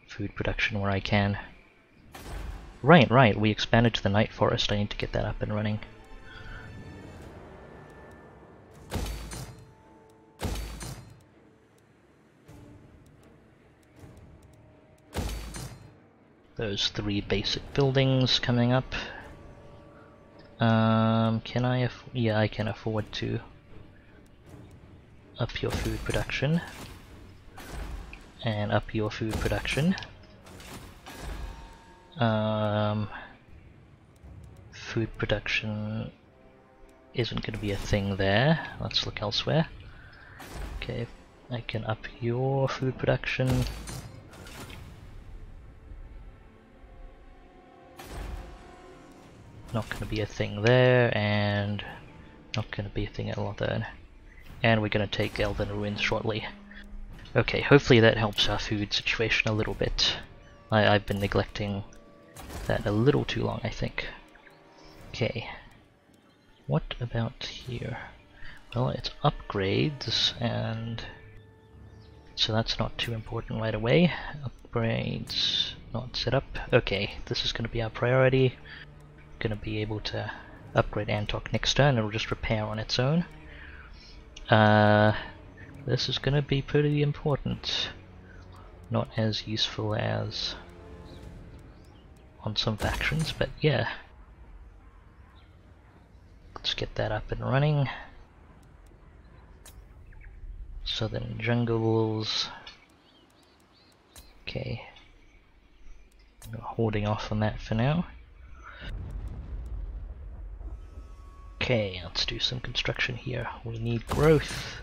food production where I can. Right, we expanded to the Night Forest. I need to get that up and running. Those 3 basic buildings coming up. Can I? Yeah, I can afford to up your food production and up your food production. Food production isn't going to be a thing there. Let's look elsewhere. Okay, I can up your food production. Not going to be a thing there, and not going to be a thing at Lothern. And we're going to take Elven Ruins shortly. Okay, hopefully that helps our food situation a little bit. I've been neglecting that a little too long, I think. Okay, what about here? Well, it's upgrades, and so that's not too important right away. Upgrades, not set up. Okay, this is going to be our priority. Going to be able to upgrade Antok next turn. It'll just repair on its own. This is going to be pretty important. Not as useful as on some factions, but yeah. Let's get that up and running. Southern Jungles. Okay. I'm holding off on that for now. Okay, let's do some construction here. We need growth.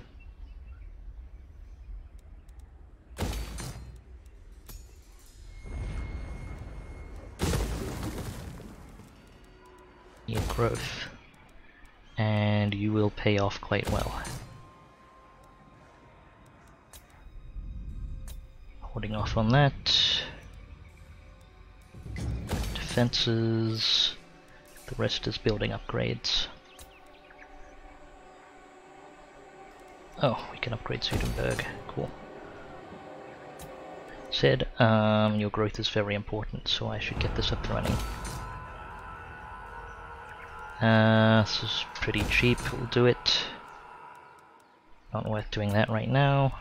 Need growth. And you will will pay off quite well. Holding off on that. Defenses. The rest is building upgrades. Oh, we can upgrade Sudenburg. Cool. Said, your growth is very important, so I should get this up and running. This is pretty cheap, we'll do it. Not worth doing that right now.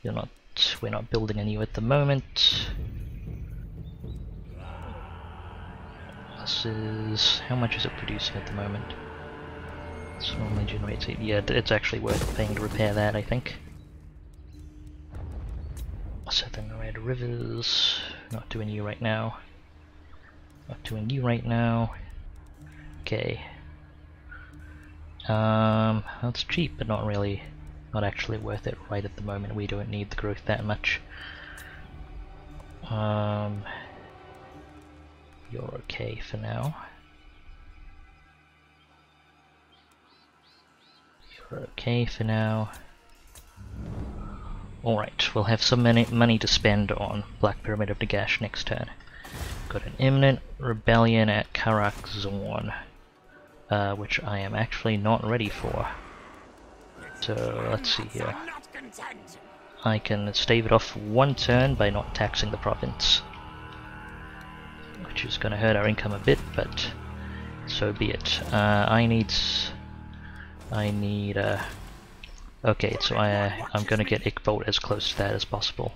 We're not building a new at the moment. This is... how much is it producing at the moment? This normally generates it. Yeah, it's actually worth paying to repair that, I think. Southern Red Rivers. Not doing you right now. Not doing you right now. Okay. That's cheap, but not really. Not actually worth it right at the moment. We don't need the growth that much. You're okay for now. You're okay for now. Alright, we'll have some money to spend on Black Pyramid of Nagash next turn. Got an imminent rebellion at Karak Zorn, which I am actually not ready for. So let's see here. I can stave it off one turn by not taxing the province, which is going to hurt our income a bit, but so be it. I need. Okay, so I'm going to get Ickbolt as close to that as possible.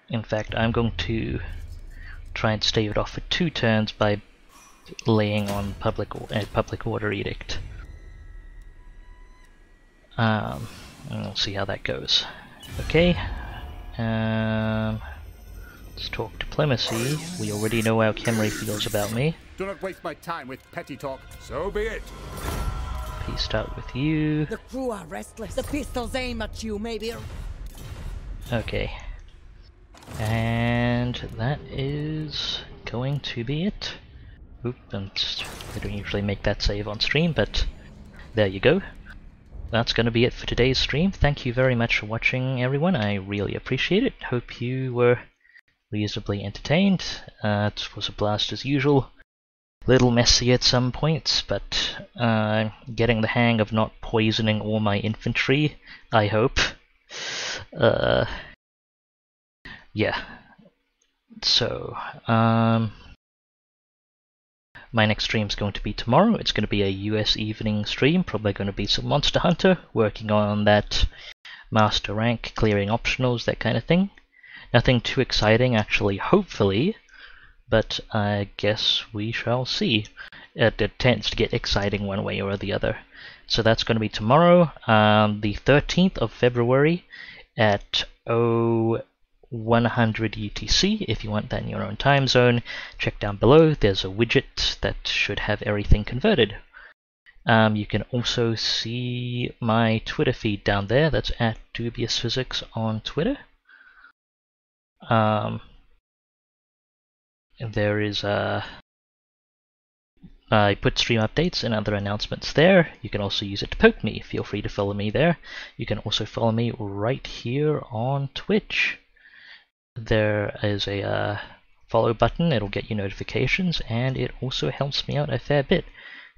In fact, I'm going to try and stave it off for 2 turns by laying on public order edict. And we'll see how that goes. Okay. Let's talk diplomacy. We already know how Khemri feels about me. Do not waste my time with petty talk. So be it. Peace out with you. The crew are restless. The pistols aim at you, maybe. Okay. And that is going to be it. Oop, and I don't usually make that save on stream, but there you go. That's going to be it for today's stream. Thank you very much for watching, everyone. I really appreciate it. Hope you were reasonably entertained. It was a blast as usual. Little messy at some points, but getting the hang of not poisoning all my infantry, I hope. Yeah. So, my next stream is going to be tomorrow. It's going to be a US evening stream, probably going to be some Monster Hunter, working on that master rank, clearing optionals, that kind of thing. Nothing too exciting, actually, hopefully, but I guess we shall see. It tends to get exciting one way or the other. So that's going to be tomorrow, the 13th of February at 100 UTC. If you want that in your own time zone, check down below. There's a widget that should have everything converted. You can also see my Twitter feed down there. That's at Dubious Physics on Twitter. There is I put stream updates and other announcements there. You can also use it to poke me. Feel free to follow me there. You can also follow me right here on Twitch. There is a follow button. It'll get you notifications, and it also helps me out a fair bit.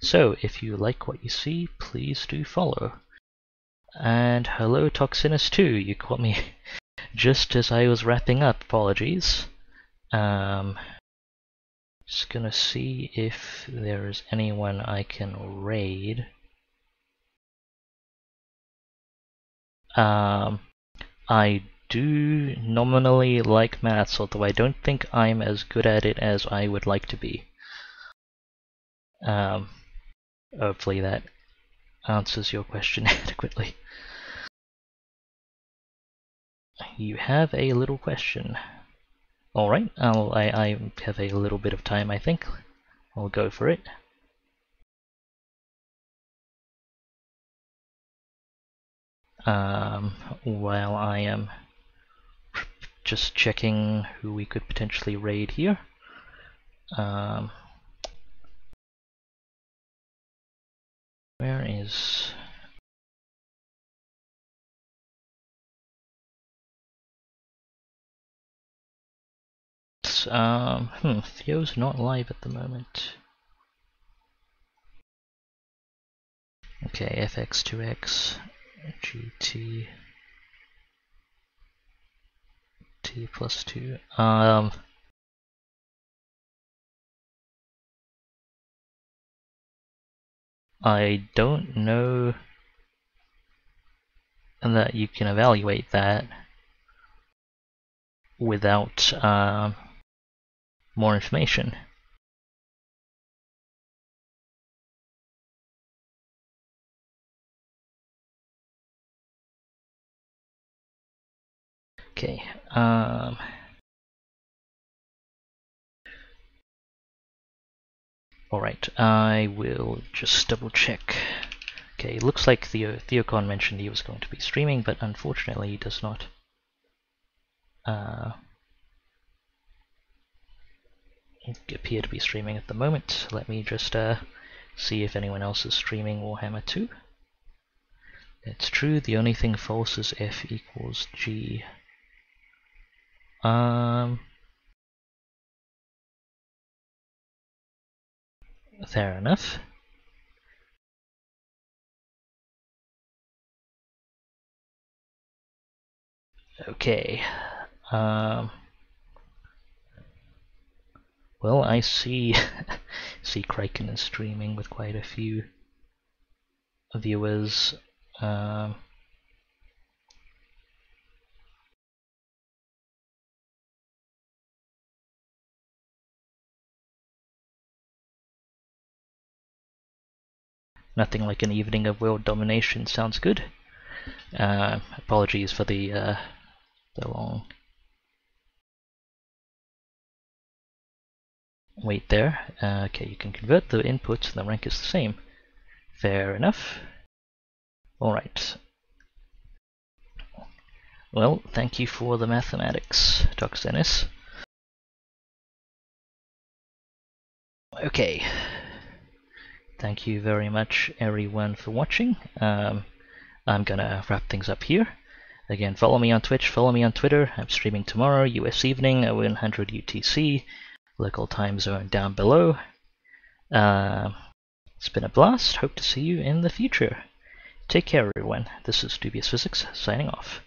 So if you like what you see, please do follow. And hello Toxinus 2, you caught me just as I was wrapping up, apologies. Just gonna see if there is anyone I can raid. I do nominally like maths, although I don't think I'm as good at it as I would like to be. Hopefully that answers your question adequately. You have a little question. Alright, I have a little bit of time, I think. I'll go for it. while I am just checking who we could potentially raid here. Where is... Theo's not live at the moment. Okay, FX2X, GT, T+2. I don't know that you can evaluate that without more information. Okay, alright, I will just double check. Okay, looks like Theocon mentioned he was going to be streaming, but unfortunately he does not appear to be streaming at the moment. Let me just see if anyone else is streaming Warhammer 2. It's true, the only thing false is F equals G. Fair enough. Okay. Well, I see Kraken is streaming with quite a few viewers. Nothing like an evening of world domination sounds good. Apologies for the long wait there. Okay, you can convert the inputs and the rank is the same. Fair enough. Alright. Well, thank you for the mathematics, Toxenis. Okay. Thank you very much, everyone, for watching. I'm gonna wrap things up here. Again, follow me on Twitch, follow me on Twitter. I'm streaming tomorrow, US evening, at 100 UTC. Local time zone down below. It's been a blast. Hope to see you in the future. Take care, everyone. This is Dubious Physics, signing off.